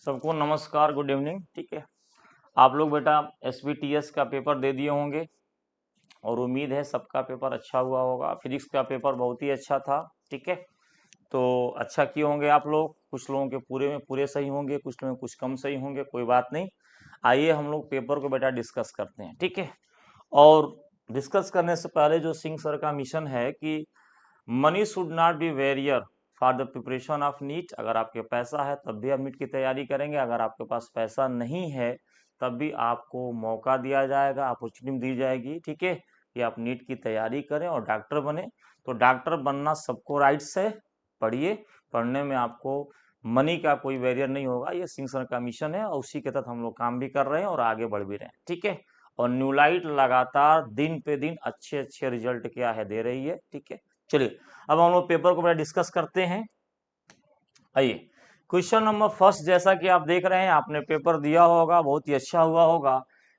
सबको नमस्कार, good evening. ठीक है, आप लोग बेटा एसबीटीएस का पेपर दे दिए होंगे और उम्मीद है सबका पेपर अच्छा हुआ होगा। फिजिक्स का पेपर बहुत ही अच्छा था। ठीक है, तो अच्छा किए होंगे आप लोग। कुछ लोगों के पूरे में पूरे सही होंगे, कुछ लोगों के कुछ कम सही होंगे, कोई बात नहीं। आइए हम लोग पेपर को बेटा डिस्कस करते हैं। ठीक है, और डिस्कस करने से पहले जो सिंह सर का मिशन है कि money should not be barrier for the preparation of NEET. अगर आपके पैसा है तब भी आप नीट की तैयारी करेंगे, अगर आपके पास पैसा नहीं है तब भी आपको मौका दिया जाएगा, अपॉर्चुनिटी दी जाएगी। ठीक है, कि आप नीट की तैयारी करें और डॉक्टर बने। तो डॉक्टर बनना सबको राइट्स है, पढ़िए। पढ़ने में आपको मनी का कोई बैरियर नहीं होगा। ये सिंह सर का मिशन है और उसी के तहत हम लोग काम भी कर रहे हैं और आगे बढ़ भी रहे हैं। ठीक है, और न्यूलाइट लगातार दिन पे दिन अच्छे अच्छे रिजल्ट क्या है दे रही है। ठीक है, चलिए अब हम लोग पेपर को बड़ा डिस्कस करते हैं। आइए क्वेश्चन नंबर फर्स्ट, जैसा कि आप देख रहे हैं आपने पेपर दिया होगा, बहुत ही अच्छा हुआ होगा।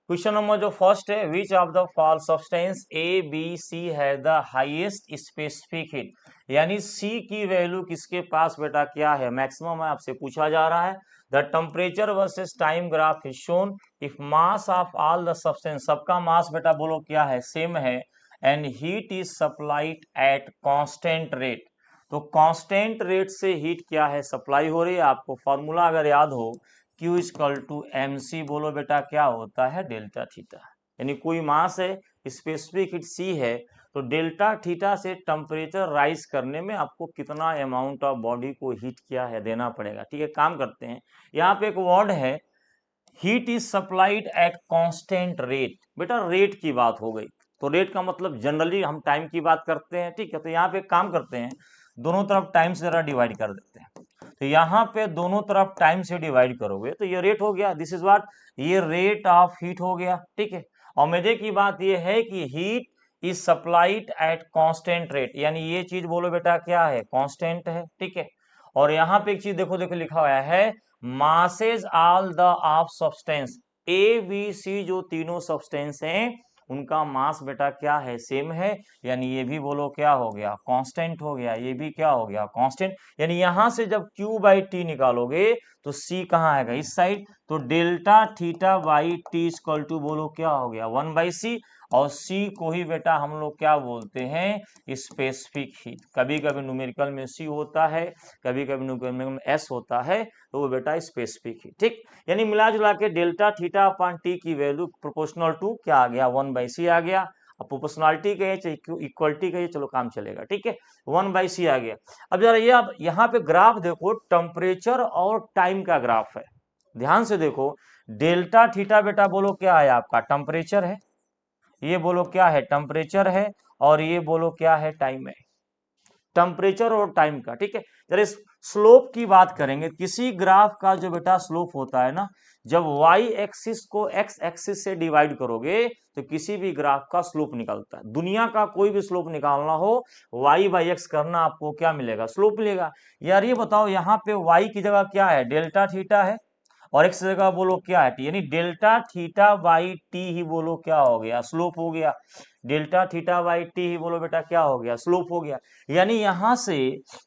क्वेश्चन नंबर जो फर्स्ट है, which of the fall substance A B C है द हाईएस्ट स्पेसिफिक हीट, यानी सी की वैल्यू किसके पास बेटा क्या है, मैक्सिमम है, आपसे पूछा जा रहा है। The temperature versus time graph is shown if mass of all the substance, सबका मास बेटा बोलो क्या है, सेम है, and heat is supplied eight constant rate. तो कांस्टेंट रेट से हीट क्या है, सप्लाई हो रही है। आपको फॉर्मूला अगर याद हो, Q equal to M C, बोलो बेटा क्या होता है, डेल्टा थीटा। यानी कोई मास है, स्पेसिफिक हीट सी है, तो डेल्टा थीटा से टेम्परेचर राइज करने में आपको कितना अमाउंट ऑफ बॉडी को हीट क्या है देना पड़ेगा। ठीक है, काम करते हैं। यहाँ पे एक वर्ड है, heat is supplied eight constant rate. बेटा रेट की बात हो गई, तो रेट का मतलब जनरली हम टाइम की बात करते हैं। ठीक है, तो यहाँ पे काम करते हैं, दोनों तरफ टाइम से जरा डिवाइड कर देते हैं। तो यहाँ पे दोनों तरफ टाइम से डिवाइड करोगे तो ये रेट हो गया, दिस इज व्हाट, ये रेट ऑफ हीट हो गया। ठीक है, और मजे की बात ये है कि heat is supplied eight constant rate, यानी ये चीज बोलो बेटा क्या है, कांस्टेंट है। ठीक है, और यहाँ पे एक चीज देखो देखो लिखा हुआ है, masses all the of substance, A B C जो तीनों सब्सटेंस हैं उनका मास बेटा क्या है, सेम है। यानी ये भी बोलो क्या हो गया, कांस्टेंट हो गया, ये भी क्या हो गया, कांस्टेंट। यानी यहां से जब Q बाई टी निकालोगे तो C कहाँ आएगा, इस साइड। तो delta theta by T equal to बोलो क्या हो गया, 1/c। और C को ही बेटा हम लोग क्या बोलते हैं, स्पेसिफिक हीट। कभी कभी न्यूमेरिकल में C होता है, कभी कभी न्यूमेरिकल में S होता है, तो वो बेटा स्पेसिफिक हीट। ठीक, यानी मिला जुला के डेल्टा थीटा अपॉन टी की वैल्यू प्रोपोर्शनल टू क्या आ गया, 1/c आ गया। अब प्रोपोर्शनलिटी कहिए चाहे इक्वलिटी कहिए, चलो काम चलेगा। ठीक है, 1/c आ गया। अब जरा ये अब यहाँ पे ग्राफ देखो, टेम्परेचर और टाइम का ग्राफ है, ध्यान से देखो। डेल्टा थीटा बेटा बोलो क्या है, आपका टेम्परेचर है, ये बोलो क्या है, टेम्परेचर है, और ये बोलो क्या है, टाइम है, टेम्परेचर और टाइम का। ठीक है, जरा इस स्लोप की बात करेंगे। किसी ग्राफ का जो बेटा स्लोप होता है ना, जब y एक्सिस को x एक्सिस से डिवाइड करोगे तो किसी भी ग्राफ का स्लोप निकलता है। दुनिया का कोई भी स्लोप निकालना हो, y बाई एक्स करना, आपको क्या मिलेगा, स्लोप मिलेगा। यार ये बताओ, यहाँ पे y की जगह क्या है, डेल्टा थीटा है, और x जगह बोलो क्या है, टी, यानी डेल्टा थीटा बाई टी ही बोलो क्या हो गया, स्लोप हो गया। डेल्टा थीटा बाई टी ही बोलो बेटा क्या हो गया, स्लोप हो गया। यानी यहां से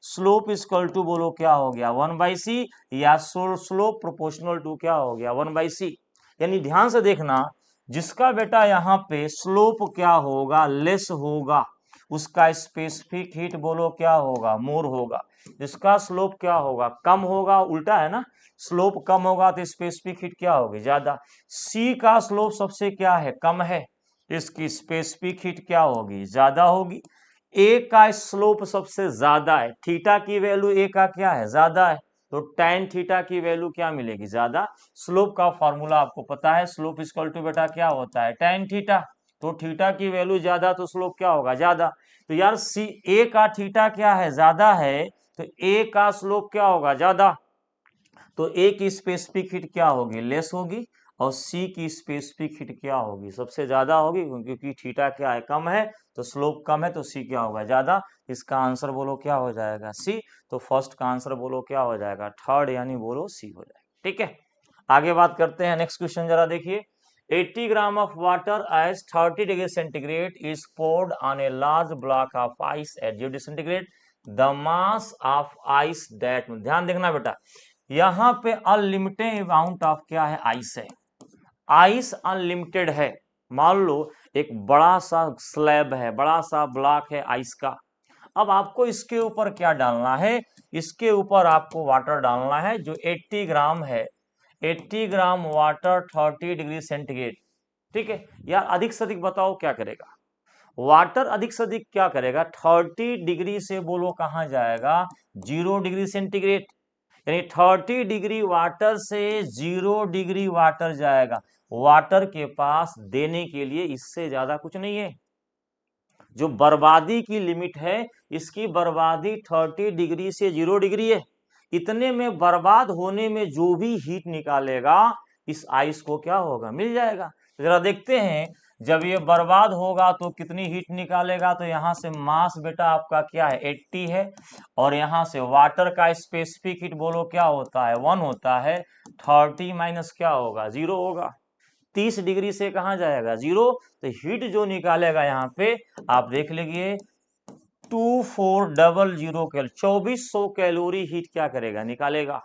स्लोप इक्वल टू बोलो क्या हो गया, 1/c, या स्लोप प्रोपोर्शनल टू क्या हो गया, 1/c। यानी ध्यान से देखना, जिसका बेटा यहाँ पे स्लोप क्या होगा, लेस होगा, उसका स्पेसिफिक हीट बोलो क्या होगा, मोर होगा। जिसका स्लोप क्या होगा, कम होगा, उल्टा है ना, स्लोप कम होगा तो स्पेसिफिक हीट क्या होगी, ज्यादा। सी का स्लोप सबसे क्या है, कम है, इसकी स्पेसिफिक हीट क्या होगी, ज्यादा होगी। ए का स्लोप सबसे ज्यादा है, थीटा की वैल्यू ए का क्या है, ज्यादा है, तो tan थीटा की वैल्यू क्या मिलेगी, ज्यादा। स्लोप का फॉर्मूला आपको पता है, स्लोप इक्वल टू बेटा क्या होता है, tan थीटा। तो थीटा की वैल्यू ज्यादा तो स्लोप क्या होगा, ज्यादा। तो यार सी, ए का थीटा क्या है, ज्यादा है, तो ए का स्लोप क्या होगा, ज्यादा। तो ए की स्पेसिफिक हीट क्या होगी, लेस होगी, और सी की स्पेसिफिक हीट क्या होगी, सबसे ज्यादा होगी, क्योंकि थीटा क्या है, कम है, तो स्लोप कम है, तो सी क्या होगा, ज्यादा। इसका आंसर बोलो क्या हो जाएगा, सी। तो फर्स्ट का आंसर बोलो क्या हो जाएगा, थर्ड, यानी बोलो सी हो जाएगा। ठीक है, आगे बात करते हैं, नेक्स्ट क्वेश्चन जरा देखिए। 80 gram of water as 30 degree centigrade is poured on a large block of ice at 0 degree centigrade, the mass of ice that, ध्यान देखना बेटा, यहाँ पे अनलिमिटेड अमाउंट ऑफ क्या है, आइस है। आइस अनलिमिटेड है। मान लो एक बड़ा सा स्लैब है, बड़ा सा ब्लॉक है आइस का। अब आपको इसके ऊपर क्या डालना है, इसके ऊपर आपको वाटर डालना है जो 80 ग्राम है। 80 ग्राम वाटर 30 डिग्री सेंटीग्रेड। ठीक है यार, अधिक से अधिक बताओ क्या करेगा वाटर, अधिक से अधिक क्या करेगा, 30 डिग्री से बोलो कहां जाएगा, 0 डिग्री सेंटीग्रेड। यानी 30 डिग्री वाटर से 0 डिग्री वाटर जाएगा। वाटर के पास देने के लिए इससे ज्यादा कुछ नहीं है। जो बर्बादी की लिमिट है, इसकी बर्बादी 30 डिग्री से 0 डिग्री है। इतने में बर्बाद होने में जो भी हीट निकालेगा इस आइस को क्या होगा, मिल जाएगा। तो जरा देखते हैं, जब ये बर्बाद होगा तो कितनी हीट निकालेगा। तो यहाँ से मास बेटा आपका क्या है, 80 है। और यहाँ से वाटर का स्पेसिफिक हीट बोलो क्या होता है, 1 होता है। 30 माइनस क्या होगा, 0 होगा। 30 डिग्री से कहां जाएगा, 0। तो हीट जो निकालेगा यहाँ पे आप देख लीजिए, 2400 कैलोरी, 2400 कैलोरी हीट क्या करेगा, निकालेगा।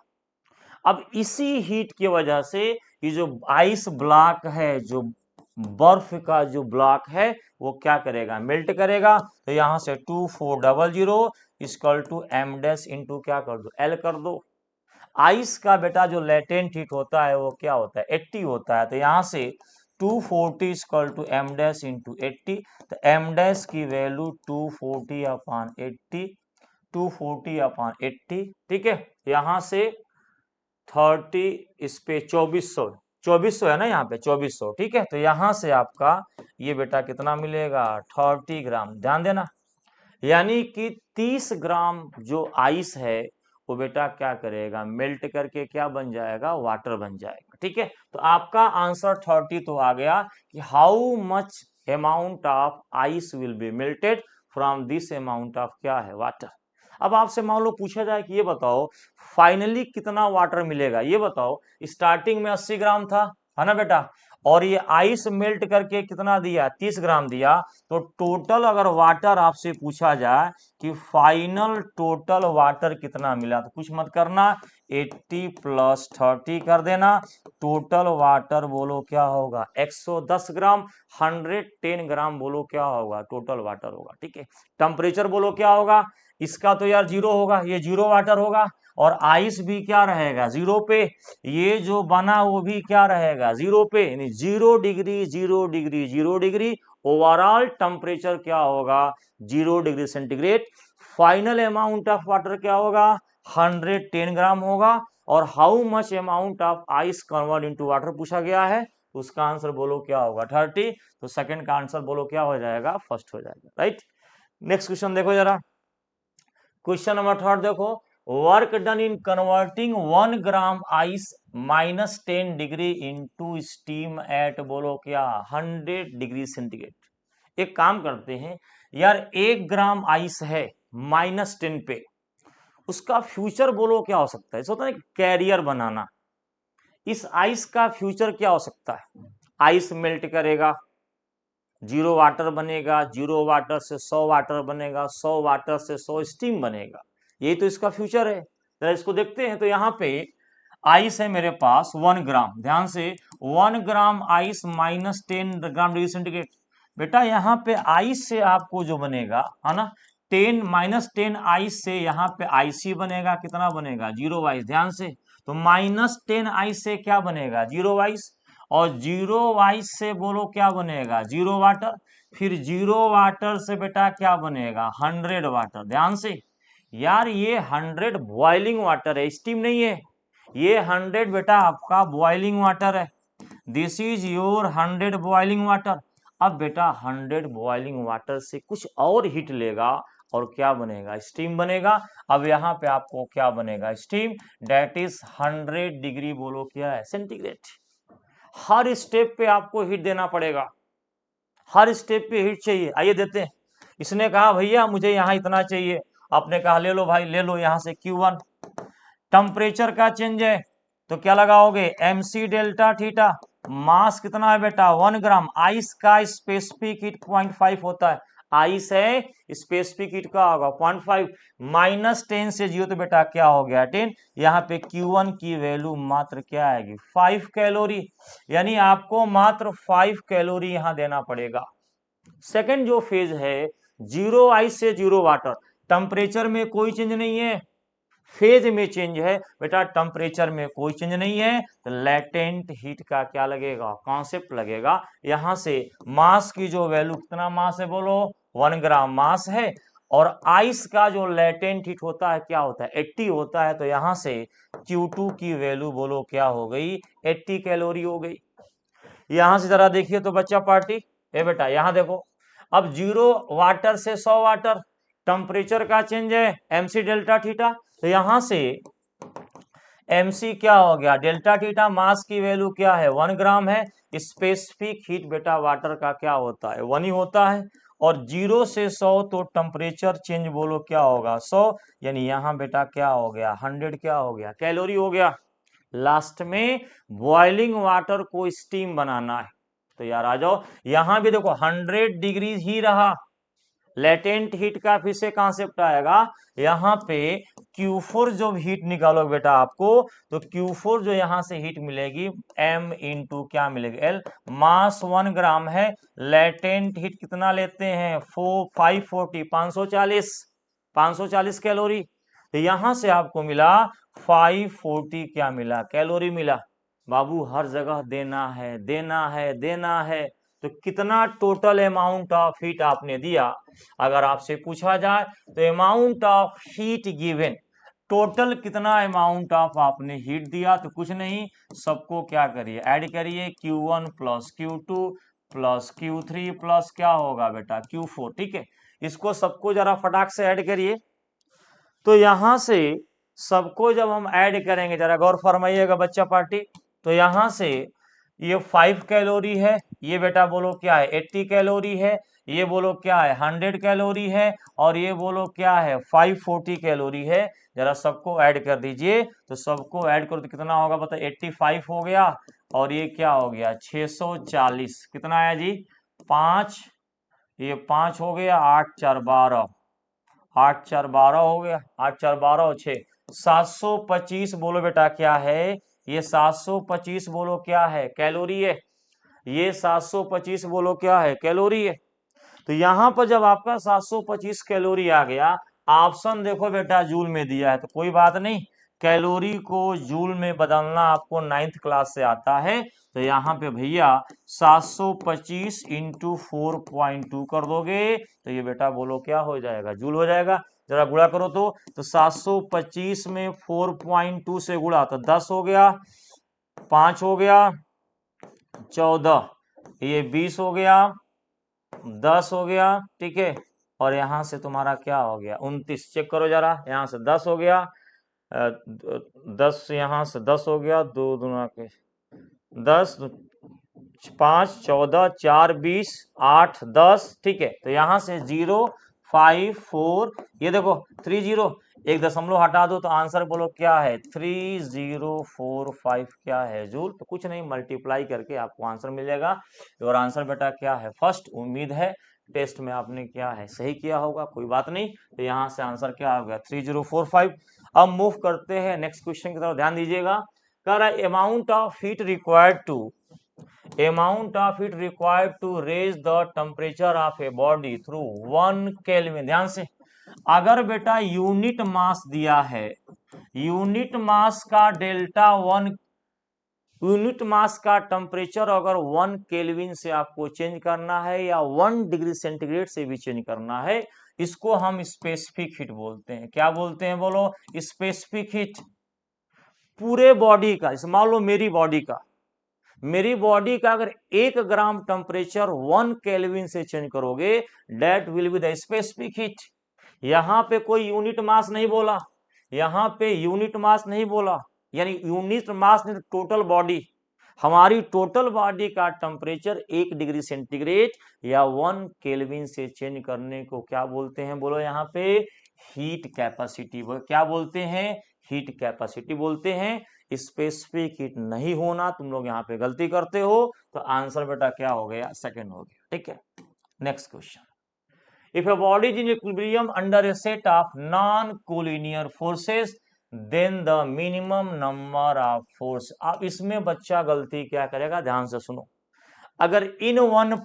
अब इसी हीट की वजह से ये जो आइस ब्लॉक है, जो बर्फ का जो ब्लॉक है, वो क्या करेगा, मेल्ट करेगा। तो यहां से 2400 equal to M dash into क्या कर दो, एल कर दो। आइस का बेटा जो लेटेंट हीट होता है वो क्या होता है, 80 होता है। तो यहां से 240 equal to M dash into 80। तो एम डैश की वैल्यू 240 अपॉन 80, 240 अपॉन 80। ठीक है, यहां से 30 इस पे 2400 है ना, यहाँ पे 2400। ठीक है, तो यहां से आपका ये बेटा कितना मिलेगा, 30 ग्राम। ध्यान देना, यानी कि 30 ग्राम जो आइस है वो बेटा क्या करेगा, मेल्ट करके क्या बन जाएगा, वाटर बन जाएगा। ठीक है, तो आपका आंसर 30 तो आ गया कि how much amount of ice will be melted from this amount of क्या है, वाटर। अब आपसे मान लो पूछा जाए कि ये बताओ फाइनली कितना वाटर मिलेगा, ये बताओ। स्टार्टिंग में 80 ग्राम था, है ना बेटा, और ये आइस मेल्ट करके कितना दिया, 30 ग्राम दिया। तो टोटल अगर वाटर आपसे पूछा जाए कि फाइनल टोटल वाटर कितना मिला, तो कुछ मत करना, 80 प्लस 30 कर देना। टोटल वाटर बोलो क्या होगा, 110 ग्राम। 110 ग्राम बोलो क्या होगा, टोटल वाटर होगा। ठीक है, टेम्परेचर बोलो क्या होगा, इसका तो यार 0 होगा, ये 0 वाटर होगा। और आइस भी क्या रहेगा, 0 पे। ये जो बना वो भी क्या रहेगा, 0 पे। यानी 0 degree 0 degree 0 degree, overall temperature क्या होगा, 0 degree centigrade. Final amount of water क्या होगा, 110 ग्राम होगा। और how much amount of ice convert into water पूछा गया है, उसका आंसर बोलो क्या होगा, 30। तो सेकंड का आंसर बोलो क्या हो जाएगा, फर्स्ट हो जाएगा। राइट, नेक्स्ट क्वेश्चन देखो जरा। क्वेश्चन नंबर 3 देखो, work done in converting 1 gram ice -10 degree into steam eight बोलो क्या, 100 डिग्री सेंटीग्रेड। एक काम करते हैं यार, 1 ग्राम आइस है -10 पे, उसका फ्यूचर बोलो क्या हो सकता है। होता है कैरियर बनाना, इस आइस का फ्यूचर क्या हो सकता है, आइस मेल्ट करेगा, 0 वाटर बनेगा, 0 वाटर से 100 वाटर बनेगा, 100 वाटर से 100 स्टीम बनेगा। यही तो इसका फ्यूचर है। जरा इसको देखते हैं। तो यहाँ पे आइस है मेरे पास 1 ग्राम, ध्यान से, 1 gram ice -10 gram degree centigrade. बेटा यहाँ पे आइस से आपको जो बनेगा, है ना, 10 -10 आइस से यहाँ पे आईसी बनेगा, कितना बनेगा, 0 आइस। ध्यान से, तो -10 आइस से क्या बनेगा, 0 आइस। और 0 आइस से बोलो क्या बनेगा, 0 वाटर। फिर 0 वाटर से बेटा क्या बनेगा, 100 वाटर। ध्यान से यार, ये 100 बॉइलिंग वाटर है, स्टीम नहीं है। ये 100 बेटा आपका बॉइलिंग वाटर है। This is your 100 boiling water. अब बेटा 100 बॉइलिंग वाटर से कुछ और हीट लेगा और क्या बनेगा, स्टीम बनेगा। अब यहाँ पे आपको क्या बनेगा, स्टीम, डेट इज 100 डिग्री बोलो क्या है, सेंटीग्रेड। हर स्टेप पे आपको हीट देना पड़ेगा, हर स्टेप पे हीट चाहिए। आइए देते हैं। इसने कहा भैया मुझे यहाँ इतना चाहिए, आपने कहा ले लो भाई, ले लो यहाँ से Q1। टेम्परेचर का चेंज है तो क्या लगाओगे, MC डेल्टा थीटा। मास कितना है बेटा, 1 ग्राम। आइस का स्पेसिफिक हीट 0.5 होता है। आइस है, स्पेसिफिक हीट का होगा 0.5, -10 से 0 तो बेटा क्या हो गया 10। यहाँ पे Q1 की वैल्यू मात्र क्या आएगी 5 कैलोरी, यानी आपको मात्र 5 कैलोरी यहाँ देना पड़ेगा। सेकंड जो फेज है 0 आइस से 0 वाटर, टेम्परेचर में कोई चेंज नहीं है, फेज में चेंज है बेटा, टेम्परेचर में कोई चेंज नहीं है, तो लेटेंट हीट का क्या लगेगा कॉन्सेप्ट लगेगा। यहां से मास की जो वैल्यू, कितना मास है बोलो 1 ग्राम मास है, और आइस का जो लेटेंट हीट होता है क्या होता है 80 होता है, तो यहां से Q2 की वैल्यू बोलो क्या हो गई 80 कैलोरी हो गई। यहां से जरा देखिए तो बच्चा पार्टी, ए बेटा यहां देखो, अब 0 वाटर से 100 वाटर, टेम्परेचर का चेंज है mc डेल्टा थीटा, तो यहां से mc क्या हो गया डेल्टा थीटा, मास की वैल्यू क्या है 1 ग्राम है, स्पेसिफिक हीट बेटा वाटर का क्या होता है 1 ही होता है, और 0 से 100 तो टेम्परेचर चेंज बोलो क्या होगा 100, यानी यहाँ बेटा क्या हो गया 100 क्या हो गया कैलोरी हो गया। लास्ट में बॉइलिंग वाटर को स्टीम बनाना है, तो यार आ जाओ, यहां भी देखो 100 डिग्री ही रहा, लेटेंट हीट का फिर से कॉन्सेप्ट आएगा। यहाँ पे Q4 जो हीट निकालोगे बेटा आपको, तो Q4 जो यहां से हीट मिलेगी M इंटू क्या मिलेगी L, मास 1 ग्राम है, लेटेंट हीट कितना लेते हैं 540 540 कैलोरी, तो यहां से आपको मिला 540 क्या मिला कैलोरी मिला। बाबू हर जगह देना है देना है देना है, तो कितना टोटल अमाउंट ऑफ हीट आपने दिया, अगर आपसे पूछा जाए तो amount of heat given, total कितना अमाउंट ऑफ आपने हीट दिया, तो कुछ नहीं, सबको क्या करिए ऐड करिए, Q1 plus Q2 plus Q3 plus क्या होगा बेटा Q4, ठीक है, इसको सबको जरा फटाक से ऐड करिए। तो यहां से सबको जब हम ऐड करेंगे, जरा गौर फरमाइएगा बच्चा पार्टी, तो यहां से ये 5 कैलोरी है, ये बेटा बोलो क्या है 80 कैलोरी है, ये बोलो क्या है 100 कैलोरी है, और ये बोलो क्या है 540 कैलोरी है, जरा सबको ऐड कर दीजिए, तो सबको ऐड करो तो कितना होगा बता 85 हो गया, और ये क्या हो गया 640, कितना आया जी 5, ये 5 हो गया 8 4 12, 8 4 12 हो गया, 8 4 12 और 6 725 बोलो बेटा क्या है, ये 725 बोलो क्या है कैलोरी है, ये 725 बोलो क्या है कैलोरी है। तो यहां पर जब आपका 725 कैलोरी आ गया, ऑप्शन देखो बेटा जूल में दिया है, तो कोई बात नहीं, कैलोरी को जूल में बदलना आपको 9th क्लास से आता है, तो यहाँ पे भैया 725 इंटू 4.2 कर दोगे, तो ये बेटा बोलो क्या हो जाएगा जूल हो जाएगा। जरा गुणा करो तो 725 में 4.2 से गुणा तो 10 हो गया, 5 हो गया 14, ये 20 हो गया, 10 हो गया, ठीक है, और यहां से तुम्हारा क्या हो गया 29, चेक करो जरा, यहां से 10 हो गया, 10 यहां से 10 हो गया, 2 दूना के 10, 5 14 4 20 8 10, ठीक है, तो यहां से 0 5 4, ये देखो 30, एक दशमलव हटा दो तो आंसर बोलो क्या है 3045 क्या है जूल, तो कुछ नहीं मल्टीप्लाई करके आपको आंसर मिल जाएगा, और आंसर बेटा क्या है फर्स्ट, उम्मीद है टेस्ट में आपने क्या है सही किया होगा, कोई बात नहीं, तो यहाँ से आंसर क्या हो गया 3045। अब मूव करते हैं नेक्स्ट क्वेश्चन की तरफ, ध्यान दीजिएगा, कह रहा है amount of heat required to raise the temperature of a body through 1 kelvin, ध्यान से, अगर बेटा यूनिट मास दिया है, यूनिट मास का डेल्टा 1, यूनिट मास का टेम्परेचर अगर 1 केल्विन से आपको चेंज करना है या 1 डिग्री सेंटीग्रेड से भी चेंज करना है, इसको हम स्पेसिफिक हीट बोलते हैं, क्या बोलते हैं बोलो स्पेसिफिक हीट। पूरे बॉडी का, मान लो मेरी बॉडी का अगर 1 ग्राम टेम्परेचर 1 केल्विन से चेंज करोगे, that will be the specific heat. यहां पे कोई यूनिट मास नहीं बोला, यहां पे यूनिट मास नहीं बोला, यानी यूनिट मास नहीं, टोटल बॉडी, हमारी टोटल बॉडी का टेम्परेचर 1 डिग्री सेंटीग्रेड या 1 केल्विन से चेंज करने को क्या बोलते हैं बोलो, यहाँ पे हीट कैपेसिटी, क्या बोलते हैं हीट कैपेसिटी बोलते हैं। स्पेसिफिक हीट नहीं होना, तुम लोग यहाँ पे गलती करते हो, तो आंसर बेटा क्या हो गया सेकंड हो गया, ठीक है। Next question, if a body is in equilibrium under a set of non collinear forces then the minimum number of force. अब इसमें बच्चा गलती क्या करेगा, ध्यान से सुनो। अगर इन वन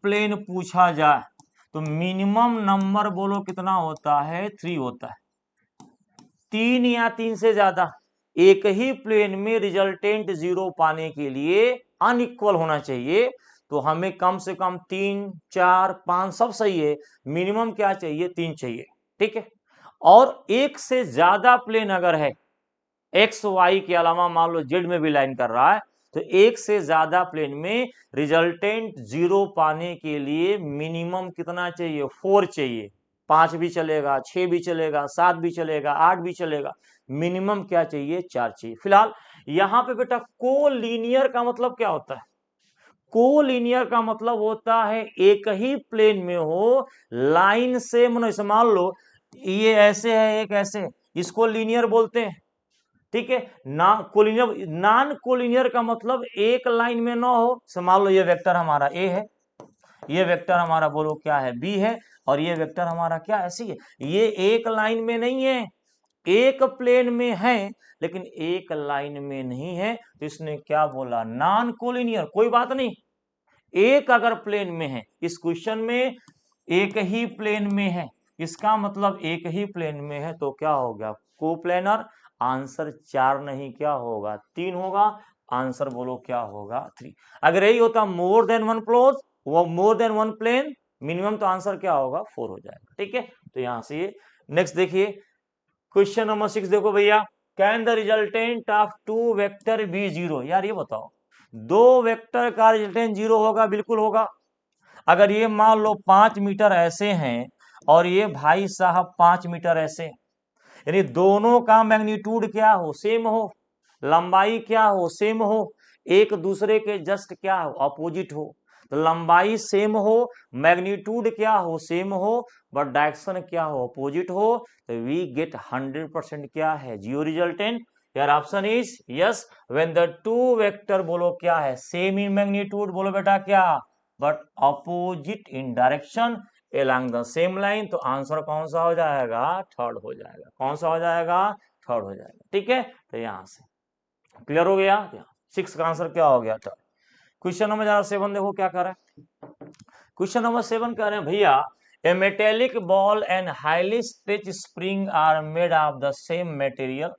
प्लेन पूछा जाए तो मिनिमम नंबर बोलो कितना होता है, 3 होता है। 3 या 3 से ज्यादा। एक ही प्लेन में रिजल्टेंट 0 पाने के लिए अनइक्वल होना चाहिए, तो हमें कम से कम 3, 4, 5 सब सही है, मिनिमम क्या चाहिए, 3 चाहिए, ठीक है। और एक से ज्यादा प्लेन अगर है, एक्स वाई के अलावा मान लो जेड में भी लाइन कर रहा है, तो एक से ज्यादा प्लेन में रिजल्टेंट 0 पाने के लिए मिनिमम कितना चाहिए, 4 चाहिए। 5 भी चलेगा, 6 भी चलेगा, 7 भी चलेगा, 8 भी चलेगा, मिनिमम क्या चाहिए, 4 चाहिए। फिलहाल यहां पे बेटा कोलिनियर का मतलब क्या होता है, कोलिनियर का मतलब होता है एक ही प्लेन में हो, लाइन से मान लो ये ऐसे है, एक ऐसे, इसको लीनियर बोलते हैं, ठीक है। ना कोलिनियर, नॉन कोलिनियर का मतलब एक लाइन में ना हो। मान लो ये वेक्टर हमारा ए है, ये वेक्टर हमारा बोलो क्या है, बी है, और ये वेक्टर हमारा क्या है, सी है। ये एक लाइन में नहीं है, एक प्लेन में है, लेकिन एक लाइन में नहीं है, तो इसने क्या बोला, नॉन कोलिनियर। कोई बात नहीं, एक अगर प्लेन में है, इस क्वेश्चन में एक ही प्लेन में है, इसका मतलब एक ही प्लेन में है, तो क्या हो गया, कोप्लेनर। आंसर 4 नहीं, क्या होगा, 3 होगा। आंसर बोलो क्या होगा, 3। अगर यही होता मोर देन वन प्लोज, वो more than one plane minimum, तो आंसर क्या होगा, 4 हो जाएगा, ठीक है। तो यहां से ये नेक्स्ट देखिए, क्वेश्चन नंबर 6 देखो भैया, can the resultant of 2 vector be 0। यार ये बताओ, 2 वेक्टर का रिजल्टेंट 0 होगा, बिल्कुल होगा। अगर ये मान लो 5 मीटर ऐसे हैं और ये भाई साहब 5 मीटर ऐसे, यानी दोनों का मैग्नीट्यूड क्या हो, सेम हो, लंबाई क्या हो, सेम हो, एक दूसरे के जस्ट क्या हो, अपोजिट हो। तो लंबाई सेम हो, मैग्नीट्यूड क्या हो, सेम हो, बट डायरेक्शन क्या हो, अपोजिट हो, तो वी गेट 100% क्या है, जियो रिजल्टेंट। यार option is yes, when the two vector बोलो क्या है, सेम इन मैग्नीट्यूड, बोलो बेटा क्या, but opposite in direction along the same line. तो आंसर कौन सा हो जाएगा, थर्ड हो जाएगा। कौन सा हो जाएगा, थर्ड हो जाएगा, ठीक है। तो यहां से क्लियर हो गया, 6 का आंसर क्या हो गया, थर्ड। क्वेश्चन नंबर 7 देखो क्या कर रहा है। क्वेश्चन नंबर 7 कह रहे हैं भैया, a metallic ball and highly stretch spring are made of the same material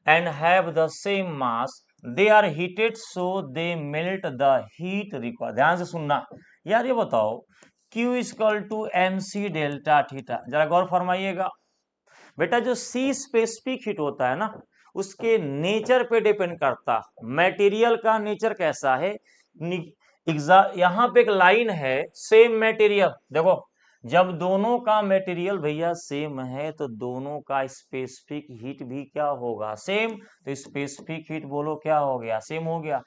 and have the same mass, they are heated so they melt the heat required। ध्यान से सुनना यार, ये बताओ Q equal to MC delta theta, जरा गौर फरमाइएगा बेटा। जो C स्पेसिफिक हीट होता है ना, उसके नेचर पे डिपेंड करता, मटेरियल का नेचर कैसा है। यहाँ पे एक लाइन है, सेम मटेरियल, देखो जब दोनों का मटेरियल भैया सेम है, तो दोनों का स्पेसिफिक हीट भी क्या होगा, सेम। तो स्पेसिफिक हीट बोलो क्या हो गया, सेम हो गया।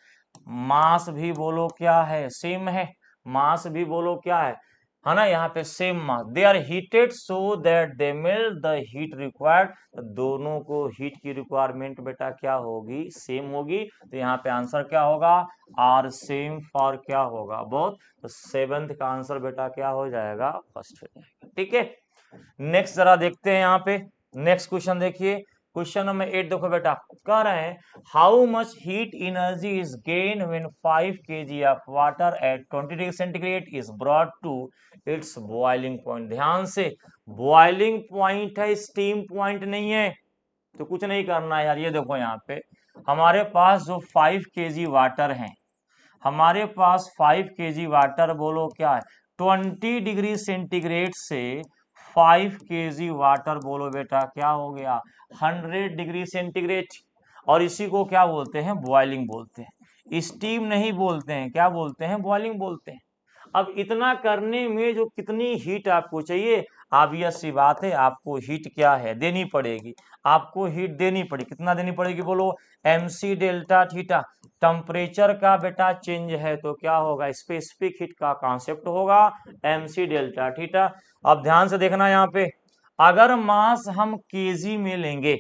मास भी बोलो क्या है, सेम है। मास भी बोलो क्या है ना, यहाँ पे same mass. They are heated so that they melt the heat required. तो दोनों को हीट की रिक्वायरमेंट बेटा क्या होगी, सेम होगी। तो यहाँ पे आंसर क्या होगा, आर सेम फॉर क्या होगा, बोथ। तो 7th का आंसर बेटा क्या हो जाएगा, फर्स्ट हो जाएगा, ठीक है। नेक्स्ट जरा देखते हैं यहाँ पे, नेक्स्ट क्वेश्चन देखिए, क्वेश्चन नंबर 8 देखो बेटा, कह रहे हैं how much heat energy is gain when 5 kg of water at 20 degree centigrade is brought to its boiling point. ध्यान से, बॉइलिंग पॉइंट है, स्टीम पॉइंट नहीं है, तो कुछ नहीं करना है यार। ये देखो यहाँ पे हमारे पास जो 5 kg वाटर है, हमारे पास 5 kg वाटर बोलो क्या है, 20 डिग्री सेंटीग्रेड से 5 kg वाटर बोलो बेटा क्या हो गया, 100 डिग्री सेंटीग्रेड। और इसी को क्या बोलते हैं, बॉइलिंग बोलते हैं, स्टीम नहीं बोलते हैं, क्या बोलते हैं, बॉइलिंग बोलते हैं। अब इतना करने में जो कितनी हीट आपको चाहिए, ऑब्वियस सी बात है, आपको हीट क्या है, देनी पड़ेगी। आपको हीट देनी पड़ेगी, कितना देनी पड़ेगी बोलो, MC डेल्टा थीटा। टेम्परेचर का बेटा चेंज है तो क्या होगा, स्पेसिफिक हीट का कॉन्सेप्ट होगा MC डेल्टा थीटा। अब ध्यान से देखना यहाँ पे, अगर मास हम केजी में लेंगे,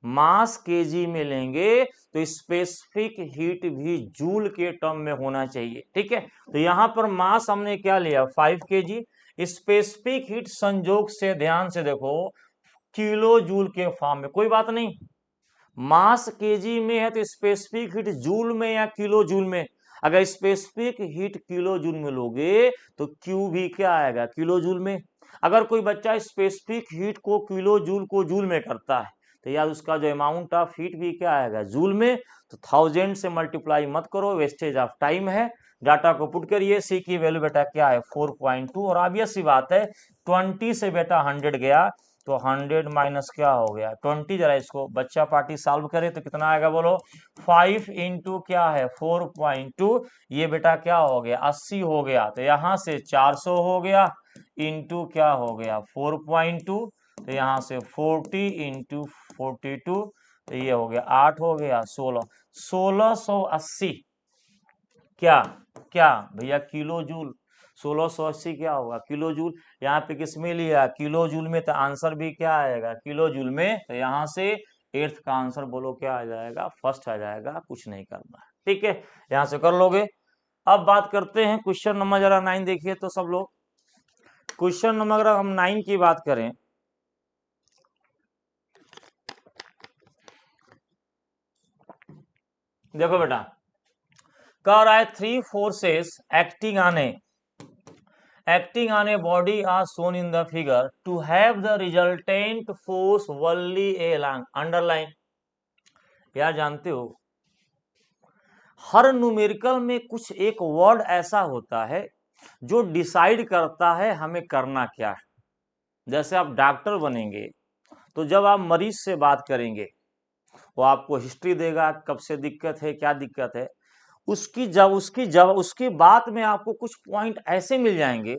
मास केजी में लेंगे तो स्पेसिफिक हीट भी जूल के टर्म में होना चाहिए, ठीक है। तो यहां पर मास हमने क्या लिया 5 केजी, स्पेसिफिक हीट संजोग से ध्यान से देखो किलो जूल के फॉर्म में, कोई बात नहीं, मास केजी में है तो स्पेसिफिक हीट जूल में या किलो जूल में, अगर स्पेसिफिक हीट किलो जूल में लोगे तो क्यू भी क्या आएगा किलो जूल में। अगर कोई बच्चा स्पेसिफिक हीट को किलो जूल को जूल में करता है तो यार उसका जो अमाउंट ऑफ हीट भी क्या आएगा जूल में। तो 1000 से मल्टीप्लाई मत करो, वेस्टेज ऑफ टाइम है। डाटा को पुट करिए, सी की वैल्यू बेटा क्या है 4.2, और ऑब्वियस सी बात है 20 से बेटा 100 गया तो 100 माइनस क्या हो गया 20। जरा इसको बच्चा पार्टी सॉल्व करे तो कितना आएगा बोलो, 5 इंटू क्या है 4.2, ये बेटा क्या हो गया 80 हो गया, तो यहां से 400 हो गया इंटू क्या हो गया 4.2, तो यहां से 40 इंटू 42, तो ये हो गया 8 हो गया 1680 क्या क्या भैया किलो जूल। 1680 क्या होगा किलो जूल, यहाँ पे किस में लिया किलो जूल में, तो आंसर भी क्या आएगा किलो जूल में। तो यहाँ से 8th का आंसर बोलो क्या आ जाएगा फर्स्ट आ जाएगा, कुछ नहीं करना है, ठीक है, यहाँ से कर लोगे। अब बात करते हैं क्वेश्चन नंबर जरा 9 देखिए तो सब लोग, क्वेश्चन नंबर अगर हम 9 की बात करें, देखो बेटा कह रहा है 3 forces acting on a body are shown in the figure to have the resultant force only along underline। यार जानते हो हर न्यूमेरिकल में कुछ एक वर्ड ऐसा होता है जो डिसाइड करता है हमें करना क्या है। जैसे आप डॉक्टर बनेंगे तो जब आप मरीज से बात करेंगे वो आपको हिस्ट्री देगा, कब से दिक्कत है क्या दिक्कत है, उसकी बात में आपको कुछ पॉइंट ऐसे मिल जाएंगे,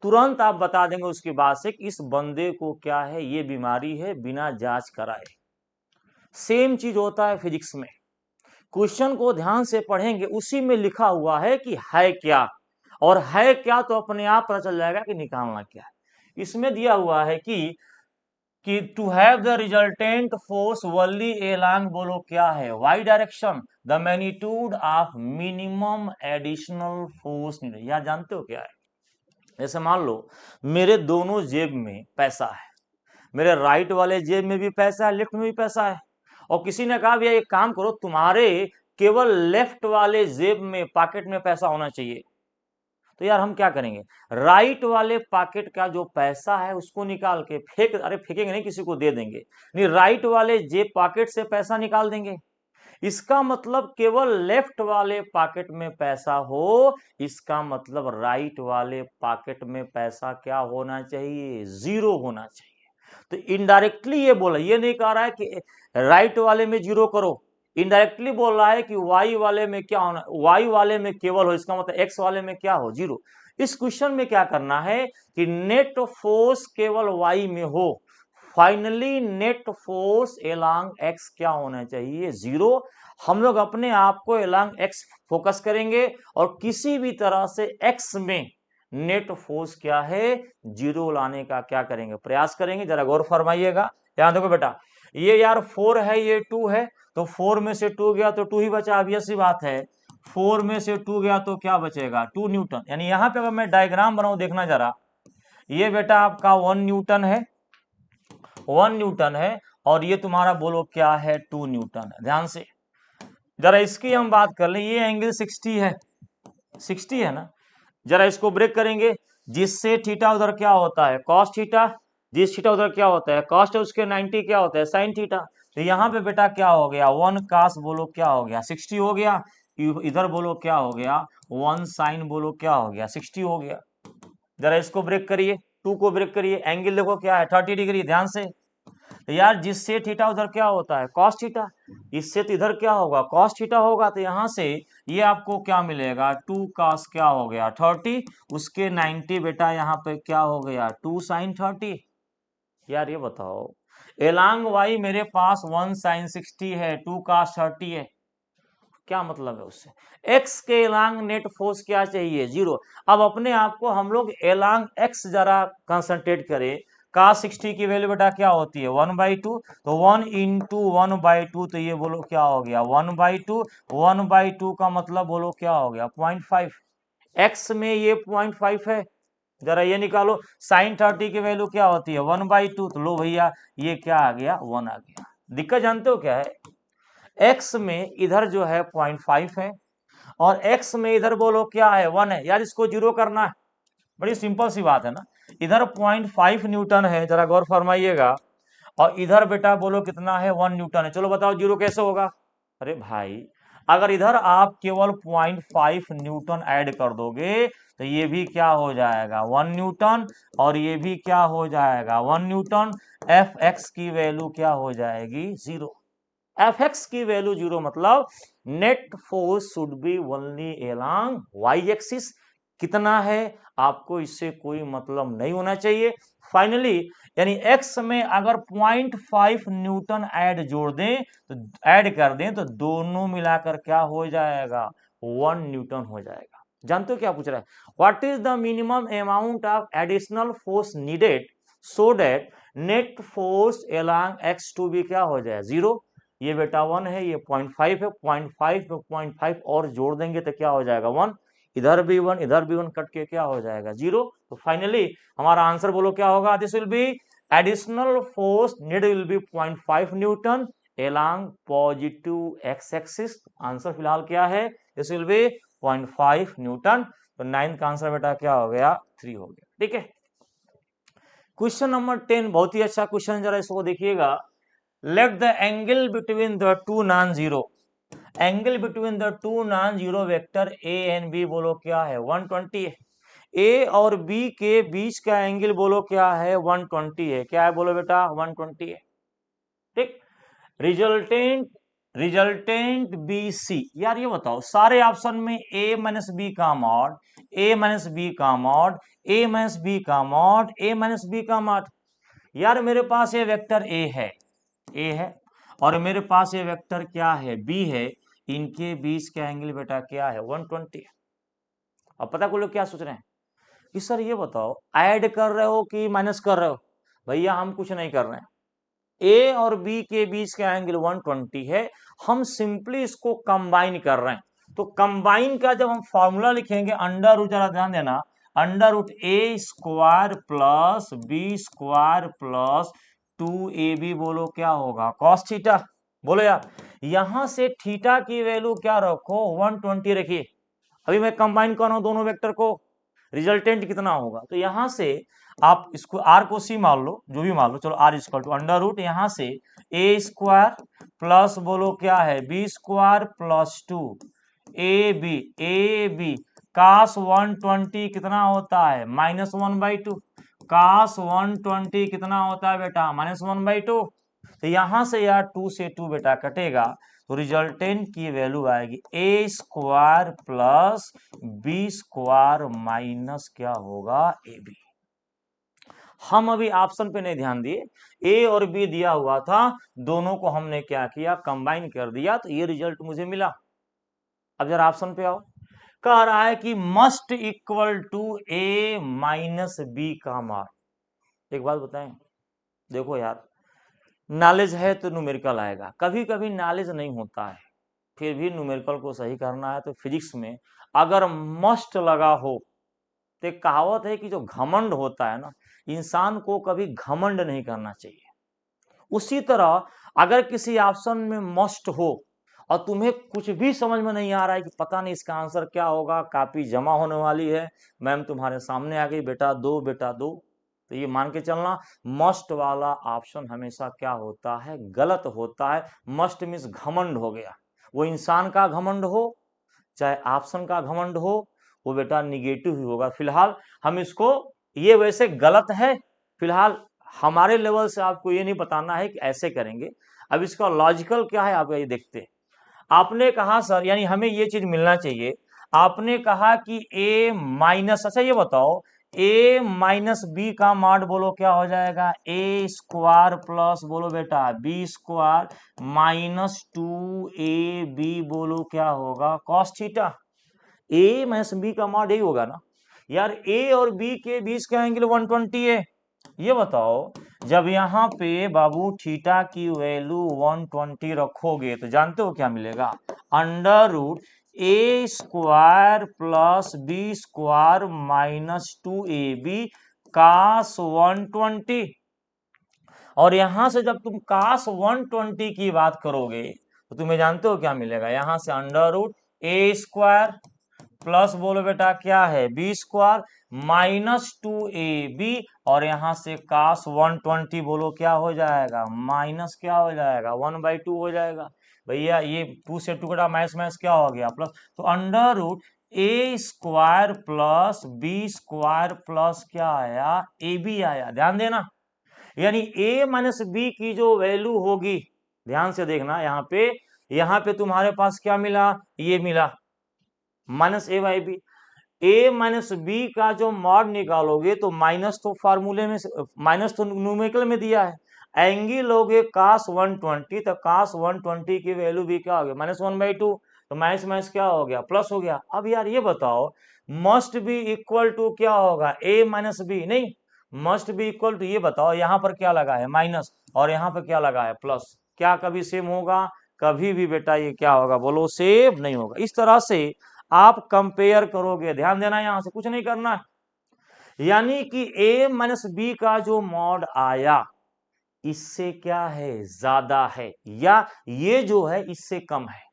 तुरंत आप बता देंगे उसकी बात से कि इस बंदे को क्या है ये बीमारी है बिना जांच कराए। सेम चीज होता है फिजिक्स में, क्वेश्चन को ध्यान से पढ़ेंगे उसी में लिखा हुआ है कि है क्या, और है क्या तो अपने आप पता चल जाएगा कि निकालना क्या है। इसमें दिया हुआ है कि to have the resultant force only along बोलो क्या है Y direction the magnitude of minimum additional force needed. यार जानते हो क्या है, जैसे मान लो मेरे दोनों जेब में पैसा है, मेरे राइट वाले जेब में भी पैसा है लेफ्ट में भी पैसा है, और किसी ने कहा भैया एक काम करो तुम्हारे केवल लेफ्ट वाले जेब में पॉकेट में पैसा होना चाहिए। तो यार हम क्या करेंगे, राइट वाले पॉकेट का जो पैसा है उसको निकाल के फेंकेंगे नहीं, किसी को दे देंगे, नहीं राइट वाले जेब पॉकेट से पैसा निकाल देंगे। इसका मतलब केवल लेफ्ट वाले पॉकेट में पैसा हो, इसका मतलब राइट वाले पॉकेट में पैसा क्या होना चाहिए जीरो होना चाहिए। तो इनडायरेक्टली ये बोला, ये नहीं कह रहा है कि राइट वाले में जीरो करो, इनडायरेक्टली बोल रहा है कि वाई वाले में क्या होना, वाई वाले में केवल हो, इसका मतलब एक्स वाले में क्या हो जीरो। इस क्वेश्चन में क्या करना है कि नेट फोर्स केवल वाई में हो, finally net force along x क्या होना चाहिए जीरो। हम लोग अपने आप को एलॉन्ग एक्स फोकस करेंगे और किसी भी तरह से एक्स में नेट फोर्स क्या है जीरो लाने का क्या करेंगे प्रयास करेंगे। जरा गौर फरमाइएगा, ध्यान देखो बेटा, ये यार 4 है ये 2 है, तो 4 में से 2 गया तो 2 ही बचा, ऑब्वियस सी बात है 4 में से 2 गया तो क्या बचेगा 2 न्यूटन। यानी यहाँ पे अगर मैं डायग्राम बनाऊं देखना जरा, ये बेटा आपका 1 न्यूटन है, 1 न्यूटन है, और ये तुम्हारा बोलो क्या है 2 न्यूटन है। ध्यान से जरा इसकी हम बात कर ले, ये एंगल 60 है, 60 है ना, जरा इसको ब्रेक करेंगे, जिससे थीटा उधर क्या होता है कॉस थीटा, जिस थीटा उधर क्या होता है कॉस, उसके 90 क्या होता है साइन थीटा। तो यहाँ पे बेटा क्या हो गया 1 cos बोलो क्या हो गया 60 हो गया, इधर बोलो क्या हो गया 1 sin बोलो क्या हो गया 60 हो गया। जरा इसको ब्रेक करिए, 2 को ब्रेक करिए, एंगल देखो क्या है 30 डिग्री, ध्यान से। तो यार जिससे थीटा उधर क्या होता है कॉस थीटा, इससे तो इधर क्या होगा कॉस थीटा होगा, तो यहाँ से ये आपको क्या मिलेगा 2 cos क्या हो गया 30, उसके 90 बेटा यहाँ पे क्या हो गया 2 sin 30। यार ये बताओ एलॉन्ग वाई मेरे पास 1 sin 60 है 2 cos 30 है, क्या मतलब है उससे, एक्स के एलॉन्ग नेट फोर्स क्या चाहिए जीरो। अब अपने आप को हम लोग एलॉन्ग एक्स जरा कंसंट्रेट करें, cos 60 की वैल्यू बेटा क्या होती है 1/2, तो 1 इंटू 1/2, तो ये बोलो क्या हो गया 1/2, 1/2 का मतलब बोलो क्या हो गया 0.5, x में ये 0.5 है, जरा ये निकालो, साइन 30 की वैल्यू क्या होती है 1/2, तो लो भैया ये क्या आ गया 1 आ गया। दिक्कत जानते हो क्या है, x में इधर जो है 0.5 है और x में इधर बोलो क्या है 1 है, यार इसको जीरो करना है, बड़ी सिंपल सी बात है ना, इधर 0.5 न्यूटन है, जरा गौर फरमाइएगा, और इधर बेटा बोलो कितना है 1 न्यूटन है, चलो बताओ जीरो कैसे होगा। अरे भाई अगर इधर आप केवल 0.5 न्यूटन ऐड कर दोगे तो ये भी क्या हो जाएगा 1 न्यूटन, और ये भी क्या हो जाएगा 1 न्यूटन, एफ एक्स की वैल्यू क्या हो जाएगी जीरो। एफ एक्स की वैल्यू जीरो मतलब net force should be only along Y axis, कितना है आपको इससे कोई मतलब नहीं होना चाहिए। फाइनली यानी एक्स में अगर 0.5 न्यूटन ऐड जोड़ दें तो ऐड कर दें तो दोनों मिलाकर क्या हो जाएगा 1 न्यूटन हो जाएगा। जानते हो क्या पूछ रहा है, what is the minimum amount of additional force needed so that net force along X to be क्या हो जाए जीरो। ये बेटा 1 है, ये 0.5 है, 0.5 में 0.5 और जोड़ देंगे तो क्या हो जाएगा 1, इधर भी 1 इधर भी 1 कट के क्या हो जाएगा जीरो। तो फाइनली हमारा आंसर बोलो क्या होगा, this will be additional force need will be 0.5 Newton along positive x axis. Answer फिलहाल क्या है, दिस विल बी 0.5 न्यूटन। तो 9th का आंसर बेटा क्या हो गया 3 हो गया। ठीक है, क्वेश्चन नंबर 10 बहुत ही अच्छा क्वेश्चन, जरा इसको देखिएगा। Let the angle between the two non zero, angle between the two non zero vector A and B बोलो क्या है 120 है। ए और बी के बीच का एंगल बोलो क्या है 120 है, क्या है बोलो बेटा 120 है। ठीक, रिजल्टेंट रिजल्टेंट बी सी, यार ये बताओ सारे ऑप्शन में ए माइनस बी का मॉड, ए माइनस बी का मॉड, ए माइनस बी का मॉड, ए माइनस बी का मॉड। यार मेरे पास ये वेक्टर ए है और मेरे पास ये वेक्टर क्या है बी है, इनके बीच का एंगल बेटा क्या है 120। अब पता को लोग क्या सोच रहे हैं कि सर ये बताओ ऐड कर रहे हो कि माइनस कर रहे हो। भैया हम कुछ नहीं कर रहे हैं, ए और बी के बीच का एंगल 120 है, हम सिंपली इसको कंबाइन कर रहे हैं। तो कंबाइन का जब हम फॉर्मूला लिखेंगे अंडर रूट, जरा ध्यान देना, under root A square plus B square plus 2ab बोलो क्या होगा कॉस थीटा। बोलो यार यहां से थीटा की वैल्यू क्या रखो 120 रखिए, अभी मैं कंबाइन कर रहा हूं दोनों वेक्टर को, रिजल्टेंट कितना होगा, तो यहां से आप इसको आर को सी मान लो, जो भी मान लो, चलो R equal to under root यहां से ए स्क्वायर प्लस बोलो क्या है B square plus 2 A B cos 120 कितना होता है -1/2, कास 120 कितना होता है बेटा -1/2। तो यहां से यार 2 से 2 बेटा कटेगा, तो रिजल्टेंट की वैल्यू आएगी A square plus B square minus क्या होगा ए बी। हम अभी ऑप्शन पे नहीं ध्यान दिए, ए और बी दिया हुआ था, दोनों को हमने क्या किया कंबाइन कर दिया, तो ये रिजल्ट मुझे मिला। अब जरा ऑप्शन पे आओ, कह रहा है कि must equal to A minus B का मान। एक बात बताएं, देखो यार नॉलेज है तो न्यूमेरिकल आएगा, कभी कभी नॉलेज नहीं होता है फिर भी न्यूमेरिकल को सही करना है। तो फिजिक्स में अगर मस्ट लगा हो तो एक कहावत है कि जो घमंड होता है ना, इंसान को कभी घमंड नहीं करना चाहिए। उसी तरह अगर किसी ऑप्शन में मस्ट हो और तुम्हें कुछ भी समझ में नहीं आ रहा है कि पता नहीं इसका आंसर क्या होगा, कॉपी जमा होने वाली है, मैम तुम्हारे सामने आ गई बेटा दो बेटा दो, तो ये मान के चलना मस्ट वाला ऑप्शन हमेशा क्या होता है गलत होता है। मस्ट मीन्स घमंड हो गया, वो इंसान का घमंड हो चाहे ऑप्शन का घमंड हो, वो बेटा निगेटिव ही होगा। फिलहाल हम इसको, ये वैसे गलत है, फिलहाल हमारे लेवल से आपको ये नहीं बताना है कि ऐसे करेंगे। अब इसका लॉजिकल क्या है आप ये देखते हैं। आपने कहा सर यानी हमें ये चीज मिलना चाहिए, आपने कहा कि ए माइनस, अच्छा ये बताओ ए माइनस बी का मॉड बोलो क्या हो जाएगा ए स्क्वायर प्लस बोलो बेटा बी स्क्वायर -2ab बोलो क्या होगा कॉस थीटा। ए माइनस बी का मॉड यही होगा ना यार, ए और बी के बीच का एंगल 120 है, ये बताओ, जब यहाँ पे बाबू थीटा की वैल्यू 120 रखोगे तो जानते हो क्या मिलेगा? Under root A square plus B square minus 2ab cos 120। और यहां से जब तुम कास 120 की बात करोगे तो तुम्हें जानते हो क्या मिलेगा? यहां से under root A square plus बोलो बेटा क्या है बी स्क्वायर माइनस 2ab, और यहां से कास 120 बोलो क्या हो जाएगा? माइनस क्या हो जाएगा? 1/2 हो जाएगा। भैया ये 2 से 2 कटा माइनस माइनस क्या हो गया? प्लस। तो under root A square plus B square plus क्या आया? ए बी आया। ध्यान देना, यानी a माइनस बी की जो वैल्यू होगी, ध्यान से देखना, यहाँ पे तुम्हारे पास क्या मिला? ये मिला minus A by B. A minus B का जो मॉड निकालोगे तो माइनस तो फार्मूले में, माइनस तो न्यूमेरिकल में दिया है। एंगल लोगे कास 120 तो कास 120 की वैल्यू भी क्या हो गया? -1/2। तो माइनस माइनस क्या हो गया? प्लस हो गया। अब यार ये बताओ, मस्ट बी इक्वल टू क्या होगा? ए माइनस बी नहीं, मस्ट बी इक्वल टू, ये बताओ यहाँ पर क्या लगा है? माइनस, और यहाँ पर क्या लगा है? प्लस। क्या कभी सेम होगा? कभी भी बेटा ये क्या होगा? बोलो, सेम नहीं होगा। इस तरह से आप कंपेयर करोगे। ध्यान देना, यहां से कुछ नहीं करना, यानी कि a माइनस बी का जो मॉड आया इससे क्या है? ज्यादा है, या ये जो है इससे कम है।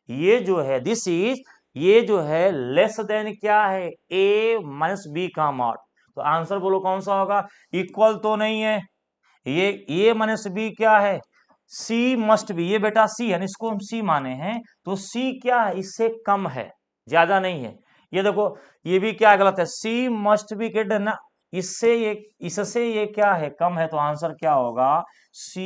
ये जो है दिस इज, ये जो है लेस देन क्या है? a माइनस बी का मॉड। तो आंसर बोलो कौन सा होगा? इक्वल तो नहीं है, ये a माइनस बी क्या है? c मस्ट बी, ये बेटा c है, इसको हम c माने हैं, तो c क्या है? इससे कम है, ज्यादा नहीं है। ये देखो, ये भी क्या गलत है? c मस्ट बी ग्रेटर ना, इससे ये क्या है? कम है। तो आंसर क्या होगा? c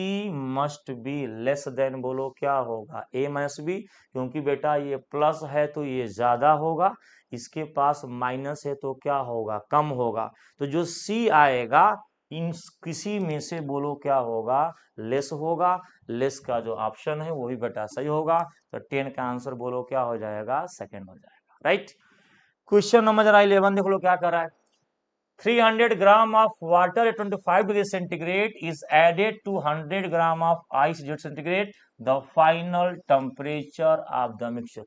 must be less than, बोलो क्या होगा? a माइनस बी, क्योंकि बेटा ये प्लस है तो ये ज्यादा होगा, इसके पास माइनस है तो क्या होगा? कम होगा। तो जो c आएगा इन किसी में से बोलो क्या होगा? लेस होगा। लेस का जो ऑप्शन है वो भी बेटा सही होगा। तो 10 का आंसर बोलो क्या हो जाएगा? सेकंड हो जाएगा। राइट। क्वेश्चन नंबर 11 देख लो क्या कर रहा है। 300 gram of water at 25 degree centigrade is added to 100 gram of ice at centigrade, the final temperature of the mixture.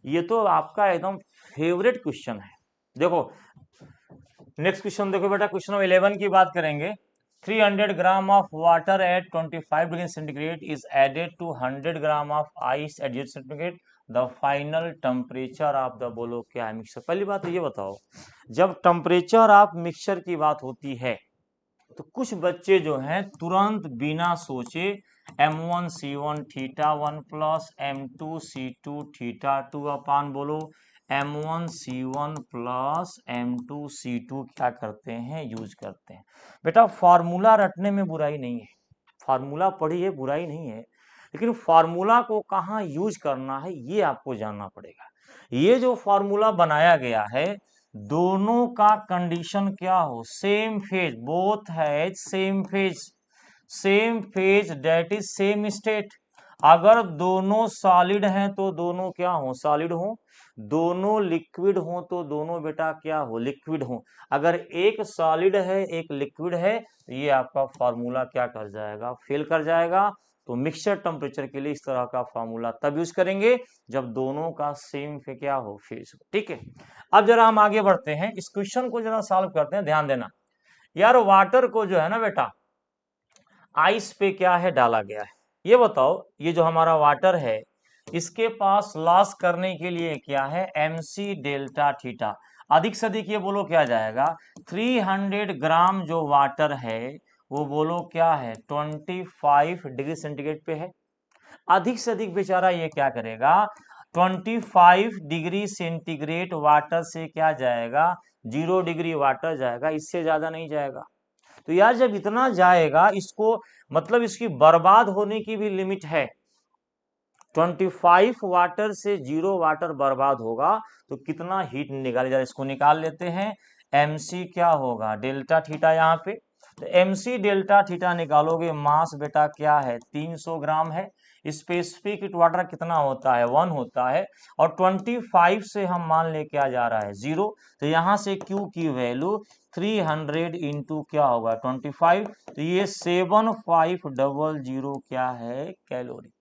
ये तो आपका एकदम फेवरेट क्वेश्चन है। देखो नेक्स्ट क्वेश्चन देखो बेटा, क्वेश्चन नंबर 11 की बात करेंगे। 300 gram of water at 25 degree centigrade is added to 100 gram of ice at 0 centigrade, the final temperature of the, बोलो क्या है? मिक्सचर। पहली बात तो ये बताओ, जब टेम्परेचर ऑफ मिक्सचर की बात होती है तो कुछ बच्चे जो हैं तुरंत बिना सोचे m1c1 theta 1 plus m2c2 theta 2 अपान, बोलो m1c1 प्लस m2c2 क्या करते हैं? यूज करते हैं। बेटा फार्मूला रटने में बुराई नहीं है, फार्मूला पढ़िए, बुराई नहीं है, लेकिन फार्मूला को कहाँ यूज करना है ये आपको जानना पड़ेगा। ये जो फार्मूला बनाया गया है, दोनों का कंडीशन क्या हो? सेम फेज, बोथ है same phase, same phase that is same state. अगर दोनों सॉलिड हैं तो दोनों क्या हो? सॉलिड हो। दोनों लिक्विड हो तो दोनों बेटा क्या हो? लिक्विड हो। अगर एक सॉलिड है एक लिक्विड है तो ये आपका फॉर्मूला क्या कर जाएगा? फेल कर जाएगा। तो मिक्सचर टेम्परेचर के लिए इस तरह का फॉर्मूला तब यूज करेंगे जब दोनों का सेम फे क्या हो? फेज हो। ठीक है, अब जरा हम आगे बढ़ते हैं, इस क्वेश्चन को जरा सॉल्व करते हैं। ध्यान देना यार, वाटर को जो है ना बेटा आइस पे क्या है? डाला गया है। ये बताओ, ये जो हमारा वाटर है इसके पास लॉस करने के लिए क्या है? mc delta theta. अधिक से अधिक ये बोलो क्या जाएगा? 300 ग्राम जो वाटर है वो बोलो क्या है? 25 डिग्री सेंटीग्रेड पे है। अधिक से अधिक बेचारा ये क्या करेगा? 25 डिग्री सेंटीग्रेड वाटर से क्या जाएगा? 0 डिग्री वाटर जाएगा, इससे ज्यादा नहीं जाएगा। तो यार जब इतना जाएगा, इसको मतलब इसकी बर्बाद होने की भी लिमिट है। 25 वाटर से 0 वाटर बर्बाद होगा तो कितना हीट निकाले जाए? इसको निकाल लेते हैं। mc क्या होगा? डेल्टा थीटा यहाँ पे, तो mc डेल्टा थीटा निकालोगे, मास बेटा क्या है? 300 ग्राम है। स्पेसिफिक हीट वाटर कितना होता है 1 होता है, और 25 से हम मान ले क्या जा रहा है 0, तो यहाँ से Q की वैल्यू 300 इंटू क्या होगा 25, तो ये 7500 क्या है कैलोरी।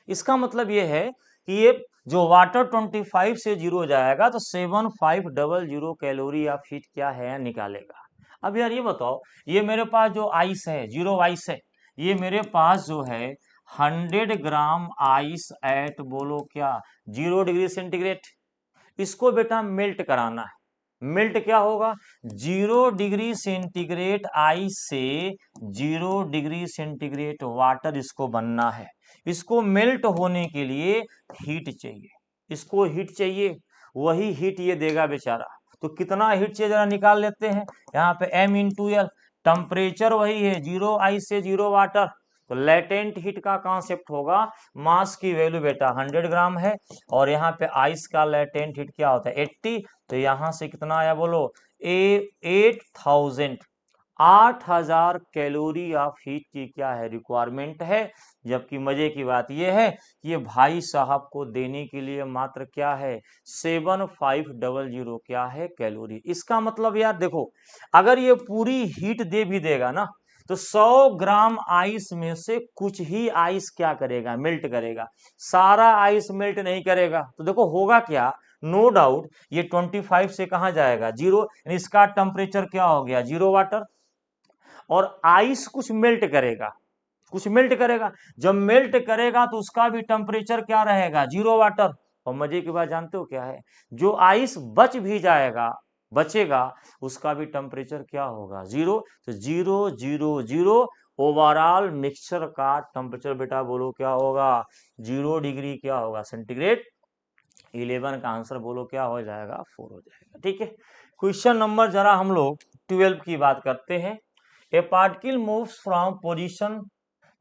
इसका मतलब ये है कि ये जो वाटर 25 से 0 जाएगा तो 7500 कैलोरी ऑफ हीट क्या है निकालेगा। अब यार ये बताओ, ये मेरे पास जो आइस है 0 आइस है, ये मेरे पास जो है 100 ग्राम आइस एट बोलो क्या 0 डिग्री सेंटीग्रेड, इसको बेटा मेल्ट कराना है। मेल्ट क्या होगा 0 डिग्री सेंटीग्रेड आइस से 0 डिग्री सेंटीग्रेड वाटर इसको बनना है। इसको मेल्ट होने के लिए हीट चाहिए, इसको हीट चाहिए, वही हीट ये देगा बेचारा। तो कितना हीट चाहिए जरा निकाल लेते हैं। यहाँ पे m इंटू एल, टेम्परेचर वही है 0 आइस से 0 वाटर, तो लेटेंट हीट का कॉन्सेप्ट होगा मास की वैल्यू बेटा 100 ग्राम है, और यहाँ पे आइस का लेटेंट हीट क्या होता है 80, तो यहाँ से कितना आया बोलो 8000 कैलोरी ऑफ हीट की क्या है रिक्वायरमेंट है। जबकि मजे की बात यह है कि ये भाई साहब को देने के लिए मात्र क्या है 7500 क्या है कैलोरी। इसका मतलब यार देखो, अगर ये पूरी हीट दे भी देगा ना, तो 100 ग्राम आइस में से कुछ ही आइस क्या करेगा मेल्ट करेगा, सारा आइस मेल्ट नहीं करेगा। तो देखो होगा क्या, नो डाउट ये 25 से कहा जाएगा 0, इसका टेम्परेचर क्या हो गया 0 वाटर, और आइस कुछ मेल्ट करेगा, कुछ मेल्ट करेगा। जब मेल्ट करेगा तो उसका भी टेम्परेचर क्या रहेगा 0 वाटर। और मजे की बात जानते हो क्या है, जो आइस बच भी जाएगा बचेगा उसका भी टेम्परेचर क्या होगा 0, तो 0 0 0 ओवरऑल मिक्सचर का टेम्परेचर बेटा बोलो क्या होगा 0 डिग्री क्या होगा सेंटीग्रेड। 11 का आंसर बोलो क्या हो जाएगा 4 हो जाएगा। ठीक है, क्वेश्चन नंबर जरा हम लोग 12 की बात करते हैं। ए particle moves from position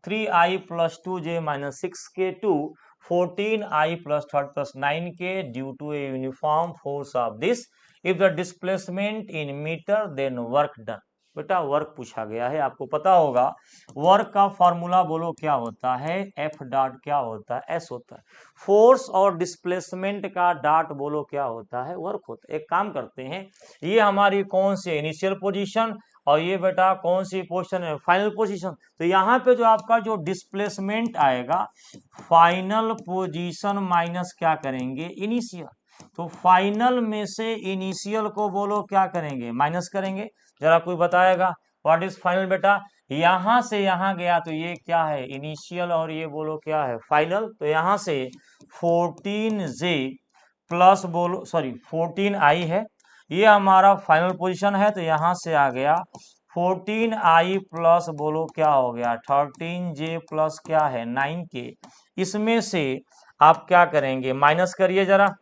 3i plus 2j minus 6k to 14i plus 3 plus 9k due to a uniform force of this. If the displacement in meter, then work done. बेटा work पूछा गया है, आपको पता होगा वर्क का formula बोलो क्या होता है एफ डॉट क्या होता है एस होता है, फोर्स और डिस्प्लेसमेंट का डॉट बोलो क्या होता है वर्क होता है। एक काम करते हैं, ये हमारी कौन सी इनिशियल पोजीशन और ये बेटा कौन सी पोजीशन है फाइनल पोजीशन, तो यहाँ पे जो आपका जो डिस्प्लेसमेंट आएगा फाइनल पोजीशन माइनस क्या करेंगे इनिशियल, तो फाइनल में से इनिशियल को बोलो क्या करेंगे माइनस करेंगे। जरा कोई बताएगा व्हाट इज फाइनल बेटा, यहां से यहां गया तो ये क्या है इनिशियल और ये बोलो क्या है फाइनल, तो यहां से 14j प्लस बोलो सॉरी 14i है, ये हमारा फाइनल पोजीशन है, तो यहां से आ गया 14i प्लस बोलो क्या हो गया 13j प्लस क्या है 9k। इसमें से आप क्या करेंगे माइनस करिए जरा,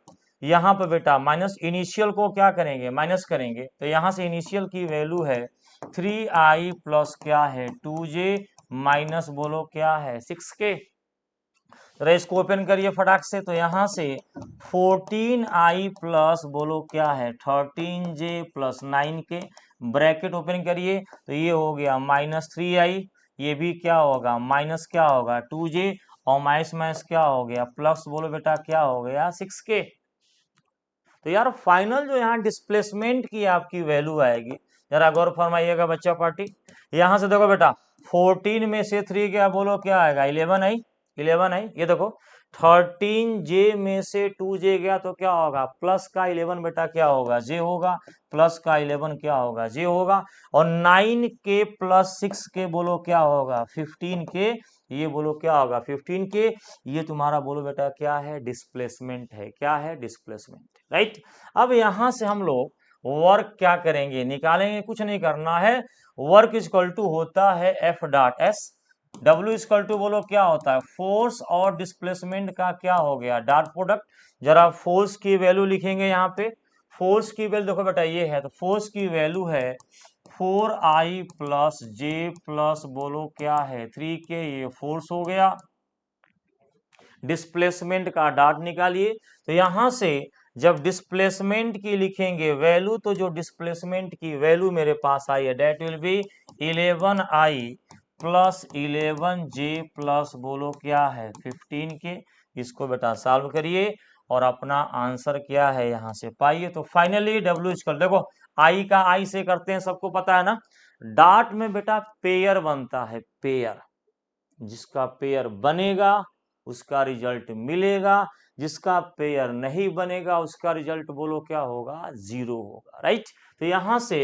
यहाँ पे बेटा माइनस इनिशियल को क्या करेंगे माइनस करेंगे, तो यहाँ से इनिशियल की वैल्यू है 3i प्लस क्या है 2j माइनस बोलो क्या है 6k। जरा इसको ओपन करिए फटाक से, तो यहाँ से 14i प्लस बोलो क्या है 13j plus 9k, bracket open करिए तो ये हो गया माइनस 3i, ये भी क्या होगा माइनस क्या होगा 2j, और माइनस माइनस क्या हो गया प्लस बोलो बेटा क्या हो गया 6k। तो यार फाइनल जो यहाँ डिस्प्लेसमेंट की आपकी वैल्यू आएगी, जरा गौर फरमाइएगा बच्चा पार्टी, यहाँ से देखो बेटा 14 में से 3 क्या बोलो क्या आएगा 11 आई, ये देखो 13j में से 2j गया तो क्या होगा प्लस का 11 बेटा क्या होगा j होगा, प्लस का 11 क्या होगा j होगा, और 9k प्लस 6k बोलो क्या होगा 15k, ये बोलो क्या होगा 15k, ये तुम्हारा बोलो बेटा क्या है डिस्प्लेसमेंट है, क्या है डिस्प्लेसमेंट, राइट। अब यहां से हम लोग वर्क क्या करेंगे निकालेंगे, कुछ नहीं करना है, वर्क इक्वल टू होता है F dot S, W equal to बोलो क्या होता है फोर्स और डिस्प्लेसमेंट का क्या हो गया डॉट प्रोडक्ट। जरा फोर्स की वैल्यू लिखेंगे यहाँ पे, फोर्स की वैल्यू देखो बेटा ये है, तो फोर्स की वैल्यू है 4i प्लस जे प्लस बोलो क्या है 3k, ये फोर्स हो गया। डिस्प्लेसमेंट का डॉट निकालिए, तो यहां से जब डिस्प्लेसमेंट की लिखेंगे वैल्यू, तो जो डिस्प्लेसमेंट की वैल्यू मेरे पास आई है that will be 11i plus 11J plus बोलो क्या है 15 के। इसको बेटा सॉल्व करिए और अपना आंसर क्या है यहाँ से पाइए। तो फाइनली डब्ल्यू इक्वल, देखो आई का आई से करते हैं, सबको पता है ना। डॉट में बेटा पेयर बनता है, पेयर, जिसका पेयर बनेगा उसका रिजल्ट मिलेगा, जिसका पेयर नहीं बनेगा उसका रिजल्ट बोलो क्या होगा, 0 होगा, राइट। तो यहां से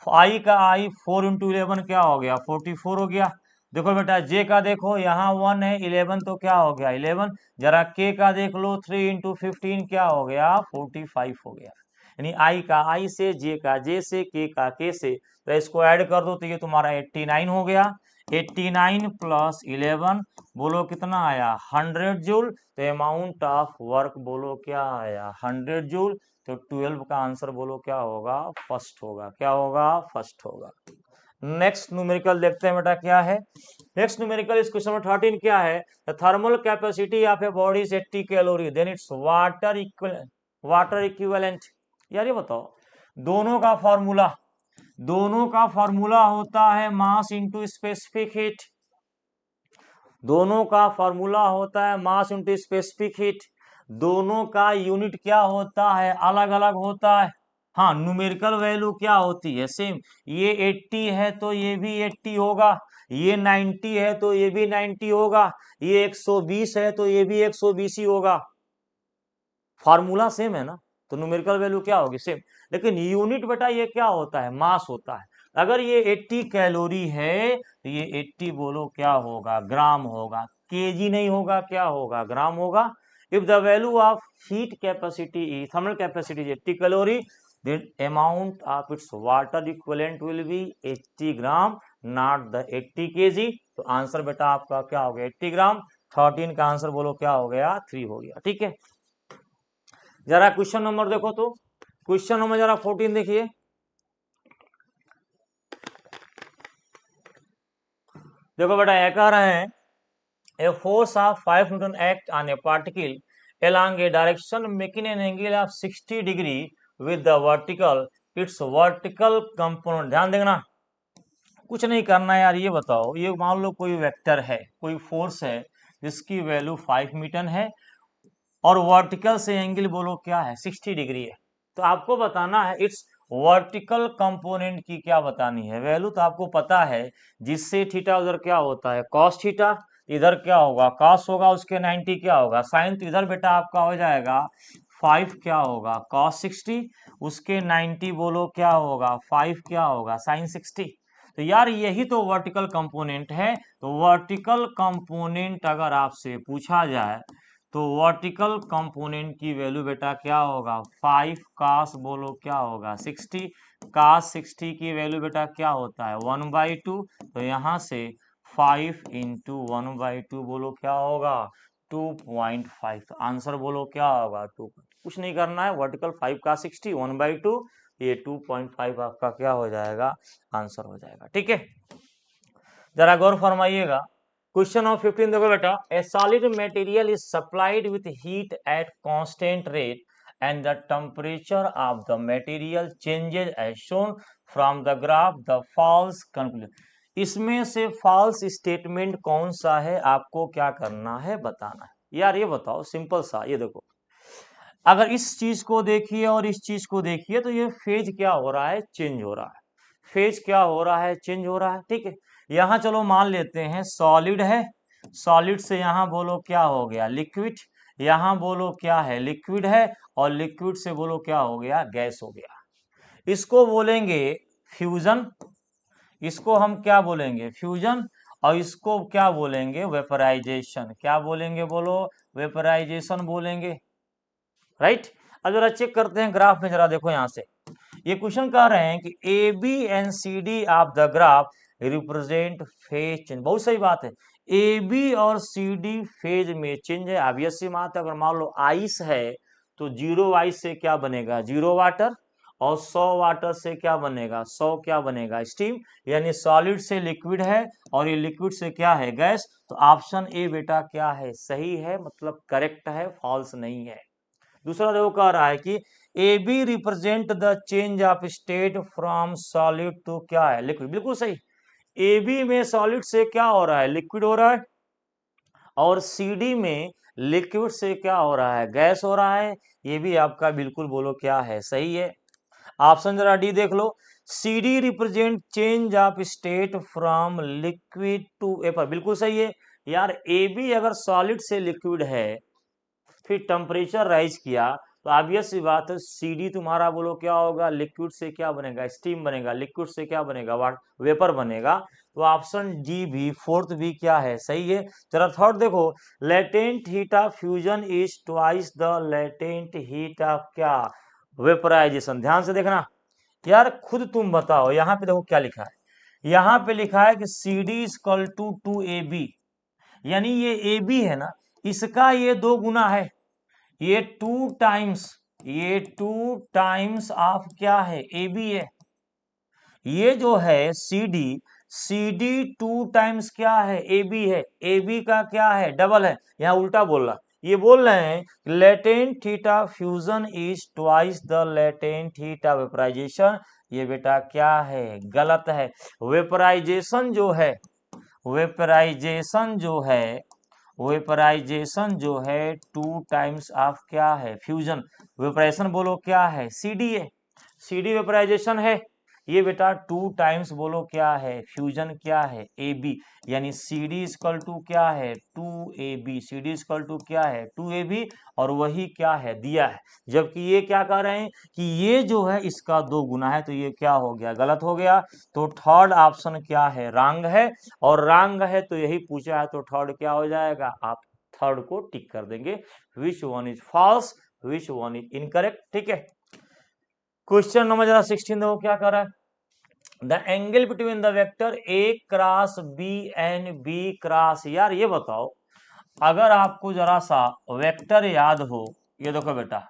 आई का आई 4 इंटू 11 क्या हो गया, 44 हो गया। देखो बेटा जे का देखो, यहाँ 1 है, 11 तो क्या हो गया 11। जरा के का देख लो, 3 इंटू 15 क्या हो गया 45 हो गया। यानी आई का आई से, जे का जे से, के का के से, तो इसको ऐड कर दो तो ये तुम्हारा 89 हो गया। 89 प्लस 11 बोलो कितना आया 100 जूल। तो अमाउंट ऑफ वर्क बोलो क्या आया 100 जूल। तो 12 का आंसर बोलो क्या होगा, फर्स्ट होगा। क्या होगा, फर्स्ट होगा। नेक्स्ट न्यूमेरिकल देखते हैं बेटा क्या है। नेक्स्ट न्यूमेरिकल इस क्वेश्चन नंबर 13 क्या है, the thermal capacity of a body is 80 calorie, then it's water equivalent. यार ये बताओ, दोनों का फॉर्मूला होता है मास इंटू स्पेसिफिक हीट। दोनों का फॉर्मूला होता है मास इंटू स्पेसिफिक हीट। दोनों का यूनिट क्या होता है, अलग अलग होता है। हाँ, न्यूमेरिकल वैल्यू क्या होती है, सेम। ये 80 है तो ये भी 80 होगा, ये 90 है तो ये भी 90 होगा, ये 120 है तो ये भी 120 ही होगा। फार्मूला सेम है ना, तो न्यूमेरिकल वैल्यू क्या होगी, सेम। लेकिन यूनिट बेटा ये क्या होता है, मास होता है। अगर ये 80 कैलोरी है तो ये 80 बोलो क्या होगा, ग्राम होगा, केजी नहीं होगा, क्या होगा, ग्राम होगा। If the value of heat capacity thermal capacity is 80 calorie, then amount of its water equivalent will be 80 gram, not the 80 kg। तो आंसर बेटा आपका क्या हो गया 80 ग्राम। 13 का आंसर बोलो क्या हो गया, 3 हो गया, ठीक है। जरा क्वेश्चन नंबर देखो, तो क्वेश्चन नंबर जरा 14 देखिए। देखो बेटा ये कह रहे हैं, a force of 5 Newton act on A particle along a direction making an angle of 60 degree with the vertical its vertical component। ध्यान देना, कुछ नहीं करना है यार। ये बताओ, ये मान लो कोई वेक्टर है, कोई फोर्स है जिसकी वैल्यू 5 न्यूटन है और वर्टिकल से एंगल बोलो क्या है 60 डिग्री है। तो आपको बताना है इट्स वर्टिकल कंपोनेंट की क्या बतानी है वैल्यू। तो आपको पता है जिससे थीटा उधर क्या होता है कॉस थीटा, इधर क्या होगा कॉस होगा, उसके 90 क्या होगा साइन। तो इधर बेटा आपका हो जाएगा 5 क्या होगा कॉस 60, उसके 90 बोलो क्या होगा 5 क्या होगा साइन 60। तो यार यही तो वर्टिकल कंपोनेंट है। तो वर्टिकल कंपोनेंट अगर आपसे पूछा जाए तो वर्टिकल कंपोनेंट की वैल्यू बेटा क्या होगा 5 कास बोलो क्या होगा 60। कास 60 की वैल्यू बेटा क्या होता है 1/2। तो यहाँ से 5 इंटू 1/2 बोलो क्या होगा 2.5। तो आंसर बोलो क्या होगा 2। कुछ नहीं करना है, वर्टिकल 5 का 60 1/2, ये 2.5 आपका क्या हो जाएगा आंसर हो जाएगा, ठीक है। जरा गौर फरमाइएगा, क्वेश्चन नंबर 15 देखो बेटा, a solid material is supplied with heat at constant rate and the temperature of the material changes as shown from the graph the false conclusion. इसमें से फॉल्स स्टेटमेंट कौन सा है, आपको क्या करना है बताना है। यार ये बताओ सिंपल सा, ये देखो अगर इस चीज को देखिए और इस चीज को देखिए तो ये फेज क्या हो रहा है, चेंज हो रहा है। फेज क्या हो रहा है, चेंज हो रहा है, ठीक है। यहाँ चलो मान लेते हैं सॉलिड है, सॉलिड से यहाँ बोलो क्या हो गया लिक्विड, यहाँ बोलो क्या है लिक्विड है, और लिक्विड से बोलो क्या हो गया गैस हो गया। इसको बोलेंगे फ्यूजन, इसको हम क्या बोलेंगे फ्यूजन, और इसको क्या बोलेंगे वेपराइजेशन। क्या बोलेंगे बोलो, वेपराइजेशन बोलेंगे, राइट। अब जरा चेक करते हैं ग्राफ में, जरा देखो यहाँ से ये क्वेश्चन कह रहे हैं कि A B and C D of the graph represent phase change. बहुत सही बात है, ए बी और सी डी फेज में चेंज है, ऑब्वियस सी बात है। अगर मान लो आइस है तो 0 आइस से क्या बनेगा 0 वाटर, और 100 वाटर से क्या बनेगा 100 क्या बनेगा स्टीम। यानी सॉलिड से लिक्विड है और ये लिक्विड से क्या है गैस। तो ऑप्शन ए बेटा क्या है सही है, मतलब करेक्ट है, फॉल्स नहीं है। दूसरा देखो कह रहा है कि A B represent the change of state from solid to क्या है लिक्विड, बिल्कुल सही। AB में सॉलिड से क्या हो रहा है, लिक्विड हो रहा है, और CD में लिक्विड से क्या हो रहा है, गैस हो रहा है। ये भी आपका बिल्कुल बोलो क्या है, सही है। ऑप्शन जरा डी देख लो, CD represent change of state from liquid to vapour, बिल्कुल सही है यार। AB अगर सॉलिड से लिक्विड है, फिर टेम्परेचर राइज किया, तो ऑब्वियस सी बात है CD तुम्हारा बोलो क्या होगा, लिक्विड से क्या बनेगा, स्टीम बनेगा, लिक्विड से क्या बनेगा, वेपर बनेगा। तो ऑप्शन डी भी, फोर्थ भी क्या है, सही है। जरा थर्ड देखो, latent heat of fusion is twice the latent heat of क्या, वेपराइजेशन। ध्यान से देखना यार, खुद तुम बताओ, यहाँ पे देखो क्या लिखा है, यहाँ पे लिखा है कि CD is equal to 2AB, यानी ये AB है ना, इसका ये 2 गुना है, ये 2 टाइम्स, ये 2 टाइम्स ऑफ क्या है, AB है। ये जो है CD 2 टाइम्स क्या है, AB है। AB का क्या है, डबल है। यहाँ उल्टा बोल रहा, ये बोल रहे हैं latent heat of fusion is twice the latent heat of vaporisation. ये बेटा क्या है, गलत है। वेपराइजेशन जो है, वेपराइजेशन जो है, वेपराइजेशन जो है 2 टाइम्स ऑफ क्या है, फ्यूजन। वेपराइजेशन बोलो क्या है, CD है, CD वेपराइजेशन है। ये बेटा 2 टाइम्स बोलो क्या है, फ्यूजन क्या है, AB, यानी CD इक्वल टू क्या है, 2AB, CD इक्वल टू क्या है, 2AB, और वही क्या है, दिया है। जबकि ये क्या कह रहे हैं कि ये जो है इसका 2 गुना है, तो ये क्या हो गया, गलत हो गया। तो थर्ड ऑप्शन क्या है, रॉन्ग है, और रॉन्ग है तो यही पूछा है, तो थर्ड क्या हो जाएगा, आप थर्ड को टिक कर देंगे, which one is false, which one is incorrect. ठीक है, क्वेश्चन नंबर जरा 16 देखो क्या कर रहा है, the angle between the vector A cross B and B cross, यार ये बताओ, अगर आपको जरा सा वेक्टर याद हो, ये देखो बेटा,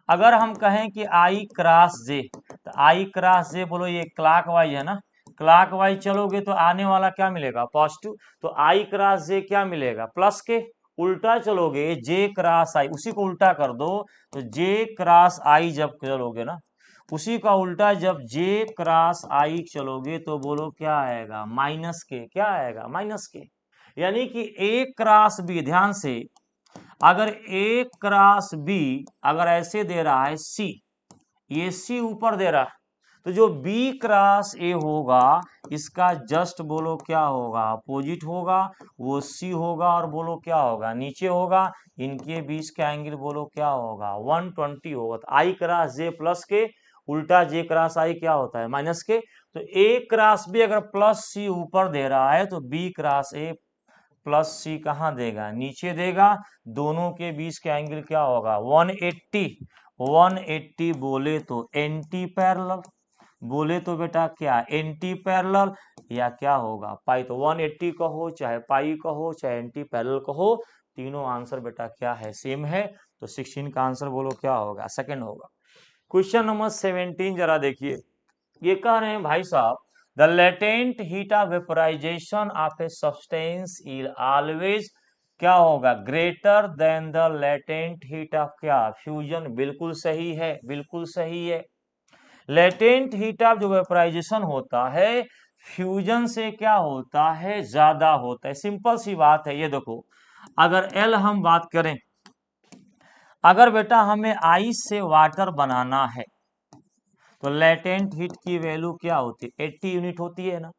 अगर हम कहें कि I क्रॉस J, तो I क्रॉस J बोलो, ये क्लॉकवाइज है ना, क्लॉकवाइज चलोगे तो आने वाला क्या मिलेगा, पॉजिटिव, तो I क्रॉस J क्या मिलेगा, प्लस के। उल्टा चलोगे J क्रॉस I, उसी को उल्टा कर दो, तो J क्रॉस I जब चलोगे ना, उसी का उल्टा जब J क्रॉस I चलोगे तो बोलो क्या आएगा, माइनस के, क्या आएगा, माइनस के। यानी कि A क्रॉस B, ध्यान से, अगर A क्रॉस B अगर ऐसे दे रहा है C, ये C ऊपर दे रहा है, तो जो B क्रॉस A होगा, इसका जस्ट बोलो क्या होगा, अपोजिट होगा, वो C होगा, और बोलो क्या होगा, नीचे होगा। इनके बीच का एंगल बोलो क्या होगा, 120 होगा। तो I क्रॉस J प्लस के, उल्टा J क्रॉस I क्या होता है, माइनस के। तो A क्रॉस B अगर प्लस C ऊपर दे रहा है, तो B cross A plus C कहाँ देगा, नीचे देगा। दोनों के बीच का एंगल क्या होगा, 180। 180 बोले तो एंटी पैरेलल, बोले तो बेटा क्या, एंटी पैरेलल, या क्या होगा, पाई। तो 180 कहो, चाहे पाई कहो, चाहे एंटी पैरेलल कहो, तीनों आंसर बेटा क्या है, सेम है। तो 16 का आंसर बोलो क्या होगा, सेकंड होगा। क्वेश्चन नंबर 17 जरा देखिए, ये कह रहे हैं भाई साहब, the latent heat of vaporisation of a substance is always क्या होगा, greater than the latent heat of क्या, फ्यूजन। बिल्कुल सही है, बिल्कुल सही है। लेटेंट हीट ऑफ जो वेपराइजेशन होता है, फ्यूजन से क्या होता है, ज्यादा होता है। सिंपल सी बात है, ये देखो, अगर एल हम बात करें, अगर बेटा हमें आइस से वाटर बनाना है, तो लेटेंट हीट की वैल्यू क्या होती है, 80 यूनिट होती है ना।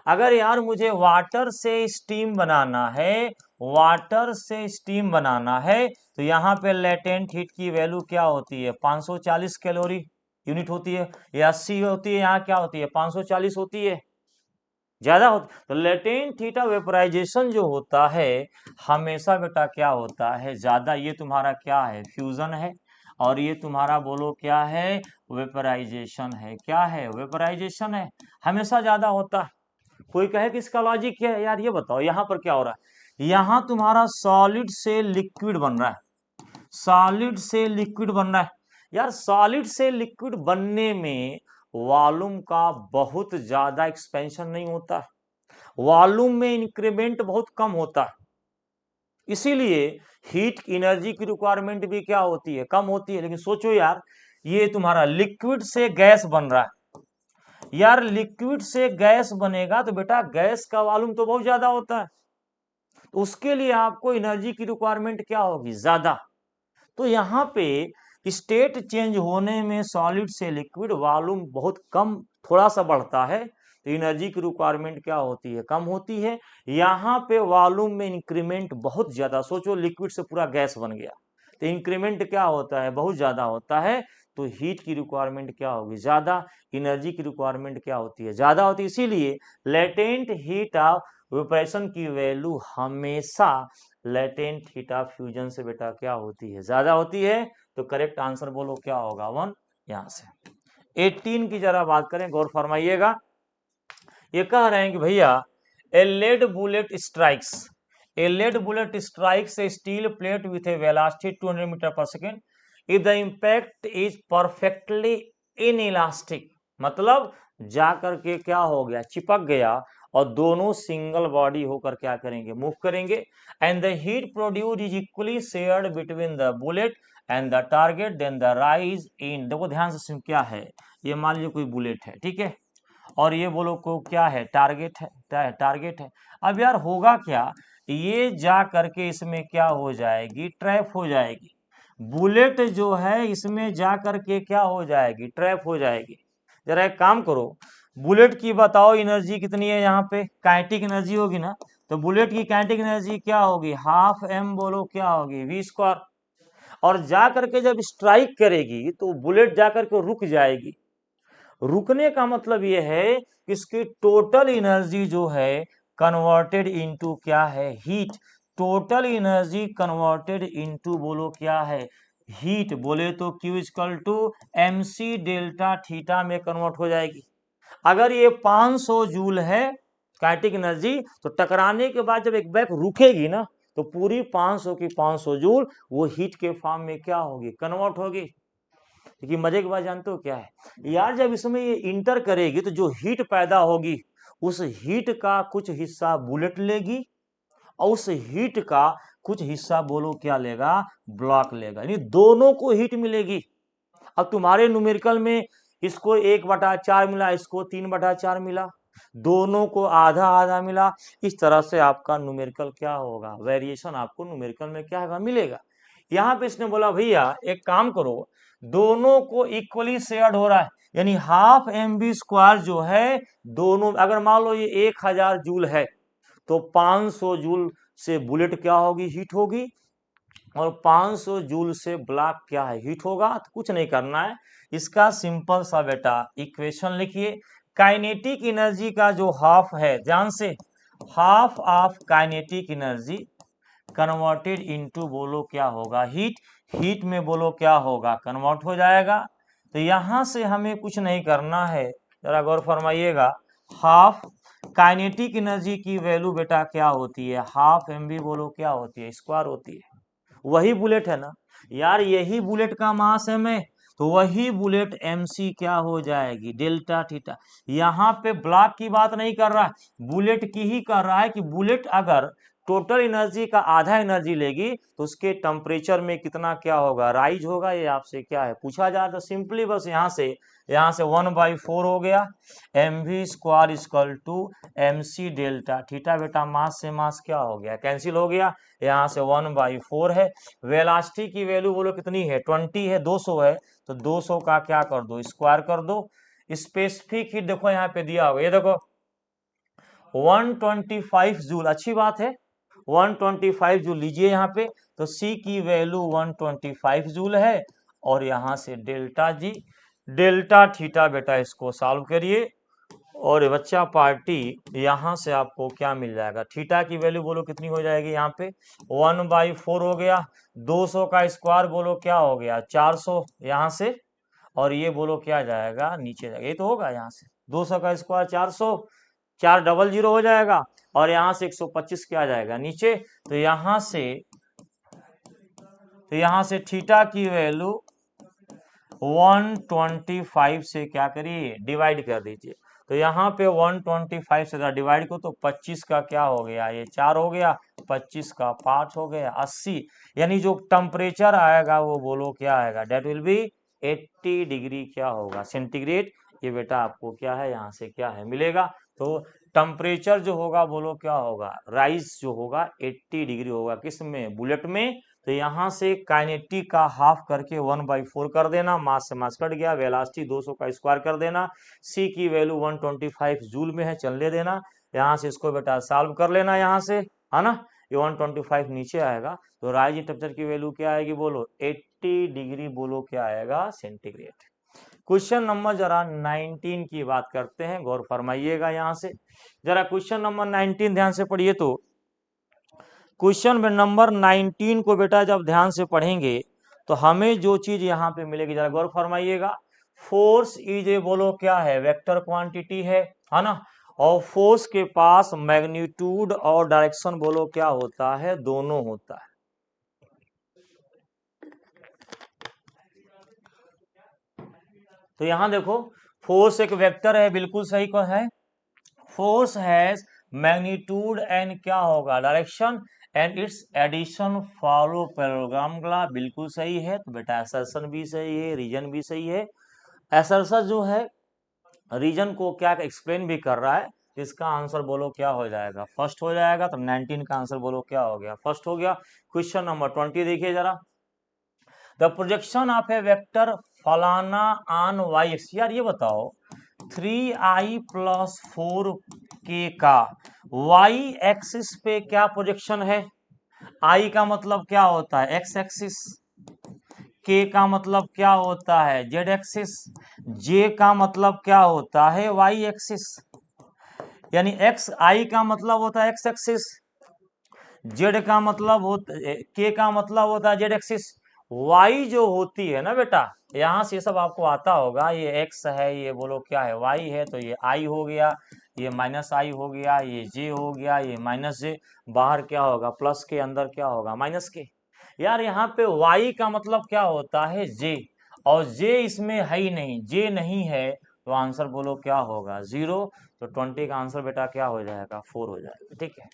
अगर यार मुझे वाटर से स्टीम बनाना है, वाटर से स्टीम बनाना है, तो यहाँ पे लेटेंट हीट की वैल्यू क्या होती है, 540 कैलोरी यूनिट होती है, या 80 होती है, यहाँ क्या होती है, 540 होती है, ज्यादा होता। तो लेटेंट हीट ऑफ वेपराइजेशन जो होता है, हमेशा बेटा क्या होता है, ज्यादा। ये तुम्हारा क्या है, फ्यूजन है, और ये तुम्हारा बोलो क्या है, वेपराइजेशन है। क्या है, वेपराइजेशन है, हमेशा ज्यादा होता है। कोई कहे कि इसका लॉजिक क्या है, यार ये बताओ, यहाँ पर क्या हो रहा है, यहाँ तुम्हारा सॉलिड से लिक्विड बन रहा है, सॉलिड से लिक्विड बन रहा है। यार सॉलिड से लिक्विड बनने में वॉल्यूम का बहुत ज्यादा एक्सपेंशन नहीं होता, वॉल्यूम में इंक्रीमेंट बहुत कम होता है, इसीलिए हीट एनर्जी की रिक्वायरमेंट भी क्या होती है, कम होती है। लेकिन सोचो यार, ये तुम्हारा लिक्विड से गैस बन रहा है, यार लिक्विड से गैस बनेगा तो बेटा गैस का वॉल्यूम तो बहुत ज्यादा होता है, तो उसके लिए आपको एनर्जी की रिक्वायरमेंट क्या होगी, ज्यादा। तो यहाँ पे स्टेट चेंज होने में सॉलिड से लिक्विड वॉल्यूम बहुत कम, थोड़ा सा बढ़ता है, तो एनर्जी की रिक्वायरमेंट क्या होती है, कम होती है। यहाँ पे वॉल्यूम में इंक्रीमेंट बहुत ज्यादा, सोचो लिक्विड से पूरा गैस बन गया, तो इंक्रीमेंट क्या होता है, बहुत ज्यादा होता है, तो हीट की रिक्वायरमेंट क्या होगी, ज्यादा। एनर्जी की रिक्वायरमेंट क्या होती है, ज्यादा होती है। इसीलिए लेटेंट हीट ऑफ इवेपोरेशन की वैल्यू हमेशा लेटेंट हीट ऑफ फ्यूजन से बेटा क्या होती है, ज्यादा होती है। तो करेक्ट आंसर बोलो क्या होगा, 1। यहां से 18 की जरा बात करें, गौर फरमाइएगा। ये कह रहे हैं कि भैया a lead bullet strikes, a lead bullet strikes a steel plate with a velocity 200 metre per second if the impact is perfectly inelastic, मतलब जाकर के क्या हो गया, चिपक गया, और दोनों सिंगल बॉडी होकर क्या करेंगे, मूव करेंगे। And the heat produce is equally shared between the bullet and the target, then the rise in, देखो ध्यान से क्या है, ये मान लीजिए कोई बुलेट है, ठीक है, और ये बोलो को क्या है, टारगेट है, टारगेट है। अब यार होगा क्या, ये जा करके इसमें क्या हो जाएगी, ट्रैप हो जाएगी। बुलेट जो है इसमें जा करके क्या हो जाएगी, ट्रैप हो जाएगी। जरा एक काम करो, बुलेट की बताओ एनर्जी कितनी है, यहाँ पे काइनेटिक एनर्जी होगी ना, तो बुलेट की काइनेटिक एनर्जी क्या होगी, हाफ एम बोलो क्या होगी, वी स्क्वायर। और जा करके जब स्ट्राइक करेगी तो बुलेट जा करके रुक जाएगी। रुकने का मतलब ये है कि इसकी टोटल एनर्जी जो है कन्वर्टेड इनटू क्या है, heat. Total energy converted into बोलो क्या है, हीट। बोले तो Q equal to mc delta theta में कन्वर्ट हो जाएगी। अगर ये 500 जूल है काइनेटिक एनर्जी, तो टकराने के बाद जब एक बैक रुकेगी ना, तो पूरी 500 की 500 जूल वो हीट के फॉर्म में क्या होगी, कन्वर्ट होगी। लेकिन मजे की बात जानते हो क्या है यार, जब इसमें ये इंटर करेगी तो जो हीट पैदा होगी उस हीट का कुछ हिस्सा बुलेट लेगी, और उस हीट का कुछ हिस्सा बोलो क्या लेगा, ब्लॉक लेगा, यानी दोनों को हीट मिलेगी। अब तुम्हारे न्यूमेरिकल में इसको 1/4 मिला, इसको 3/4 मिला, दोनों को आधा आधा मिला। इस तरह से आपका न्यूमेरिकल क्या होगा, वेरिएशन आपको न्यूमेरिकल में क्या होगा, मिलेगा। यहाँ पे इसने बोला भैया एक काम करो, दोनों को इक्वली शेयर्ड हो रहा है, यानी हाफ एम बी स्क्वायर जो है दोनों, अगर मान लो ये 1000 जूल है, तो 500 जूल से बुलेट क्या होगी, हीट होगी, और 500 जूल से ब्लॉक क्या है, हीट होगा। तो कुछ नहीं करना है, इसका सिंपल सा बेटा इक्वेशन लिखिए। काइनेटिक एनर्जी का जो हाफ है, ध्यान से, half of kinetic energy converted into बोलो क्या होगा, हीट। हीट में बोलो क्या होगा, कन्वर्ट हो जाएगा। तो यहां से हमें कुछ नहीं करना है, जरा गौर फरमाइएगा। हाफ काइनेटिक एनर्जी की वैल्यू बेटा क्या होती है, हाफ एम बी बोलो क्या होती है, स्क्वायर होती है। वही बुलेट है ना यार, यही बुलेट का मास है में, तो वही बुलेट mc क्या हो जाएगी, डेल्टा थीटा। यहाँ पे ब्लॉक की बात नहीं कर रहा है, बुलेट की ही कर रहा है कि बुलेट अगर टोटल एनर्जी का आधा एनर्जी लेगी तो उसके टेम्परेचर में कितना क्या होगा, राइज होगा। ये आपसे क्या है पूछा जा रहा, तो सिंपली बस यहाँ से 1/4 हो गया, M V square equal to M C delta theta. बेटा मास से मास क्या हो गया, कैंसिल हो गया, यहाँ से 1/4 है। वेलोसिटी की वैल्यू बोलो कितनी है, 20 है, 200 है, तो 200 का क्या कर दो, स्क्वायर कर दो। स्पेसिफिक हीट देखो यहाँ पे दिया होगा, ये देखो 125 जूल, अच्छी बात है, 125 जूल लीजिए यहाँ पे। तो C की वैल्यू 125 जूल है, और यहाँ से डेल्टा जी, डेल्टा थीटा बेटा इसको सॉल्व करिए, और बच्चा पार्टी यहाँ से आपको क्या मिल जाएगा, थीटा की वैल्यू बोलो कितनी हो जाएगी, यहाँ पे 1/4 हो गया, 200 का स्क्वायर बोलो क्या हो गया, 400 यहाँ से, और ये बोलो क्या जाएगा, नीचे जाएगा, ये तो होगा यहाँ से 200 का स्क्वायर 400, 400 हो जाएगा, और यहाँ से 125 क्या जाएगा नीचे। तो यहाँ से थीटा की वैल्यू 125 से क्या करिए, डिवाइड कर दीजिए। तो यहाँ पे 125 से डिवाइड को, तो 25 का क्या हो गया, ये 4 हो गया, 25 का 5 हो गया, 80। यानी जो टेम्परेचर आएगा वो बोलो क्या आएगा, डेट विल बी 80 डिग्री क्या होगा, सेंटीग्रेड ये बेटा आपको क्या है यहाँ से क्या है मिलेगा। तो टेम्परेचर जो होगा बोलो क्या होगा, राइज जो होगा 80 डिग्री होगा, किस में, बुलेट में। तो यहाँ से काइनेटिक का हाफ करके 1/4 कर देना, मास से मास कट गया, वेलोसिटी 200 का स्क्वायर कर देना, सी की वैल्यू 125 जूल में है, चलने देना। यहाँ से इसको बेटा सॉल्व कर लेना यहाँ से, है ना, ये 125 नीचे आएगा। तो राइज टेम्परेचर की वैल्यू क्या आएगी बोलो, 80 डिग्री बोलो क्या आएगा, सेंटीग्रेड। क्वेश्चन नंबर जरा 19 की बात करते हैं, गौर फरमाइएगा यहाँ से जरा। क्वेश्चन नंबर 19 ध्यान से पढ़िए। तो क्वेश्चन नंबर 19 को बेटा जब ध्यान से पढ़ेंगे तो हमें जो चीज यहाँ पे मिलेगी जरा गौर फरमाइएगा। फोर्स इज ए बोलो क्या है, वेक्टर क्वांटिटी है ना, और फोर्स के पास मैग्नीट्यूड और डायरेक्शन बोलो क्या होता है, दोनों होता है। तो यहां देखो फोर्स एक वेक्टर है, बिल्कुल सही को है। फोर्स हैज मैग्नीट्यूड एंड क्या होगा, direction, and its addition follow parallelogram, बिल्कुल सही है। तो बेटा असर्शन भी सही है, रीजन भी सही है। असर्शन जो है रीजन को क्या एक्सप्लेन भी कर रहा है। इसका आंसर बोलो क्या हो जाएगा, फर्स्ट हो जाएगा। तो 19 का आंसर बोलो क्या हो गया, फर्स्ट हो गया। क्वेश्चन नंबर 20 देखिए जरा। The projection of A vector फलाना ऑन वाई एक्स, यार ये बताओ 3i + 4k का वाई एक्सिस पे क्या प्रोजेक्शन है। आई का मतलब क्या होता है, एक्स एक्सिस, के का मतलब क्या होता है, जेड एक्सिस, जे का मतलब क्या होता है, वाई एक्सिस। यानी एक्स आई का मतलब होता है एक्स एक्सिस, जेड का मतलब होता, के का मतलब होता है जेड एक्सिस, वाई जो होती है ना बेटा, यहां से सब आपको आता होगा, ये एक्स है, ये बोलो क्या है, वाई है, तो ये आई हो गया, ये -i हो गया, ये जे हो गया, ये -j, बाहर क्या होगा प्लस के, अंदर क्या होगा माइनस के। यार यहाँ पे वाई का मतलब क्या होता है, जे, और जे इसमें है ही नहीं, जे नहीं है, तो आंसर बोलो क्या होगा, 0। तो 20 का आंसर बेटा क्या हो जाएगा, 4 हो जाएगा, ठीक है।